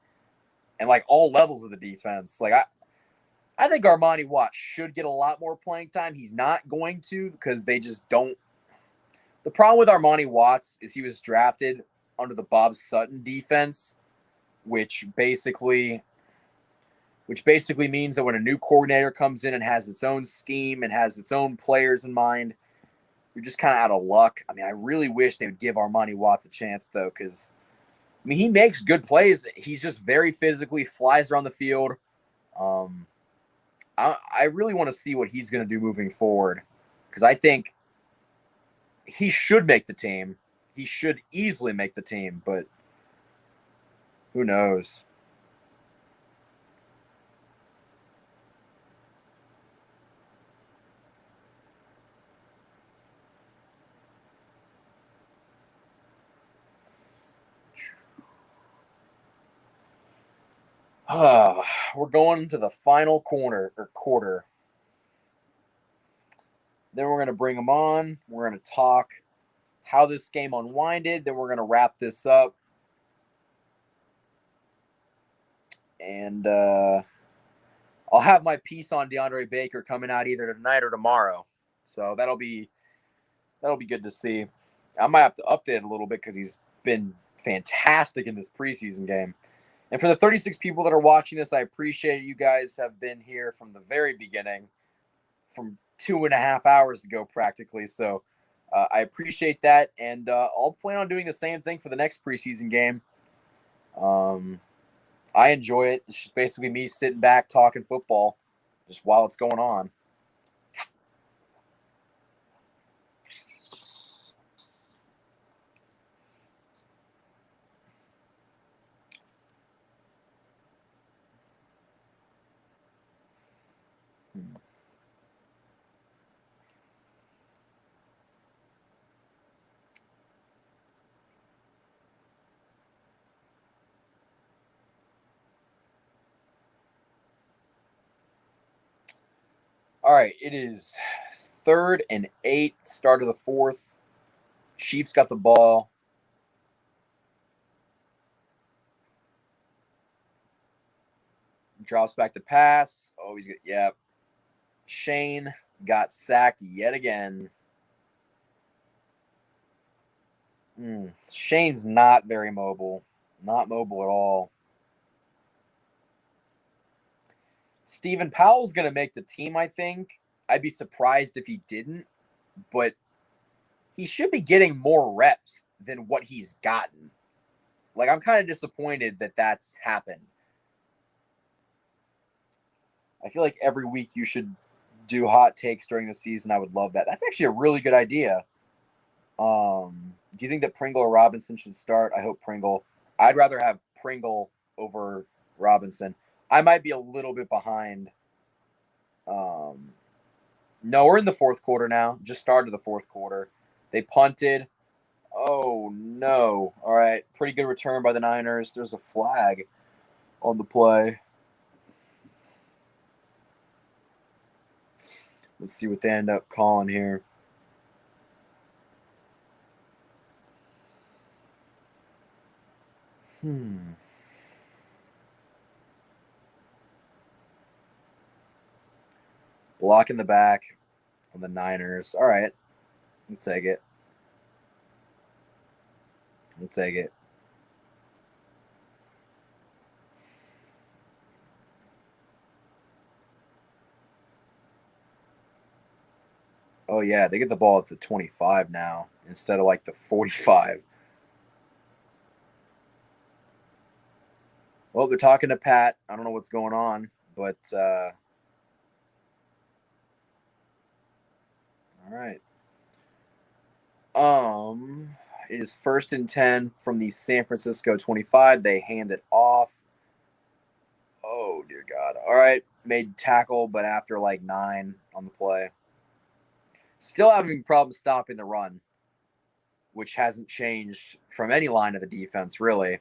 And like all levels of the defense. Like I think Armani Watts should get a lot more playing time. He's not going to because they just don't. The problem with Armani Watts is he was drafted under the Bob Sutton defense, which basically means that when a new coordinator comes in and has its own scheme and has its own players in mind, you're just kind of out of luck. I mean, I really wish they would give Armani Watts a chance, though, because, I mean, he makes good plays. He's just very physically, flies around the field. Um, I really want to see what he's going to do moving forward, because I think he should make the team. He should easily make the team, but who knows? We're going to the final quarter. Then we're going to bring them on. We're going to talk how this game unwinded. Then we're going to wrap this up. And I'll have my piece on DeAndre Baker coming out either tonight or tomorrow. So that'll be good to see. I might have to update it a little bit because he's been fantastic in this preseason game. And for the 36 people that are watching this, I appreciate it. You guys have been here from the very beginning, from 2.5 hours ago practically. So I appreciate that. And I'll plan on doing the same thing for the next preseason game. I enjoy it. It's just basically me sitting back talking football just while it's going on. All right, it is 3rd and 8, start of the 4th. Chiefs got the ball. Drops back to pass. Oh, he's good. Yep. Shane got sacked yet again. Shane's not very mobile. Not mobile at all. Stephen Powell's going to make the team, I think. I'd be surprised if he didn't, but he should be getting more reps than what he's gotten. Like, I'm kind of disappointed that that's happened. I feel like every week you should do hot takes during the season. I would love that. That's actually a really good idea. Do you think that Pringle or Robinson should start? I hope Pringle. I'd rather have Pringle over Robinson. I might be a little bit behind. No, we're in the 4th quarter now. Just started the 4th quarter. They punted. Oh, no. All right. Pretty good return by the Niners. There's a flag on the play. Let's see what they end up calling here. Block in the back on the Niners. All right. We'll take it. We'll take it. Oh, yeah. They get the ball at the 25 now instead of like the 45. Well, they're talking to Pat. I don't know what's going on, but all right. It is 1st and 10 from the San Francisco 25. They hand it off. Oh, dear God. All right. Made tackle, but after like 9 on the play. Still having problems stopping the run, which hasn't changed from any line of the defense, really.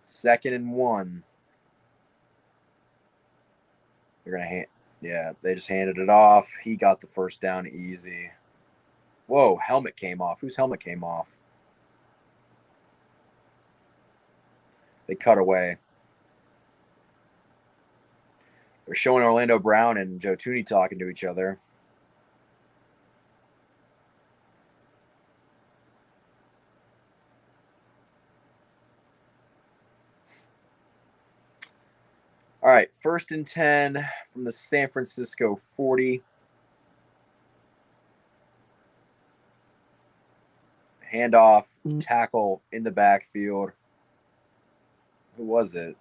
Second and 1. They're going to hand. Yeah, they just handed it off. He got the first down easy. Whoa, helmet came off. Whose helmet came off? They cut away. They're showing Orlando Brown and Joe Tooney talking to each other. All right, 1st and 10 from the San Francisco 40. Handoff, tackle in the backfield. Who was it?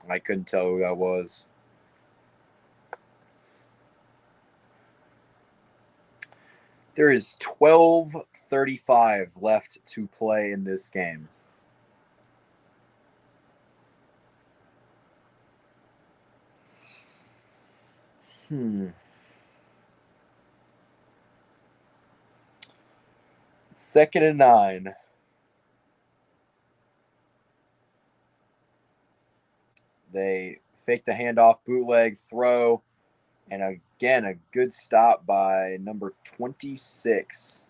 I couldn't tell who that was. There is 12:35 left to play in this game. Second and 9. They fake the handoff, bootleg, throw, and again, a good stop by number 26.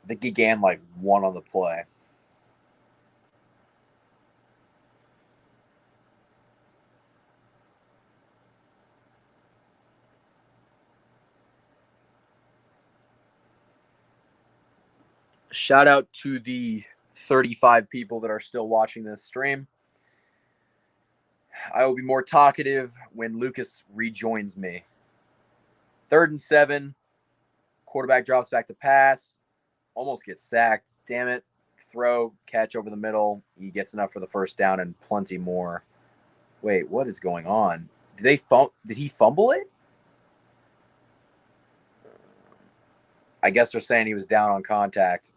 I think he gained like 1 on the play. Shout out to the 35 people that are still watching this stream. I will be more talkative when Lucas rejoins me. 3rd and 7. Quarterback drops back to pass. Almost gets sacked. Damn it. Throw, catch over the middle. He gets enough for the first down and plenty more. Wait, what is going on? Did he fumble it? I guess they're saying he was down on contact.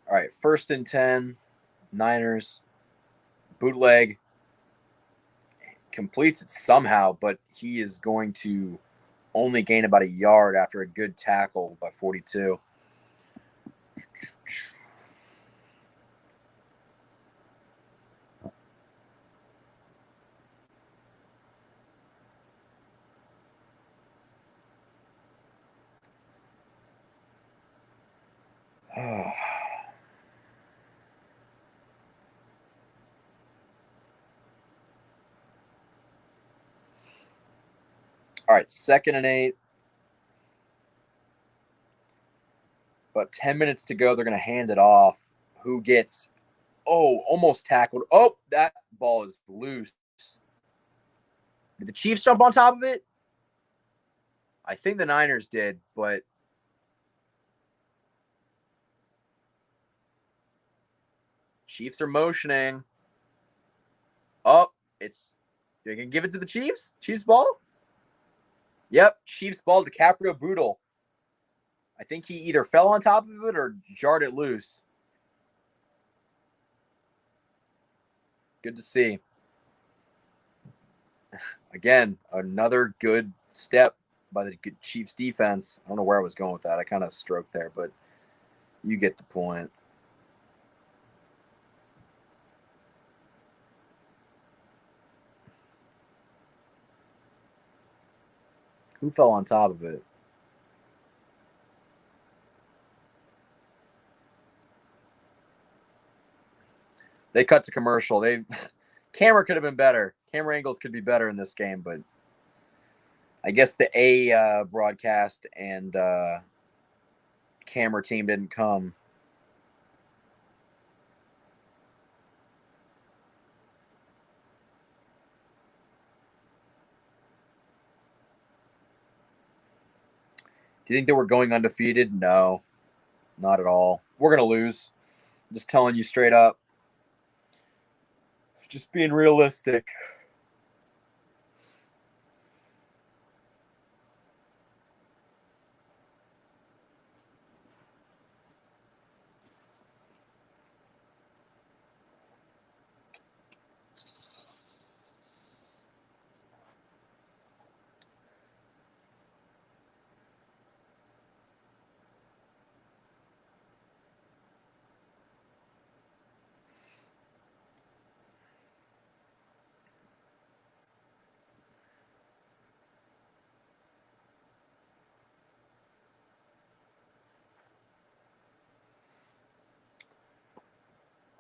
All right, 1st and 10. Niners. Bootleg. Completes it somehow, but he is going to only gain about 1 yard after a good tackle by 42. All right, 2nd and 8. About 10 minutes to go. They're going to hand it off. Who gets, almost tackled. Oh, that ball is loose. Did the Chiefs jump on top of it? I think the Niners did, but Chiefs are motioning. Oh, you're going to give it to the Chiefs? Chiefs ball? Yep, Chiefs ball. DiCaprio Boodle. I think he either fell on top of it or jarred it loose. Good to see. Again, another good step by the Chiefs defense. I don't know where I was going with that. I kind of stroked there, but you get the point. Who fell on top of it? They cut to commercial. Camera could have been better. Camera angles could be better in this game, but I guess the A broadcast and camera team didn't come. Do you think they were going undefeated? No, not at all. We're going to lose. Just telling you straight up. Just being realistic.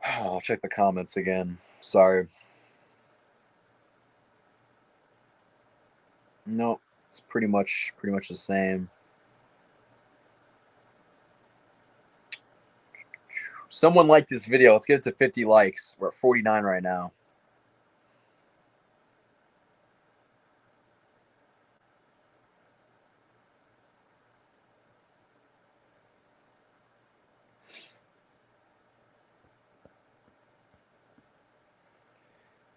I'll check the comments again. Sorry. Nope. It's pretty much the same. Someone liked this video. Let's get it to 50 likes. We're at 49 right now.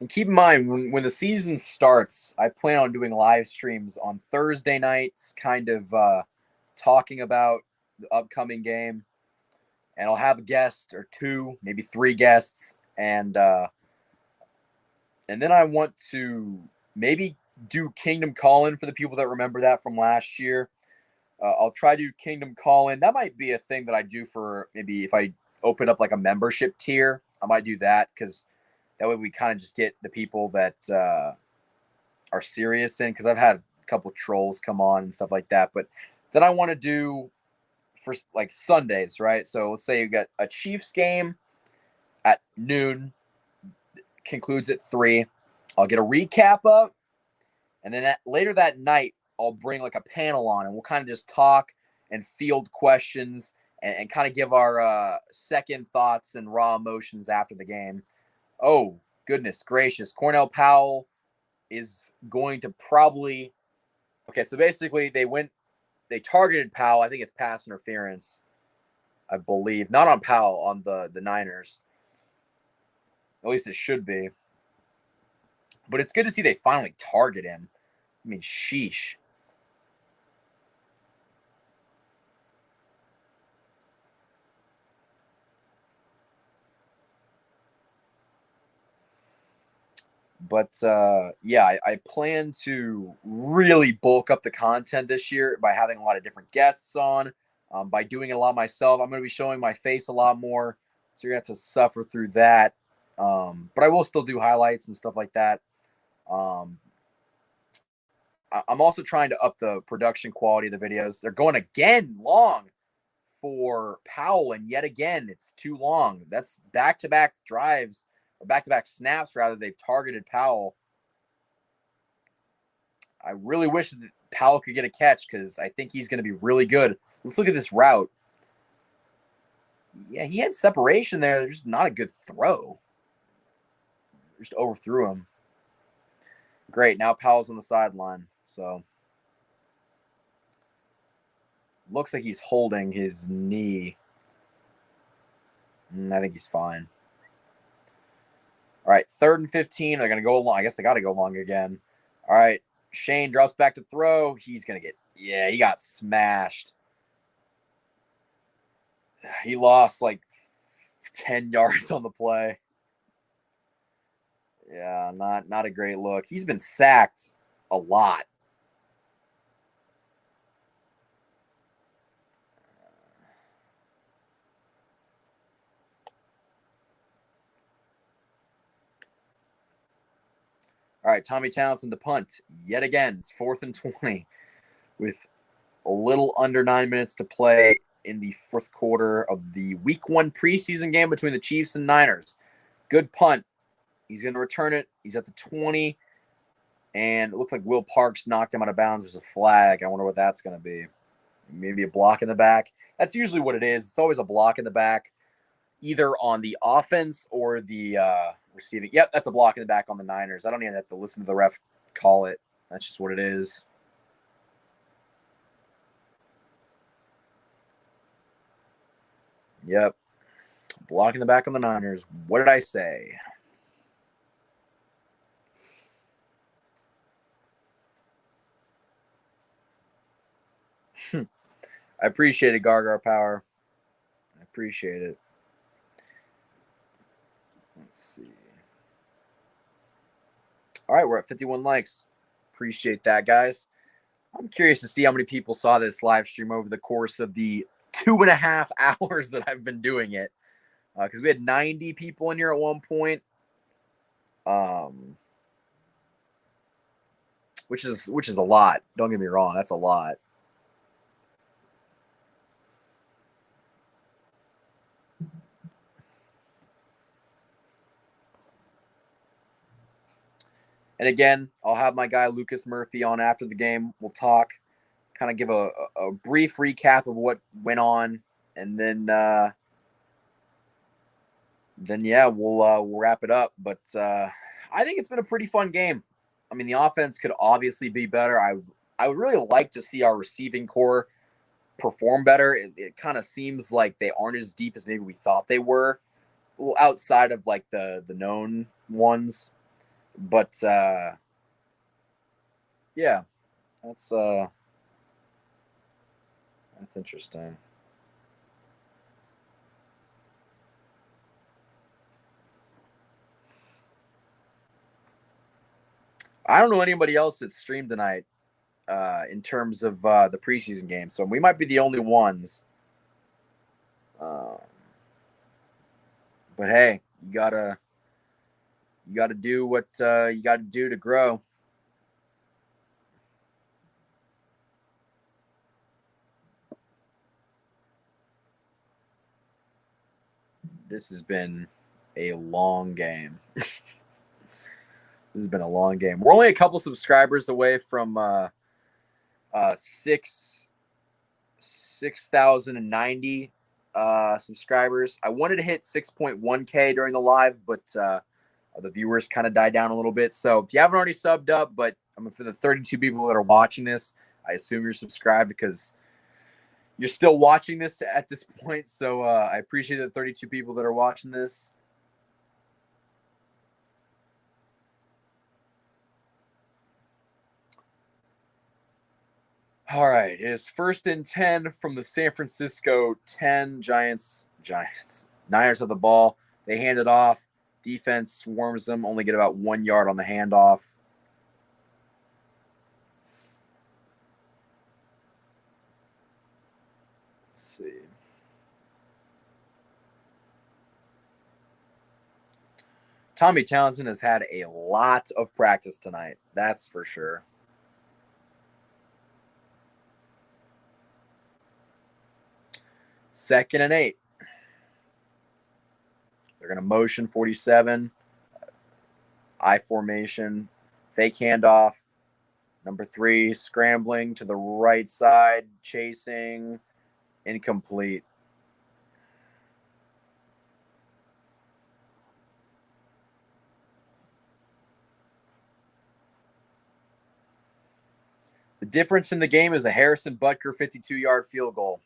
And keep in mind, when the season starts, I plan on doing live streams on Thursday nights, kind of talking about the upcoming game. And I'll have a guest or two, maybe three guests. And then I want to maybe do Kingdom Call-In for the people that remember that from last year. I'll try to do Kingdom Call-In. That might be a thing that I do for maybe if I open up like a membership tier. I might do that because that way we kind of just get the people that are serious in, because I've had a couple trolls come on and stuff like that. But then I want to do for like Sundays, right? So let's say you got a Chiefs game at noon, concludes at 3. I'll get a recap up, and then later that night I'll bring like a panel on, and we'll kind of just talk and field questions and kind of give our second thoughts and raw emotions after the game. Oh, goodness gracious. Cornell Powell is going to probably – okay, so basically they targeted Powell. I think it's pass interference, I believe. Not on Powell, on the Niners. At least it should be. But it's good to see they finally target him. I mean, sheesh. But, yeah, I plan to really bulk up the content this year by having a lot of different guests on, by doing it a lot myself. I'm going to be showing my face a lot more, so you're going to have to suffer through that. But I will still do highlights and stuff like that. I'm also trying to up the production quality of the videos. They're going again long for Powell, and yet again, it's too long. That's back-to-back drives, or back-to-back snaps, rather. They've targeted Powell. I really wish that Powell could get a catch because I think he's going to be really good. Let's look at this route. Yeah, he had separation there. There's not a good throw. Just overthrew him. Great. Now Powell's on the sideline. So looks like he's holding his knee. I think he's fine. All right, 3rd and 15. They're going to go long. I guess they got to go long again. All right, Shane drops back to throw. He's going to get, yeah, he got smashed. He lost like 10 yards on the play. Yeah, not a great look. He's been sacked a lot. All right, Tommy Townsend to punt yet again. It's 4th and 20 with a little under 9 minutes to play in the 4th quarter of the Week 1 preseason game between the Chiefs and Niners. Good punt. He's going to return it. He's at the 20, and it looks like Will Parks knocked him out of bounds. There's a flag. I wonder what that's going to be. Maybe a block in the back. That's usually what it is. It's always a block in the back, either on the offense or the receiving. Yep, that's a block in the back on the Niners. I don't even have to listen to the ref call it. That's just what it is. Yep. Block in the back on the Niners. What did I say? I appreciate it, Gargar Power. I appreciate it. Let's see. All right, we're at 51 likes. Appreciate that, guys. I'm curious to see how many people saw this live stream over the course of the 2.5 hours that I've been doing it. Because we had 90 people in here at one point. Which is a lot. Don't get me wrong, that's a lot. And again, I'll have my guy Lucas Murphy on after the game. We'll talk, kind of give a brief recap of what went on, and then yeah, we'll wrap it up. But I think it's been a pretty fun game. I mean, the offense could obviously be better. I would really like to see our receiving core perform better. It kind of seems like they aren't as deep as maybe we thought they were. Well, outside of like the known ones, but yeah, that's interesting. I don't know anybody else that streamed tonight in terms of the preseason game, so we might be the only ones. But hey, you gotta do what you gotta do to grow. This has been a long game. This has been a long game. We're only a couple subscribers away from 6,090 subscribers. I wanted to hit 6.1K during the live, but the viewers kind of died down a little bit. So if you haven't already subbed up, but for the 32 people that are watching this, I assume you're subscribed because you're still watching this at this point. So I appreciate the 32 people that are watching this. All right, it is 1st and 10 from the San Francisco 10. Giants. Niners have the ball. They hand it off. Defense swarms them. Only get about 1 yard on the handoff. Let's see. Tommy Townsend has had a lot of practice tonight. That's for sure. Second and 8. They're going to motion 47. I formation. Fake handoff. Number 3 scrambling to the right side. Chasing. Incomplete. The difference in the game is a Harrison Butker 52-yard field goal.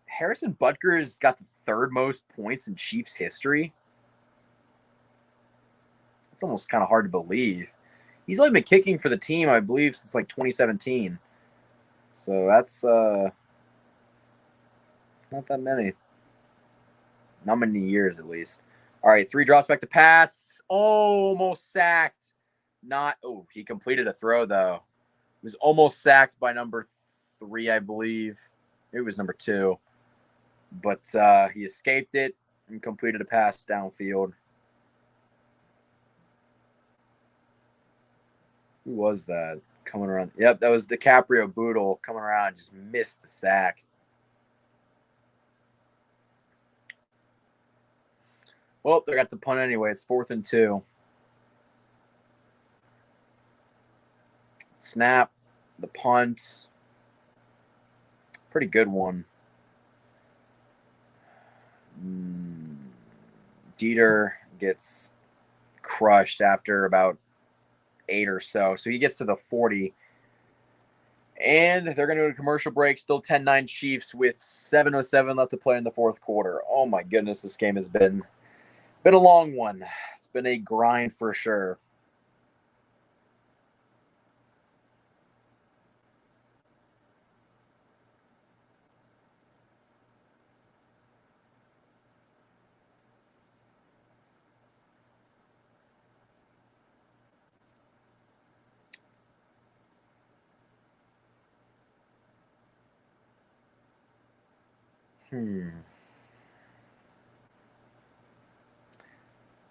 Harrison Butker has got the 3rd most points in Chiefs history. It's almost kind of hard to believe. He's only been kicking for the team, I believe, since like 2017. So that's it's not that many. Not many years, at least. All right, 3 drops back to pass. Almost sacked. He completed a throw, though. He was almost sacked by number 3, I believe. It was number 2. But he escaped it and completed a pass downfield. Who was that coming around? Yep, that was DiCaprio Boodle coming around. Just missed the sack. Well, they got the punt anyway. It's 4th and 2. Snap, the punt. Pretty good one. Dieter gets crushed after about 8 or so. So he gets to the 40. And they're going to go to commercial break. Still 10-9 Chiefs with 7:07 left to play in the 4th quarter. Oh, my goodness. This game has been a long one. It's been a grind for sure.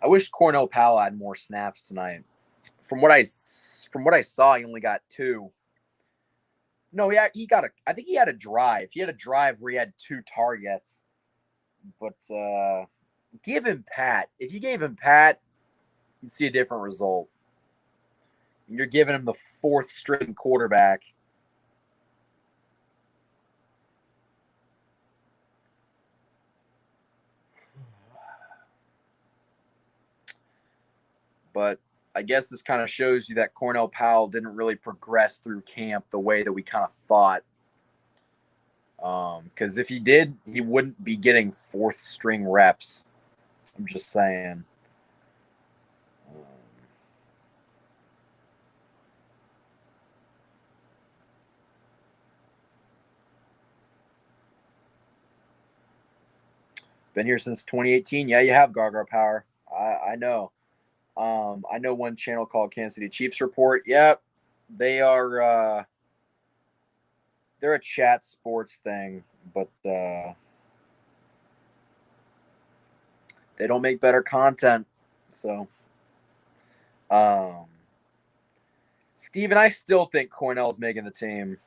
I wish Cornell Powell had more snaps tonight. From what I saw, he only got 2. No, he got I think he had a drive. He had a drive where he had 2 targets. But give him Pat. If you gave him Pat, you'd see a different result. You're giving him the fourth string quarterback. But I guess this kind of shows you that Cornell Powell didn't really progress through camp the way that we kind of thought. Because if he did, he wouldn't be getting fourth string reps. I'm just saying. Been here since 2018. Yeah, you have Gargar Power. I know. I know one channel called Kansas City Chiefs Report. Yep, they are. They're a chat sports thing, but they don't make better content. So, Steven, I still think Cornell's making the team.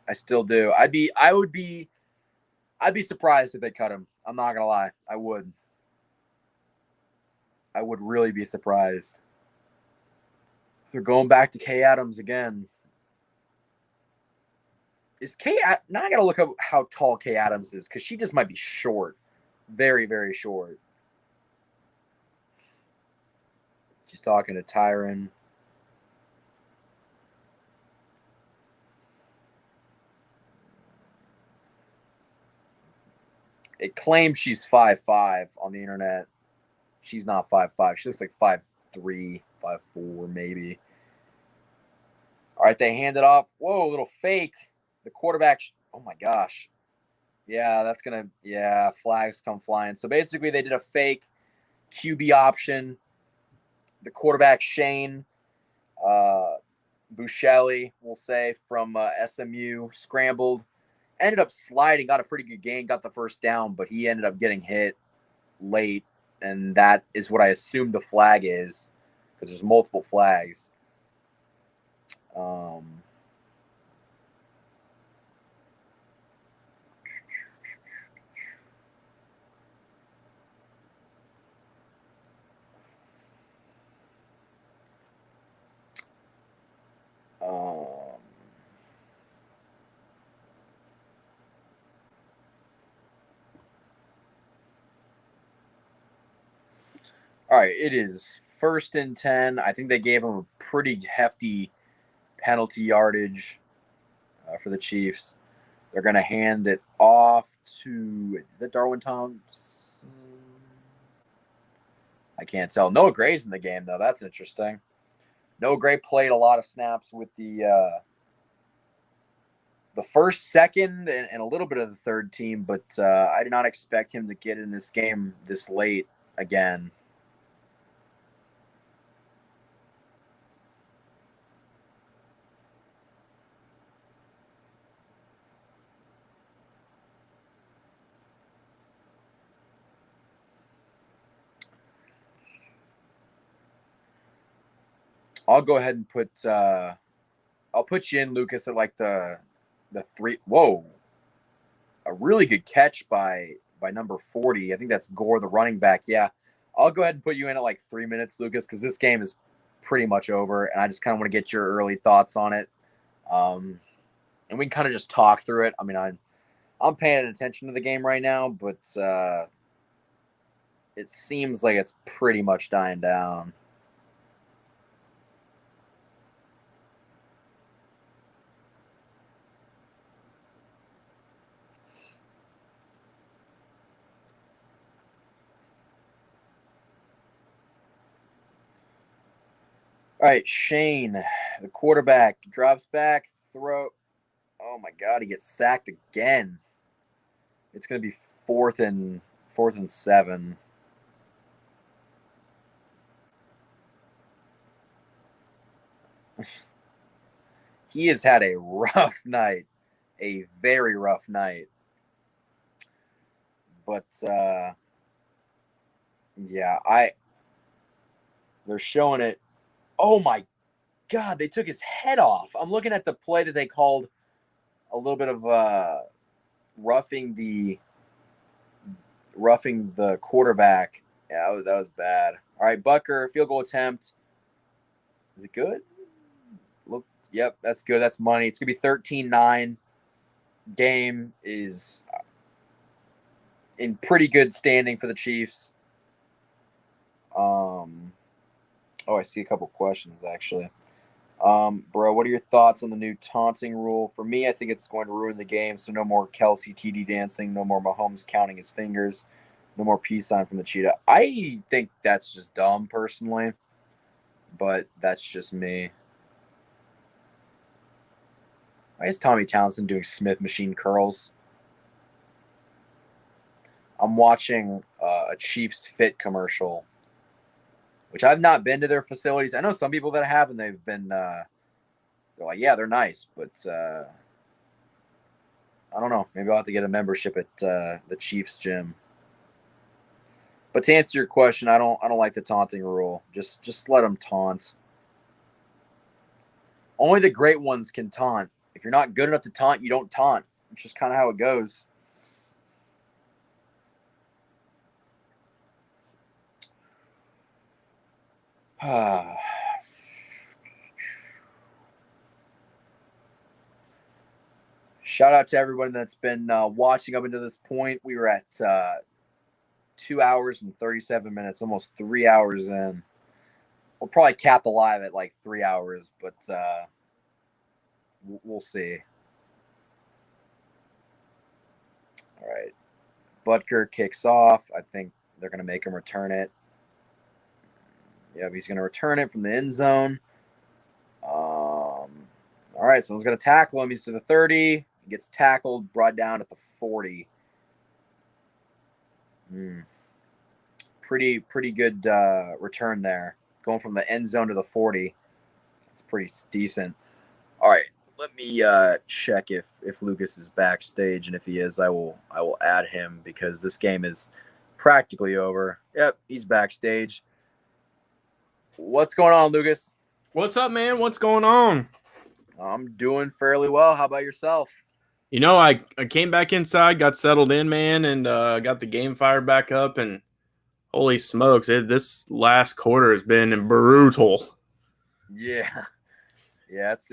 I still do. I'd be surprised if they cut him. I'm not gonna lie. I would really be surprised. They're going back to Kay Adams again. Is Kay? Now I gotta look up how tall Kay Adams is because she just might be short, very very short. She's talking to Tyron. It claims she's 5'5" on the internet. She's not 5'5". She looks like 5'3", 5'4", maybe. All right, they hand it off. Whoa, little fake. The quarterback. Oh my gosh. Yeah, that's gonna. Yeah, flags come flying. So basically, they did a fake QB option. The quarterback Shane Busheli, we'll say, from SMU, scrambled, ended up sliding, got a pretty good gain, got the first down, but he ended up getting hit late, and that is what I assume the flag is, because there's multiple flags. All right, it is 1st and 10. I think they gave him a pretty hefty penalty yardage for the Chiefs. They're going to hand it off to, is it Darwin Thompson? I can't tell. Noah Gray's in the game, though. That's interesting. Noah Gray played a lot of snaps with the first, second, and a little bit of the third team, but I did not expect him to get in this game this late again. I'll go ahead and I'll put you in, Lucas, at like the 3. Whoa, a really good catch by number 40. I think that's Gore, the running back. Yeah, I'll go ahead and put you in at like 3 minutes, Lucas, because this game is pretty much over, and I just kind of want to get your early thoughts on it. And we can kind of just talk through it. I mean, I'm paying attention to the game right now, but it seems like it's pretty much dying down. All right, Shane, the quarterback, drops back, throw. Oh my God, he gets sacked again. It's going to be fourth and 7. He has had a rough night, a very rough night. But yeah, they're showing it. Oh my God, they took his head off. I'm looking at the play that they called a little bit of roughing the roughing the quarterback. Yeah, that was bad. All right, Bucker, field goal attempt. Is it good? Look, yep, that's good. That's money. It's going to be 13-9. Game is in pretty good standing for the Chiefs. I see a couple questions, actually. Bro, what are your thoughts on the new taunting rule? For me, I think it's going to ruin the game, so no more Kelsey TD dancing, no more Mahomes counting his fingers, no more peace sign from the cheetah. I think that's just dumb, personally, but that's just me. Why is Tommy Townsend doing Smith machine curls? I'm watching a Chiefs Fit commercial, which I've not been to their facilities. I know some people that have, and they've been they're like, yeah, they're nice, but I don't know. Maybe I'll have to get a membership at the Chiefs gym. But to answer your question, I don't like the taunting rule. Just let them taunt. Only the great ones can taunt. If you're not good enough to taunt, you don't taunt. It's just kind of how it goes. Shout out to everyone that's been watching up until this point. We were at 2 hours and 37 minutes, almost 3 hours in. We'll probably cap the live at like 3 hours, but we'll see. All right. Butker kicks off. I think they're going to make him return it. Yep, he's going to return it from the end zone. All right, someone's going to tackle him. He's to the 30. He gets tackled, brought down at the 40. Pretty good return there. Going from the end zone to the 40. That's pretty decent. All right, let me check if Lucas is backstage, and if he is, I will add him because this game is practically over. Yep, he's backstage. What's going on, Lucas? What's up, man? What's going on? I'm doing fairly well. How about yourself? You know, I came back inside, got settled in, man, and got the game fired back up, and holy smokes, this last quarter has been brutal. Yeah, it's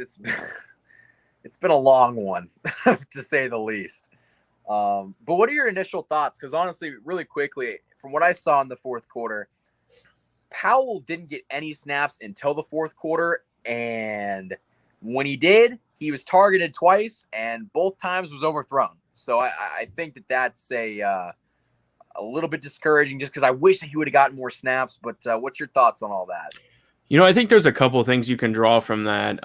been a long one, to say the least. But what are your initial thoughts? Because honestly, really quickly, from what I saw in the fourth quarter, Powell didn't get any snaps until the fourth quarter, and when he did, he was targeted twice, and both times was overthrown. So I think that's a little bit discouraging, just because I wish that he would have gotten more snaps. But what's your thoughts on all that? You know, I think there's a couple of things you can draw from that.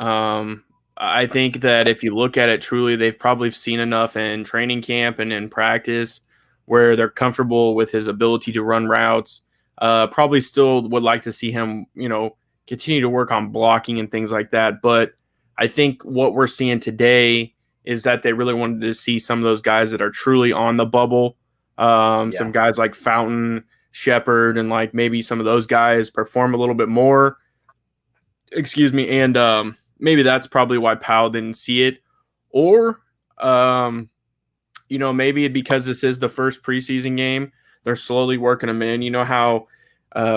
I think that if you look at it truly, they've probably seen enough in training camp and in practice where they're comfortable with his ability to run routes. Probably still would like to see him, continue to work on blocking and things like that. But I think what we're seeing today is that they really wanted to see some of those guys that are truly on the bubble. Some guys like Fountain, Shepard, and like maybe some of those guys perform a little bit more. Excuse me. And maybe that's probably why Powell didn't see it. Or, maybe because this is the first preseason game, they're slowly working them in. You know how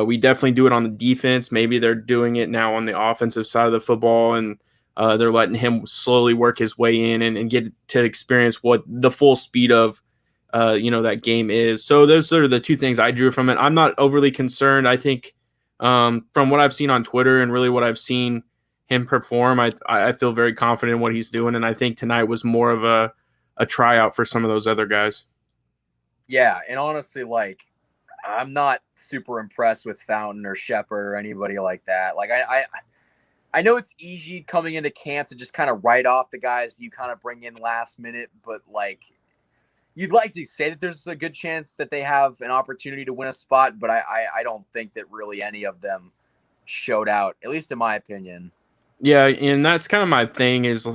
we definitely do it on the defense. Maybe they're doing it now on the offensive side of the football, and they're letting him slowly work his way in and get to experience what the full speed of, that game is. So those are the two things I drew from it. I'm not overly concerned. I think from what I've seen on Twitter and really what I've seen him perform, I feel very confident in what he's doing. And I think tonight was more of a tryout for some of those other guys. Yeah, and honestly, I'm not super impressed with Fountain or Shepard or anybody like that. Like, I know it's easy coming into camp to just kind of write off the guys you kind of bring in last minute, but you'd like to say that there's a good chance that they have an opportunity to win a spot, but I don't think that really any of them showed out, at least in my opinion. Yeah, and that's kind of my thing is,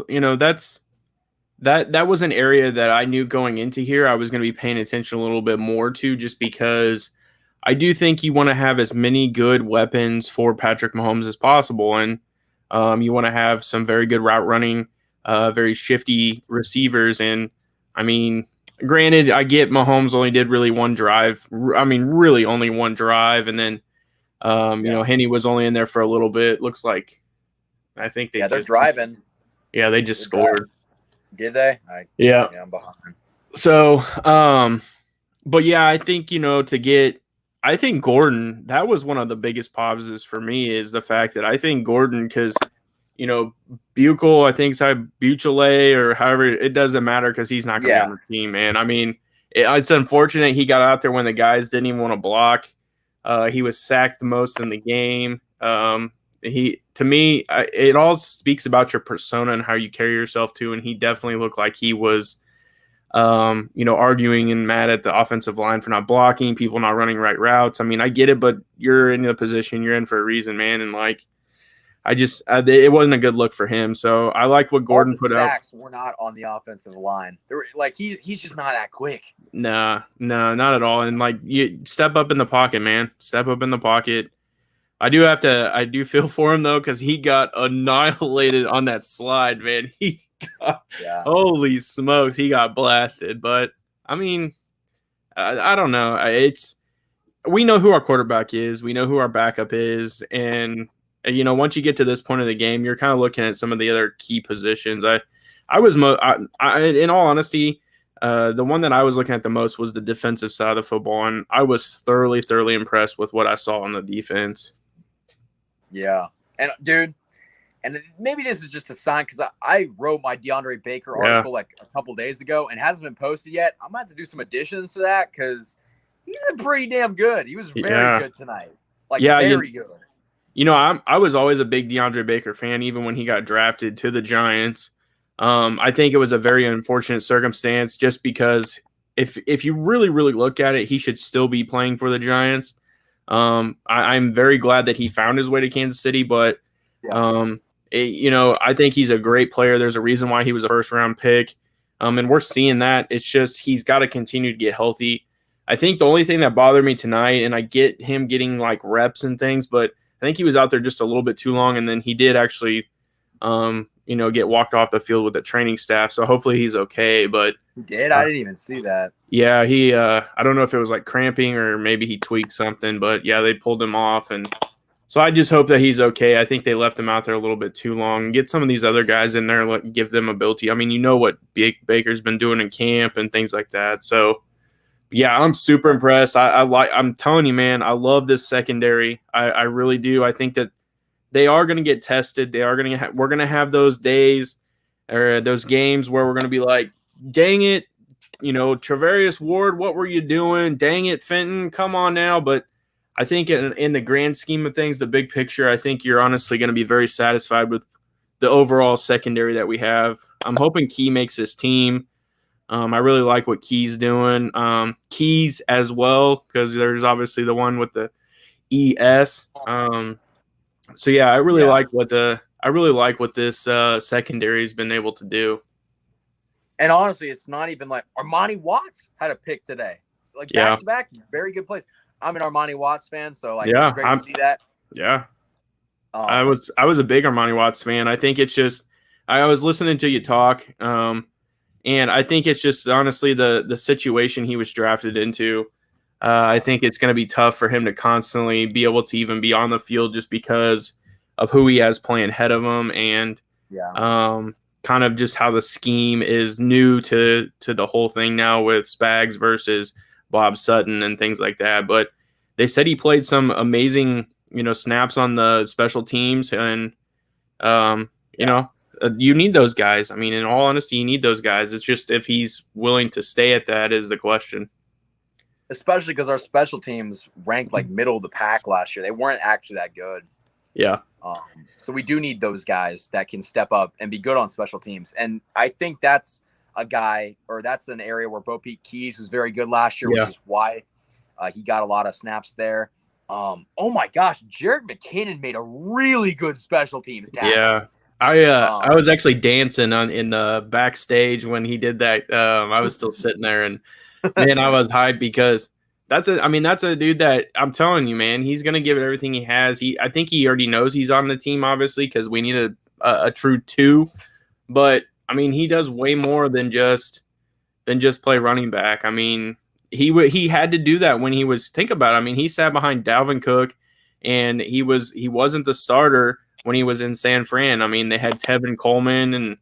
that was an area that I knew going into here I was going to be paying attention a little bit more to, just because I do think you want to have as many good weapons for Patrick Mahomes as possible. And you want to have some very good route running, very shifty receivers. And I mean, granted, I get Mahomes only did really one drive. I mean, really only one drive, and then Henny was only in there for a little bit. Looks like I think they're driving. Yeah, they just scored. Did they? Yeah, I'm behind. So, but yeah, I think I think Gordon. That was one of the biggest positives for me is the fact that I think Gordon, because Buchel, I think it's Buchele or however, it doesn't matter because he's not going to be on the team, man. I mean, it's unfortunate he got out there when the guys didn't even want to block. He was sacked the most in the game. To me, it all speaks about your persona and how you carry yourself too. And he definitely looked like he was, arguing and mad at the offensive line for not blocking, people not running right routes. I mean, I get it, but you're in the position you're in for a reason, man. And it wasn't a good look for him. So I like what Gordon put out. Sacks were not on the offensive line. They were, he's just not that quick. No, not at all. And you step up in the pocket, man. Step up in the pocket. I do feel for him though, because he got annihilated on that slide, man. Holy smokes, he got blasted. But I mean, I don't know. We know who our quarterback is. We know who our backup is, and once you get to this point of the game, you're kind of looking at some of the other key positions. In all honesty, the one that I was looking at the most was the defensive side of the football, and I was thoroughly impressed with what I saw on the defense. Yeah, and dude, and maybe this is just a sign because I wrote my DeAndre Baker article a couple days ago and hasn't been posted yet. I'm gonna have to do some additions to that because he's been pretty damn good. He was very good tonight, very good. I was always a big DeAndre Baker fan, even when he got drafted to the Giants. I think it was a very unfortunate circumstance just because if you really look at it, he should still be playing for the Giants. I'm very glad that he found his way to Kansas City, but I think he's a great player. There's a reason why he was a first-round pick, and we're seeing that. It's just he's got to continue to get healthy. I think the only thing that bothered me tonight, and I get him getting reps and things, but I think he was out there just a little bit too long, and then he did actually, get walked off the field with the training staff. So hopefully he's okay. But he did. I didn't even see that. Yeah, he. I don't know if it was cramping or maybe he tweaked something, but yeah, they pulled him off, and so I just hope that he's okay. I think they left him out there a little bit too long. Get some of these other guys in there, give them ability. I mean, what Baker's been doing in camp and things like that. So. Yeah, I'm super impressed. I'm telling you, man, I love this secondary. I really do. I think that they are going to get tested. We're going to have those days or those games where we're going to be like, dang it, Travarius Ward, what were you doing? Dang it, Fenton, come on now. But I think in the grand scheme of things, the big picture, I think you're honestly going to be very satisfied with the overall secondary that we have. I'm hoping Key makes this team. I really like what Key's doing. Keys as well, because there's obviously the one with the ES. So yeah, I really like what this secondary has been able to do. And honestly, it's not even Armani Watts had a pick today, back to back, very good plays. I'm an Armani Watts fan, so it's great to see that. Yeah, I was a big Armani Watts fan. I think it's just I was listening to you talk. And I think it's just honestly the situation he was drafted into. I think it's going to be tough for him to constantly be able to even be on the field just because of who he has playing ahead of him and kind of just how the scheme is new to the whole thing now with Spags versus Bob Sutton and things like that. But they said he played some amazing, snaps on the special teams and, you need those guys. I mean, in all honesty, you need those guys. It's just if he's willing to stay at that is the question. Especially because our special teams ranked middle of the pack last year. They weren't actually that good. Yeah. So we do need those guys that can step up and be good on special teams. And I think that's that's an area where Bo Peep Keys was very good last year, which is why he got a lot of snaps there. Oh my gosh, Jared McKinnon made a really good special teams tackle. Yeah. I was actually dancing in the backstage when he did that. I was still sitting there, and man, I was hyped because that's a dude that I'm telling you, man, he's gonna give it everything he has. I think he already knows he's on the team, obviously, because we need a true two. But I mean, he does way more than just than just play running back. I mean, he had to do that when he was, think about it. I mean, he sat behind Dalvin Cook, and he wasn't the starter when he was in San Fran. I mean, they had Tevin Coleman and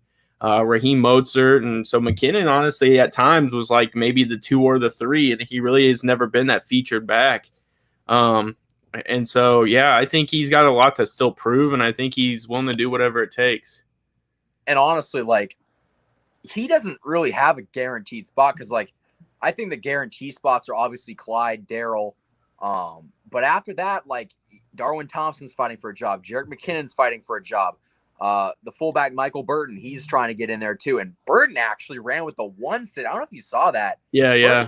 Raheem Mostert, and so McKinnon honestly at times was like maybe the 2 or the 3, and he really has never been that featured back. And so yeah, I think he's got a lot to still prove, and I think he's willing to do whatever it takes. And honestly, like, he doesn't really have a guaranteed spot because, like, I think the guaranteed spots are obviously Clyde, Darrell. But after that, like, Darwin Thompson's fighting for a job. Jerick McKinnon's fighting for a job. The fullback, Michael Burton, he's trying to get in there too. And Burton actually ran with the 1 sit. I don't know if you saw that. Yeah.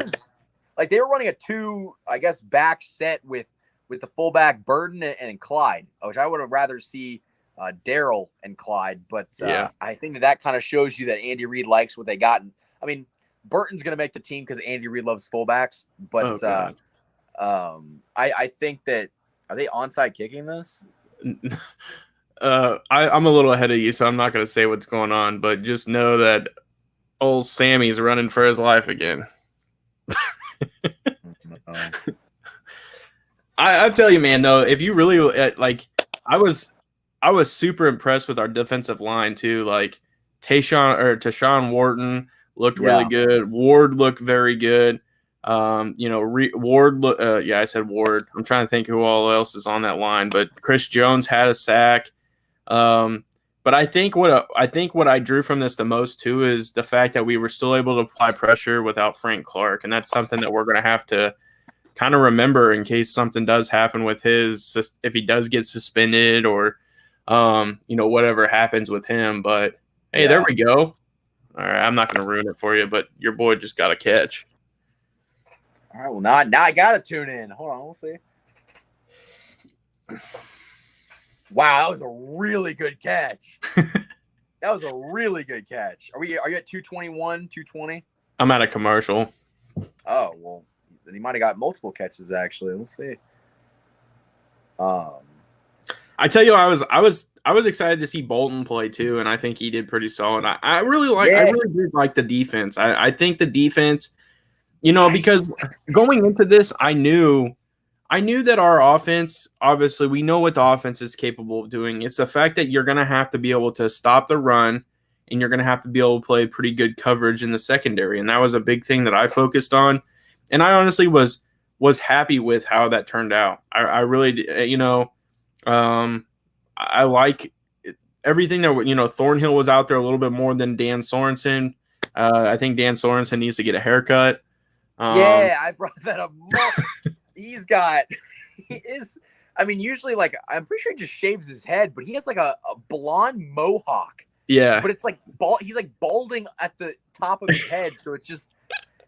Like, they were running a 2, I guess, back set with the fullback Burton and Clyde, which I would have rather see Darrell and Clyde. But I think that kind of shows you that Andy Reid likes what they got. I mean, Burton's going to make the team because Andy Reid loves fullbacks. But I think that, are they onside kicking this? I'm a little ahead of you, so I'm not going to say what's going on, but just know that old Sammy's running for his life again. I tell you, man, though, if you really like, I was super impressed with our defensive line too. Like Tashawn Wharton looked really good. Ward looked very good. Ward. I said Ward. I'm trying to think who all else is on that line, but Chris Jones had a sack. But I think what I drew from this the most too is the fact that we were still able to apply pressure without Frank Clark, and that's something that we're going to have to kind of remember in case something does happen with if he does get suspended or whatever happens with him. But hey, there we go. All right, I'm not going to ruin it for you, but your boy just got a catch. All right, well, now I got to tune in. Hold on, we'll see. Wow, that was a really good catch. That was a really good catch. Are you at 221, 220? I'm at a commercial. Oh, well, then he might have got multiple catches actually. Let's see. I tell you, I was excited to see Bolton play too, and I think he did pretty solid. I really did like the defense. I think the defense, because going into this, I knew that our offense, obviously, we know what the offense is capable of doing. It's the fact that you're going to have to be able to stop the run, and you're going to have to be able to play pretty good coverage in the secondary. And that was a big thing that I focused on. And I honestly was happy with how that turned out. I really, I like everything that, Thornhill was out there a little bit more than Dan Sorensen. I think Dan Sorensen needs to get a haircut. I brought that up. He is, I mean, usually, like, I'm pretty sure he just shaves his head, but he has like a blonde mohawk. Yeah. But it's like he's like balding at the top of his head. So it's just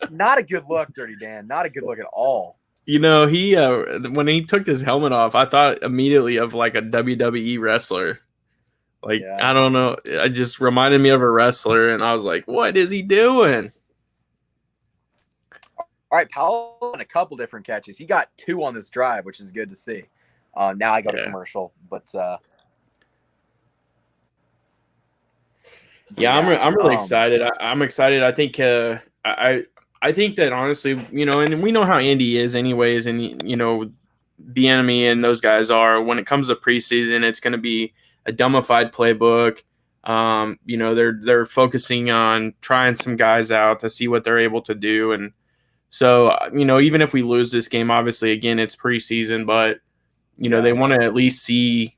not a good look, Dirty Dan. Not a good look at all. He when he took his helmet off, I thought immediately of like a WWE wrestler. Like, I don't know. It just reminded me of a wrestler, and I was like, what is he doing? All right, Powell had a couple different catches. He got 2 on this drive, which is good to see. Now I got a commercial, but I'm really excited. I'm excited. I think I think that honestly, and we know how Andy is anyways, and Bieniemy and those guys are. When it comes to preseason, it's going to be a dumbified playbook. They're focusing on trying some guys out to see what they're able to do. And so, even if we lose this game, obviously, again, it's preseason, but, they want to at least see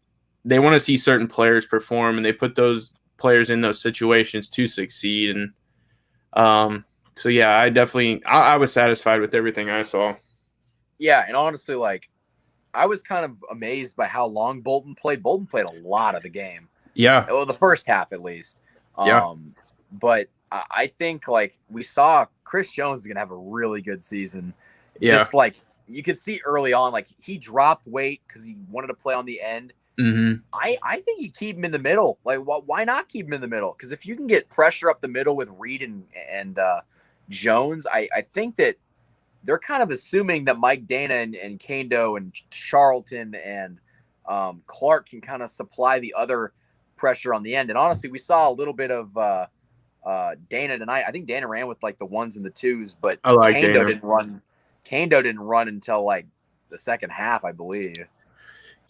certain players perform, and they put those players in those situations to succeed. And so, yeah, I was satisfied with everything I saw. Yeah, and honestly, like, I was kind of amazed by how long Bolton played. Bolton played a lot of the game. Yeah. Well, the first half at least. But I think, like, we saw Chris Jones is going to have a really good season. Yeah. Just, like, you could see early on, like, he dropped weight because he wanted to play on the end. Mm-hmm. I think you keep him in the middle. Like, why not keep him in the middle? Because if you can get pressure up the middle with Reed and Jones, I think that they're kind of assuming that Mike Dana and Kando and Charlton and Clark can kind of supply the other pressure on the end. And honestly, we saw a little bit of Dana tonight. I think Dana ran with like the ones and the twos, but I like Kando Dana. didn't run. Kando didn't run until like the second half, I believe.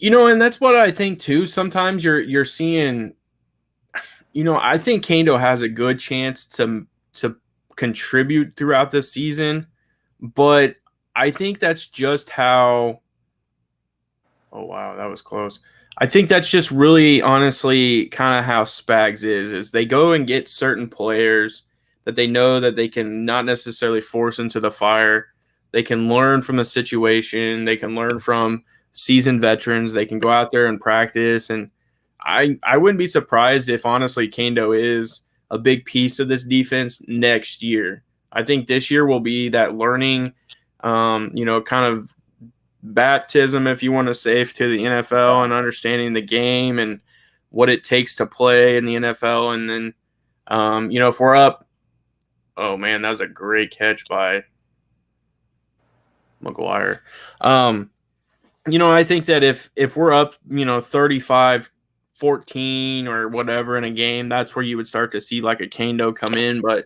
And that's what I think too. Sometimes you're seeing, I think Kando has a good chance to contribute throughout the season, but I think that's just how. Oh wow, that was close. I think that's just really honestly kind of how Spags is they go and get certain players that they know that they can not necessarily force into the fire. They can learn from the situation. They can learn from seasoned veterans. They can go out there and practice. And I wouldn't be surprised if honestly Kando is a big piece of this defense next year. I think this year will be that learning, kind of baptism, if you want to say, to the NFL and understanding the game and what it takes to play in the NFL. And then, if we're up, oh man, that was a great catch by McGuire. I think that if we're up, 35-14 or whatever in a game, that's where you would start to see like a Kando come in. But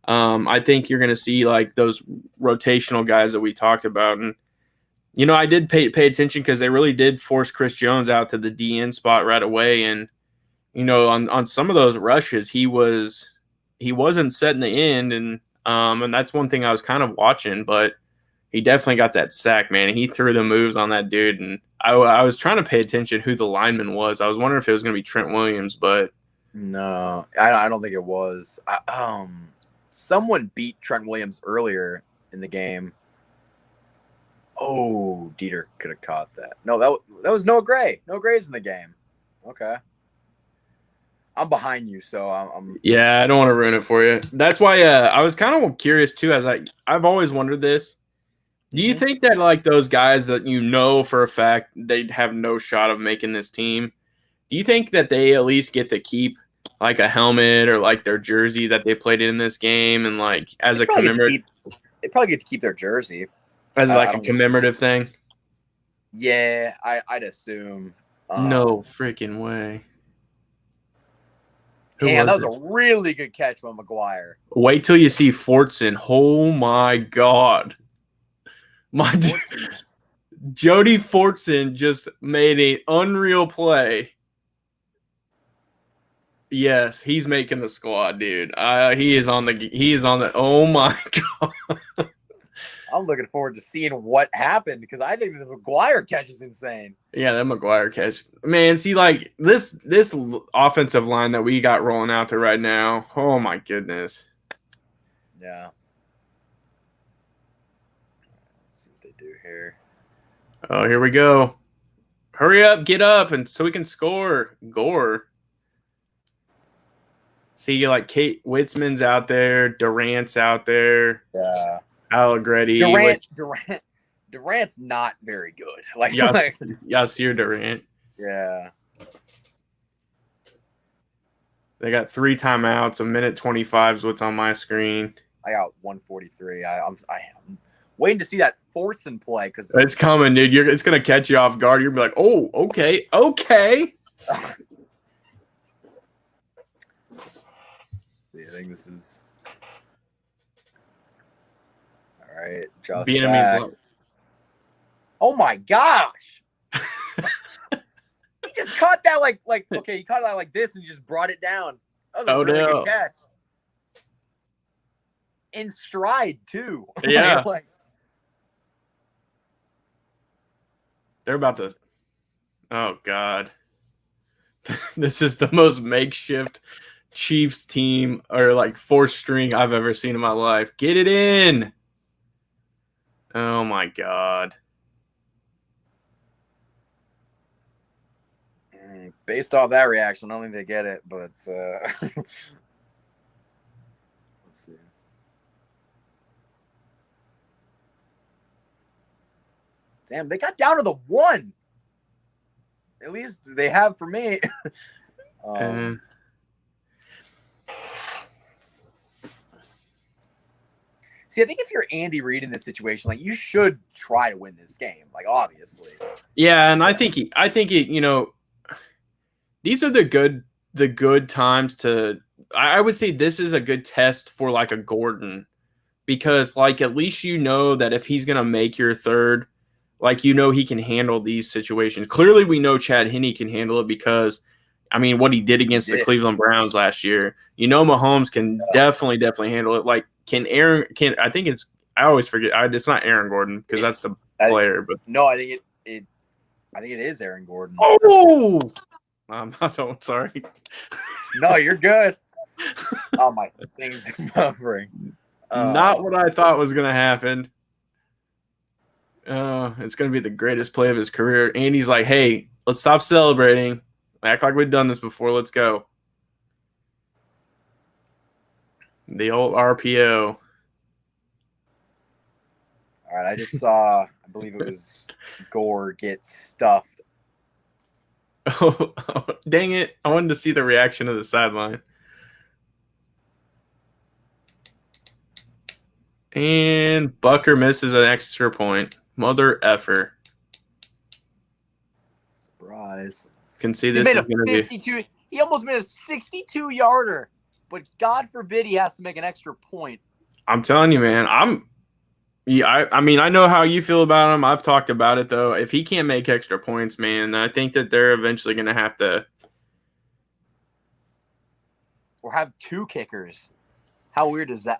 I think you're going to see like those rotational guys that we talked about. And I did pay attention because they really did force Chris Jones out to the DN spot right away, and on some of those rushes he wasn't setting the end, and that's one thing I was kind of watching, but he definitely got that sack, man. He threw the moves on that dude, and I was trying to pay attention who the lineman was. I was wondering if it was going to be Trent Williams, but no, I don't think it was. Someone beat Trent Williams earlier in the game. Oh, Dieter could have caught that. No, that was Noah Gray. Noah Gray's in the game. Okay. I'm behind you, so I'm. Yeah, I don't want to ruin it for you. That's why I was kind of curious too. As I've always wondered this. Do you think that like those guys that for a fact they'd have no shot of making this team? Do you think that they at least get to keep like a helmet or like their jersey that they played in this game and like as a commemorative? They probably get to keep their jersey. As like a commemorative thing? Yeah, I'd assume. No freaking way. Damn, that was a really good catch by McGuire. Wait till you see Fortson. Oh, my God. Jody Fortson just made an unreal play. Yes, he's making the squad, dude. He is on the. Oh, my God. I'm looking forward to seeing what happened because I think the McGuire catch is insane. Yeah, that McGuire catch. Man, see, like, this offensive line that we got rolling out there right now, oh, my goodness. Yeah. Let's see what they do here. Oh, here we go. Hurry up, get up, and so we can score. Gore. See, like, Kate Witzman's out there. Durant's out there. Yeah. Allegretti. Durant's not very good. Yasir Durant. Yeah. They got 3 timeouts. 1:25 is what's on my screen. I got 1:43. I'm waiting to see that Fortson play because it's coming, dude. It's gonna catch you off guard. You're gonna be like, oh, okay. See, I think this is. All right, just back. Oh my gosh! He just caught that like okay, he caught that like this and he just brought it down. That was a really good catch. In stride too. Yeah. They're about to. Oh God, this is the most makeshift Chiefs team or like 4th string I've ever seen in my life. Get it in. Oh my God. Based off that reaction, I don't think they get it, but let's see. Damn, they got down to the 1. At least they have for me. See, I think if you're Andy Reid in this situation, like you should try to win this game, like obviously. Yeah, and I think these are the good times to I would say this is a good test for like a Gordon, because like at least you know that if he's gonna make your third, like you know he can handle these situations. Clearly, we know Chad Henne can handle it because, I mean, what he did against the Cleveland Browns last year. You know, Mahomes can definitely handle it. Like, I think it's, I always forget. It's not Aaron Gordon because that's the player. But no, I think it is Aaron Gordon. Oh, I'm sorry. No, you're good. Oh, my thing's buffering. Not what I thought was gonna happen. It's gonna be the greatest play of his career. Andy's like, "Hey, let's stop celebrating. Act like we've done this before. Let's go." The old RPO. All right, I just saw, I believe it was Gore get stuffed. Oh, dang it. I wanted to see the reaction of the sideline. And Bucker misses an extra point. Mother effer. Surprise. Can see this is going to be. He almost made a 62-yarder, but God forbid he has to make an extra point. I'm telling you, man. I mean, I know how you feel about him. I've talked about it, though. If he can't make extra points, man, I think that they're eventually going to have to. Or have two kickers. How weird is that?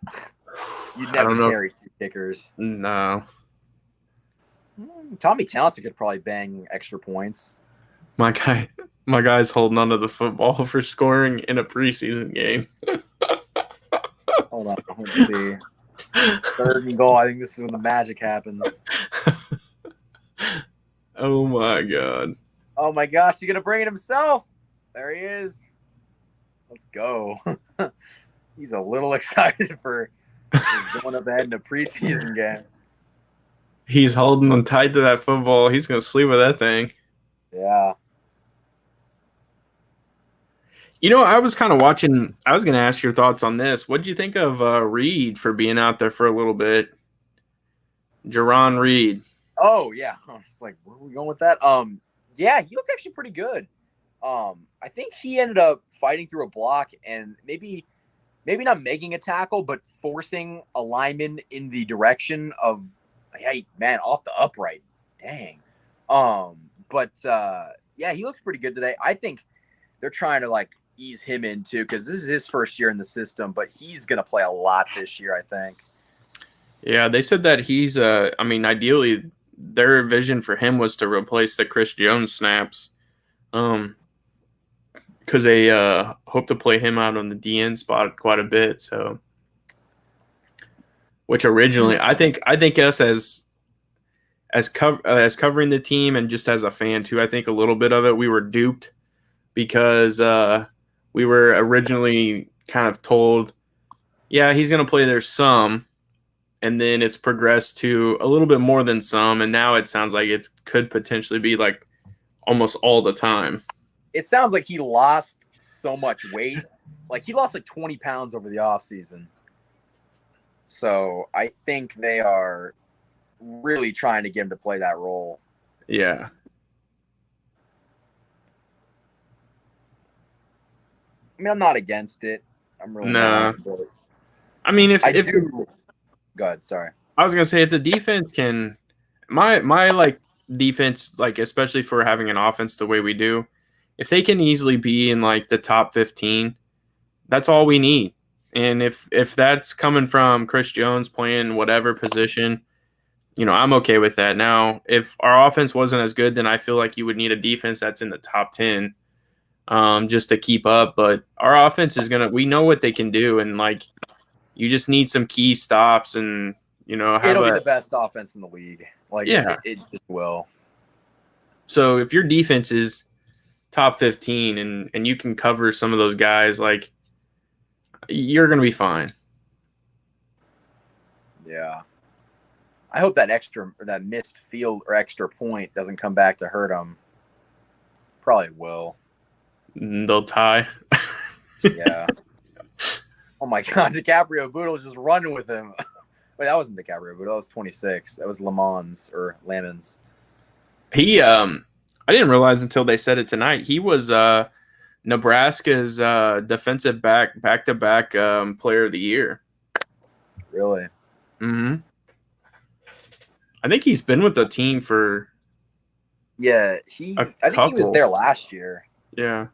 You'd never carry two kickers. No. Tommy Townsend could probably bang extra points. My guy's holding onto the football for scoring in a preseason game. Hold on, let's see. It's 3rd and goal. I think this is when the magic happens. Oh my god. Oh my gosh, he's gonna bring it himself. There he is. Let's go. He's a little excited for going up ahead in a preseason game. He's holding on tight to that football. He's gonna sleep with that thing. Yeah. You know, I was kind of watching. I was going to ask your thoughts on this. What did you think of Reed for being out there for a little bit? Jerron Reed. Oh yeah, I was like, where are we going with that? Yeah, he looked actually pretty good. I think he ended up fighting through a block and maybe not making a tackle, but forcing a lineman in the direction of, hey man, off the upright. Dang. But yeah, he looks pretty good today. I think they're trying to like ease him in too, because this is his first year in the system, but he's going to play a lot this year, I think. Yeah, they said that he's I mean, ideally their vision for him was to replace the Chris Jones snaps. Because they hope to play him out on the DN spot quite a bit. So, which originally I think us as covering the team and just as a fan too, I think a little bit of it we were duped because we were originally kind of told, yeah, he's going to play there some, and then it's progressed to a little bit more than some, and now it sounds like it could potentially be like almost all the time. It sounds like he lost so much weight. Like he lost like 20 pounds over the offseason. So I think they are really trying to get him to play that role. Yeah. I mean, I'm not against it. I'm really not. But I mean, if go ahead, sorry. I was gonna say if the defense can, my like defense, like especially for having an offense the way we do, if they can easily be in like the top 15, that's all we need. And if that's coming from Chris Jones playing whatever position, you know, I'm okay with that. Now, if our offense wasn't as good, then I feel like you would need a defense that's in the top 10. Just to keep up, but our offense is we know what they can do, and like you just need some key stops, and you know it'll be the best offense in the league. Like yeah, it just will. So if your defense is top 15 and you can cover some of those guys, like you're gonna be fine. Yeah, I hope that missed field or extra point doesn't come back to hurt them. Probably will. They'll tie. Yeah. Oh my God, DiCaprio Boodle was just running with him. Wait, that wasn't DiCaprio Boodle. That was 26. That was Lamons. He, I didn't realize until they said it tonight. He was Nebraska's defensive back-to-back player of the year. Really? Mm-hmm. I think he's been with the team for Yeah, I think he was there last year. Yeah.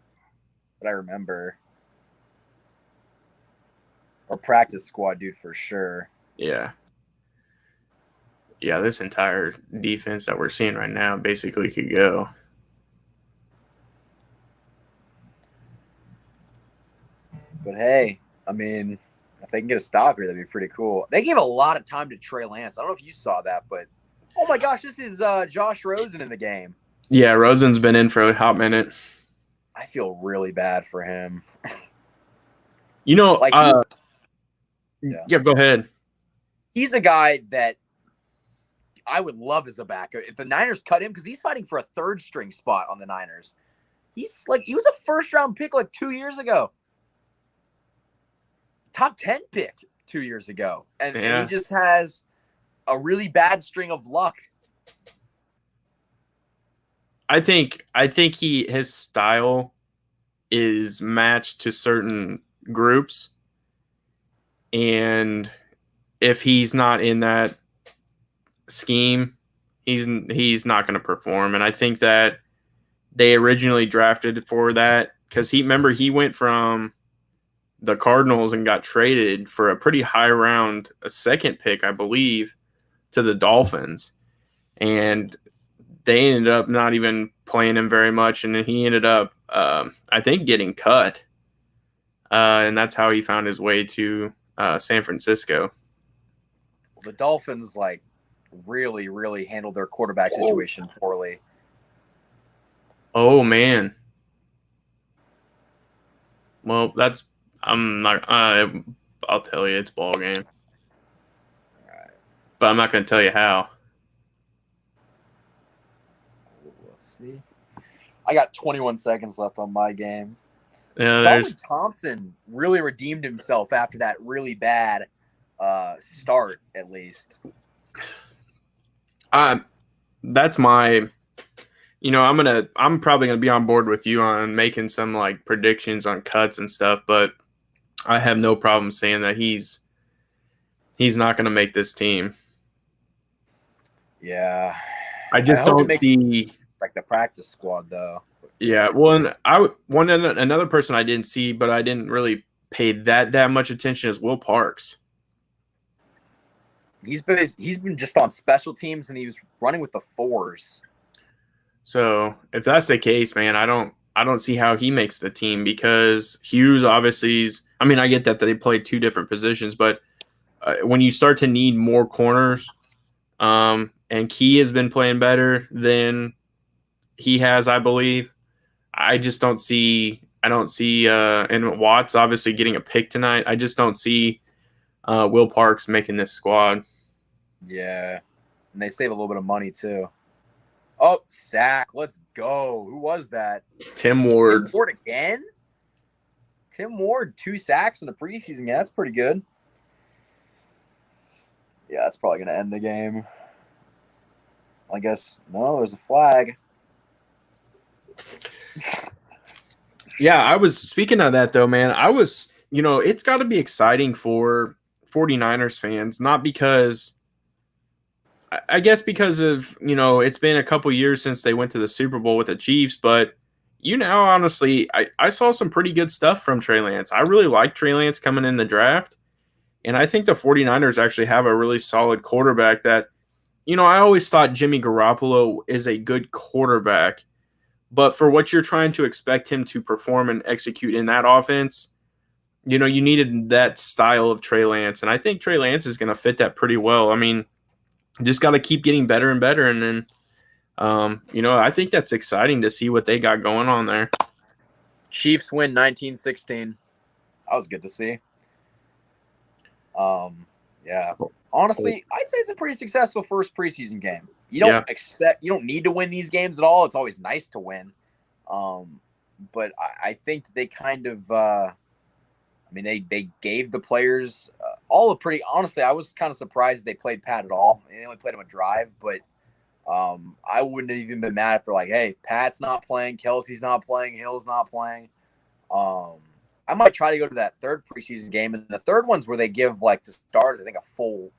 That I remember. Or practice squad dude for sure. Yeah. Yeah, this entire defense that we're seeing right now basically could go. But hey, I mean, if they can get a stop here, that'd be pretty cool. They gave a lot of time to Trey Lance. I don't know if you saw that, but oh my gosh, this is Josh Rosen in the game. Yeah, Rosen's been in for a hot minute. I feel really bad for him. You know, like yeah, go ahead. He's a guy that I would love as a backup. If the Niners cut him, because he's fighting for a third string spot on the Niners. He was a first round pick like 2 years ago. Top 10 pick 2 years ago. And he just has a really bad string of luck. I think his style is matched to certain groups. And if he's not in that scheme, he's not going to perform. And I think that they originally drafted for that because he went from the Cardinals and got traded for a pretty high round, a second pick, I believe, to the Dolphins. And they ended up not even playing him very much. And then he ended up, I think, getting cut. And that's how he found his way to San Francisco. Well, the Dolphins, really, really handled their quarterback situation poorly. Oh, man. Well, I'm not. I'll tell you, it's ball game. All right. But I'm not going to tell you how. We'll see. I got 21 seconds left on my game. Yeah, Dalton Thompson really redeemed himself after that really bad start, at least. That's my. I'm probably gonna be on board with you on making some predictions on cuts and stuff, but I have no problem saying that he's not gonna make this team. Yeah, I just don't see the practice squad though. Yeah, well, another person I didn't see, but I didn't really pay that much attention is Will Parks. He's been just on special teams, and he was running with the fours. So if that's the case, man, I don't see how he makes the team because Hughes obviously I get that they play two different positions, but when you start to need more corners, and Key has been playing better than he has, I believe. I just don't see. I don't see. And Watts obviously getting a pick tonight. I just don't see Will Parks making this squad. Yeah, and they save a little bit of money too. Oh, sack! Let's go. Who was that? Tim Ward. Tim Ward again? Tim Ward, 2 sacks in the preseason. Yeah, that's pretty good. Yeah, that's probably gonna end the game. I guess no. There's a flag. Yeah, I was speaking of that though, man. It's got to be exciting for 49ers fans, not because I guess because of, it's been a couple years since they went to the Super Bowl with the Chiefs, but honestly, I saw some pretty good stuff from Trey Lance. I really like Trey Lance coming in the draft, and I think the 49ers actually have a really solid quarterback that, I always thought Jimmy Garoppolo is a good quarterback. But for what you're trying to expect him to perform and execute in that offense, you needed that style of Trey Lance. And I think Trey Lance is going to fit that pretty well. Just got to keep getting better and better. And then, I think that's exciting to see what they got going on there. Chiefs win 19-16. That was good to see. Yeah. Honestly, I'd say it's a pretty successful first preseason game. You don't need to win these games at all. It's always nice to win. But I think they kind of, they gave the players all a pretty, honestly, I was kind of surprised they played Pat at all. They only played him a drive, but I wouldn't have even been mad if they're like, hey, Pat's not playing, Kelsey's not playing, Hill's not playing. I might try to go to that third preseason game, and the third one's where they give like the starters, I think, a full.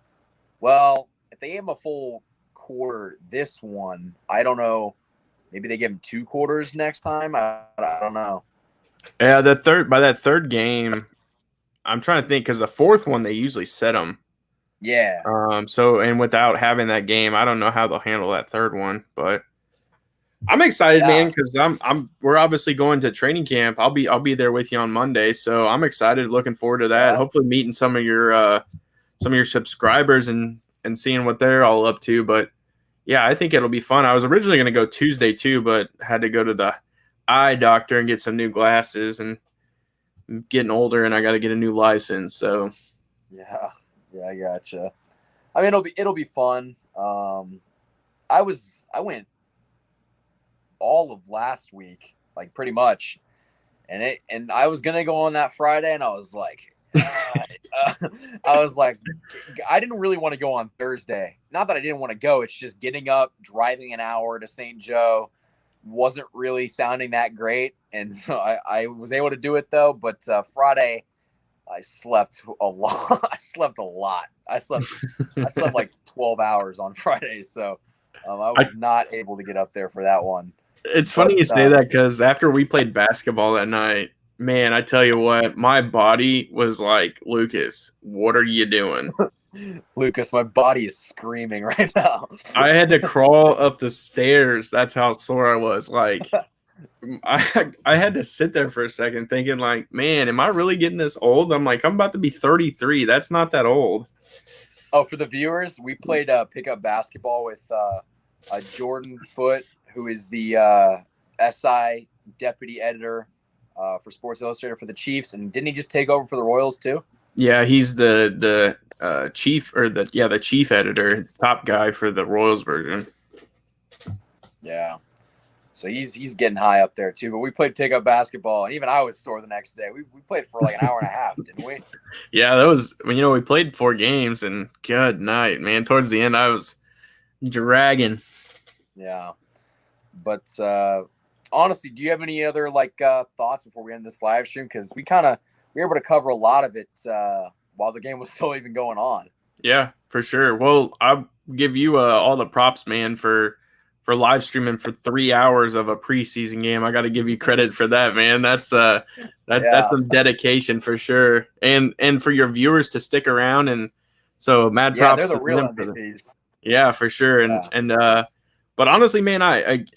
Well, if they gave them a full quarter this one, I don't know. Maybe they give them 2 quarters next time. I don't know. Yeah, by that third game, I'm trying to think because the fourth one they usually set them. Yeah. So and without having that game, I don't know how they'll handle that third one, but I'm excited, man, because we're obviously going to training camp. I'll be there with you on Monday, so I'm excited, looking forward to that. Yeah. Hopefully meeting some of your subscribers and seeing what they're all up to. But yeah, I think it'll be fun. I was originally going to go Tuesday too, but had to go to the eye doctor and get some new glasses, and I'm getting older and I got to get a new license. So yeah, I gotcha. I mean, it'll be fun. I went all of last week, like pretty much, and I was gonna go on that Friday, and I was like, I didn't really want to go on Thursday. Not that I didn't want to go. It's just getting up, driving an hour to St. Joe wasn't really sounding that great, and so I was able to do it though. But Friday, I slept a lot. I slept like 12 hours on Friday, so I was not able to get up there for that one. It's funny you say that because after we played basketball that night, man, I tell you what, my body was like, Lucas, what are you doing? Lucas, my body is screaming right now. I had to crawl up the stairs. That's how sore I was. Like, I had to sit there for a second thinking, like, man, am I really getting this old? I'm like, I'm about to be 33. That's not that old. Oh, for the viewers, we played pickup basketball with Jordan Foote, who is the SI deputy editor for Sports Illustrated for the Chiefs, and didn't he just take over for the Royals too? Yeah, he's the chief, or the chief editor, top guy for the Royals version. Yeah, so he's getting high up there too. But we played pickup basketball, and even I was sore the next day. We played for like an hour and a half, didn't we? Yeah, that was we played 4 games, and good night, man. Towards the end, I was dragging. Yeah, but honestly, do you have any other thoughts before we end this live stream? Because we were able to cover a lot of it while the game was still even going on. Yeah, for sure. Well, I'll give you all the props, man, for live streaming for 3 hours of a preseason game. I got to give you credit for that, man. That's that's some dedication for sure, and for your viewers to stick around. And so, mad props. Yeah, they're the real MVPs. Yeah, for sure. And but honestly, man,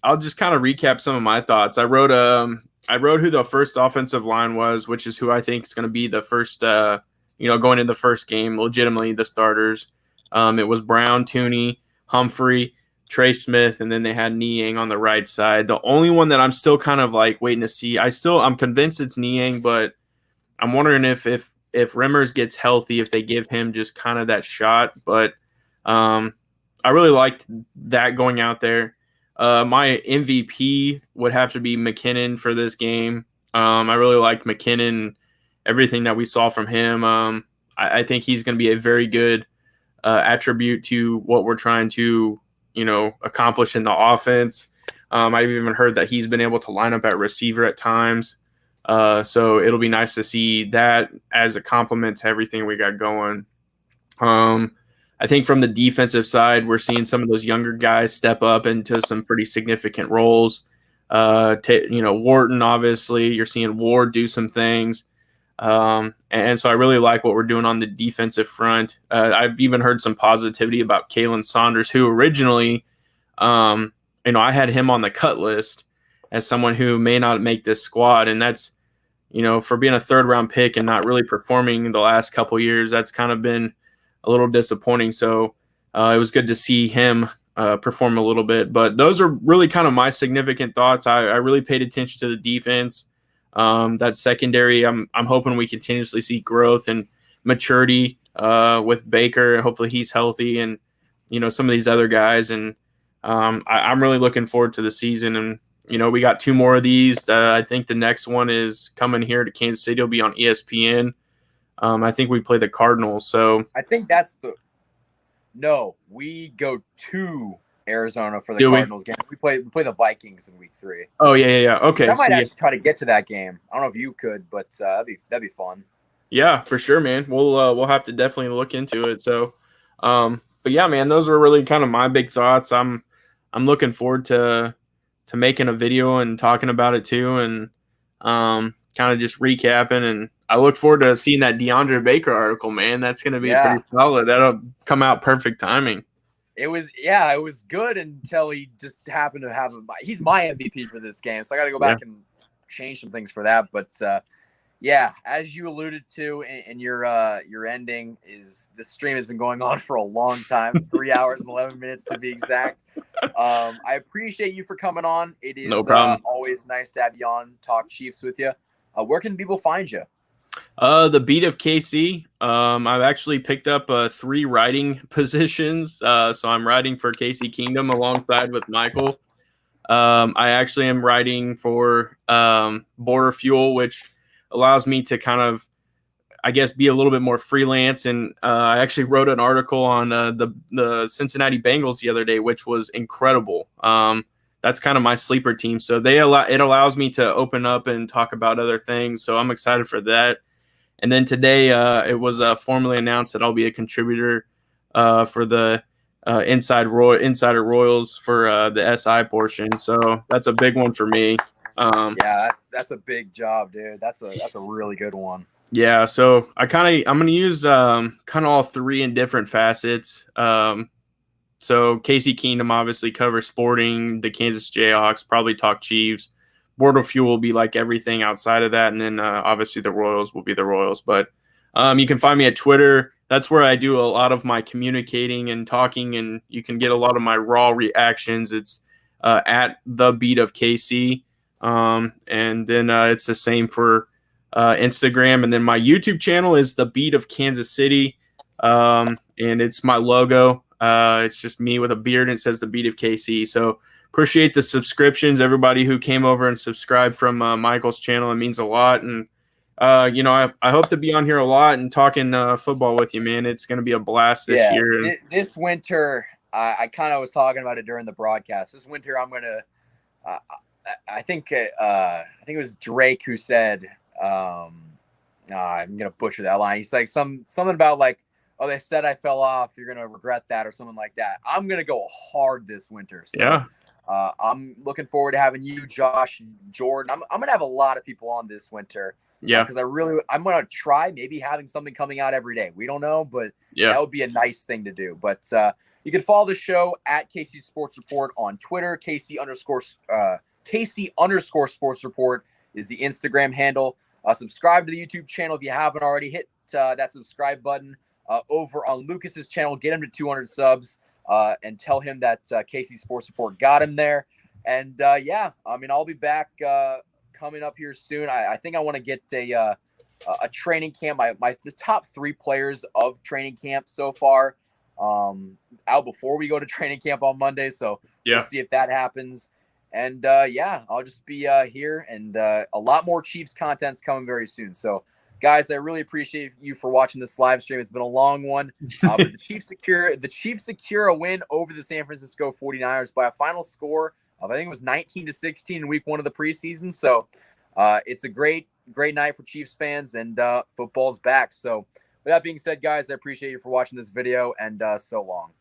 I'll just kind of recap some of my thoughts. I wrote who the first offensive line was, which is who I think is going to be the first, going in the first game, legitimately the starters. It was Brown, Tooney, Humphrey, Trey Smith, and then they had Niang on the right side. The only one that I'm still kind of like waiting to see, I'm convinced it's Niang, but I'm wondering if Remmers gets healthy, if they give him just kind of that shot. But I really liked that going out there. My MVP would have to be McKinnon for this game. I really liked McKinnon, everything that we saw from him. I think he's going to be a very good attribute to what we're trying to, accomplish in the offense. I've even heard that he's been able to line up at receiver at times. So it'll be nice to see that as a complement to everything we got going. I think from the defensive side, we're seeing some of those younger guys step up into some pretty significant roles. Wharton, obviously, you're seeing Ward do some things. And so I really like what we're doing on the defensive front. I've even heard some positivity about Kalen Saunders, who originally, I had him on the cut list as someone who may not make this squad. And that's, for being a 3rd-round pick and not really performing the last couple years, that's kind of been a little disappointing. So it was good to see him perform a little bit. But those are really kind of my significant thoughts. I really paid attention to the defense. That secondary, I'm hoping we continuously see growth and maturity with Baker. Hopefully he's healthy, and some of these other guys. And I'm really looking forward to the season. And we got 2 more of these. I think the next one is coming here to Kansas City. It'll be on ESPN. I think we play the Cardinals. So I think we go to Arizona for the Do we? Cardinals game. We play the Vikings in week 3. Oh yeah. Which Okay, I might so actually try to get to that game. I don't know if you could, but that'd be fun. yeah, for sure, man. We'll have to definitely look into it. So, but yeah, man, those were really kind of my big thoughts. I'm looking forward to making a video and talking about it too, and kind of just recapping. And I look forward to seeing that DeAndre Baker article, man. That's going to be pretty solid. That'll come out perfect timing. It was good until he just happened to have he's my MVP for this game, so I got to go back and change some things for that. But yeah, as you alluded to in your ending, is the stream has been going on for a long time, 3 hours and 11 minutes to be exact. I appreciate you for coming on. It is no problem. Always nice to have you on, talk Chiefs with you. Where can people find you? The Beat of KC. I've actually picked up 3 writing positions. So I'm writing for KC Kingdom alongside with Michael. I actually am writing for Border Fuel, which allows me to kind of, I guess, be a little bit more freelance. And I actually wrote an article on the Cincinnati Bengals the other day, which was incredible. That's kind of my sleeper team. So it allows me to open up and talk about other things. So I'm excited for that. And then today it was formally announced that I'll be a contributor for the Insider Royals for the SI portion. So that's a big one for me. Yeah, that's a big job, dude. That's a really good one. Yeah, so I'm gonna use kind of all 3 in different facets. So KC Kingdom obviously covers sporting, the Kansas Jayhawks, probably talk Chiefs. Border Fuel will be like everything outside of that, and then obviously the Royals will be the Royals. But you can find me at Twitter. That's where I do a lot of my communicating and talking, and you can get a lot of my raw reactions. It's at the Beat of KC, and then it's the same for Instagram, and then my YouTube channel is the Beat of Kansas City, and it's my logo. It's just me with a beard, and it says the Beat of KC. So appreciate the subscriptions, everybody who came over and subscribed from Michael's channel. It means a lot, and I hope to be on here a lot and talking football with you, man. It's going to be a blast this year. This winter, I kind of was talking about it during the broadcast. This winter, I'm gonna. I think it was Drake who said, I'm gonna butcher that line. He's like something about like, oh, they said I fell off. You're gonna regret that or something like that. I'm gonna go hard this winter. So, yeah. I'm looking forward to having you, Josh, Jordan. I'm gonna have a lot of people on this winter. Yeah, because I'm gonna try maybe having something coming out every day. We don't know, but that would be a nice thing to do. But you can follow the show at KC Sports Report on Twitter. KC _ Sports Report is the Instagram handle. Subscribe to the YouTube channel if you haven't already. Hit that subscribe button over on Lucas's channel. Get him to 200 subs and tell him that KC Sports Report got him there. And I'll be back coming up here soon. I think I want to get a training camp. The top 3 players of training camp so far out before we go to training camp on Monday. So we'll see if that happens. And I'll just be here, and a lot more Chiefs content's coming very soon. So guys, I really appreciate you for watching this live stream. It's been a long one, but the Chiefs secure a win over the San Francisco 49ers by a final score of, I think it was 19-16 in week 1 of the preseason. So it's a great night for Chiefs fans, and football's back. So with that being said, guys, I appreciate you for watching this video, and so long.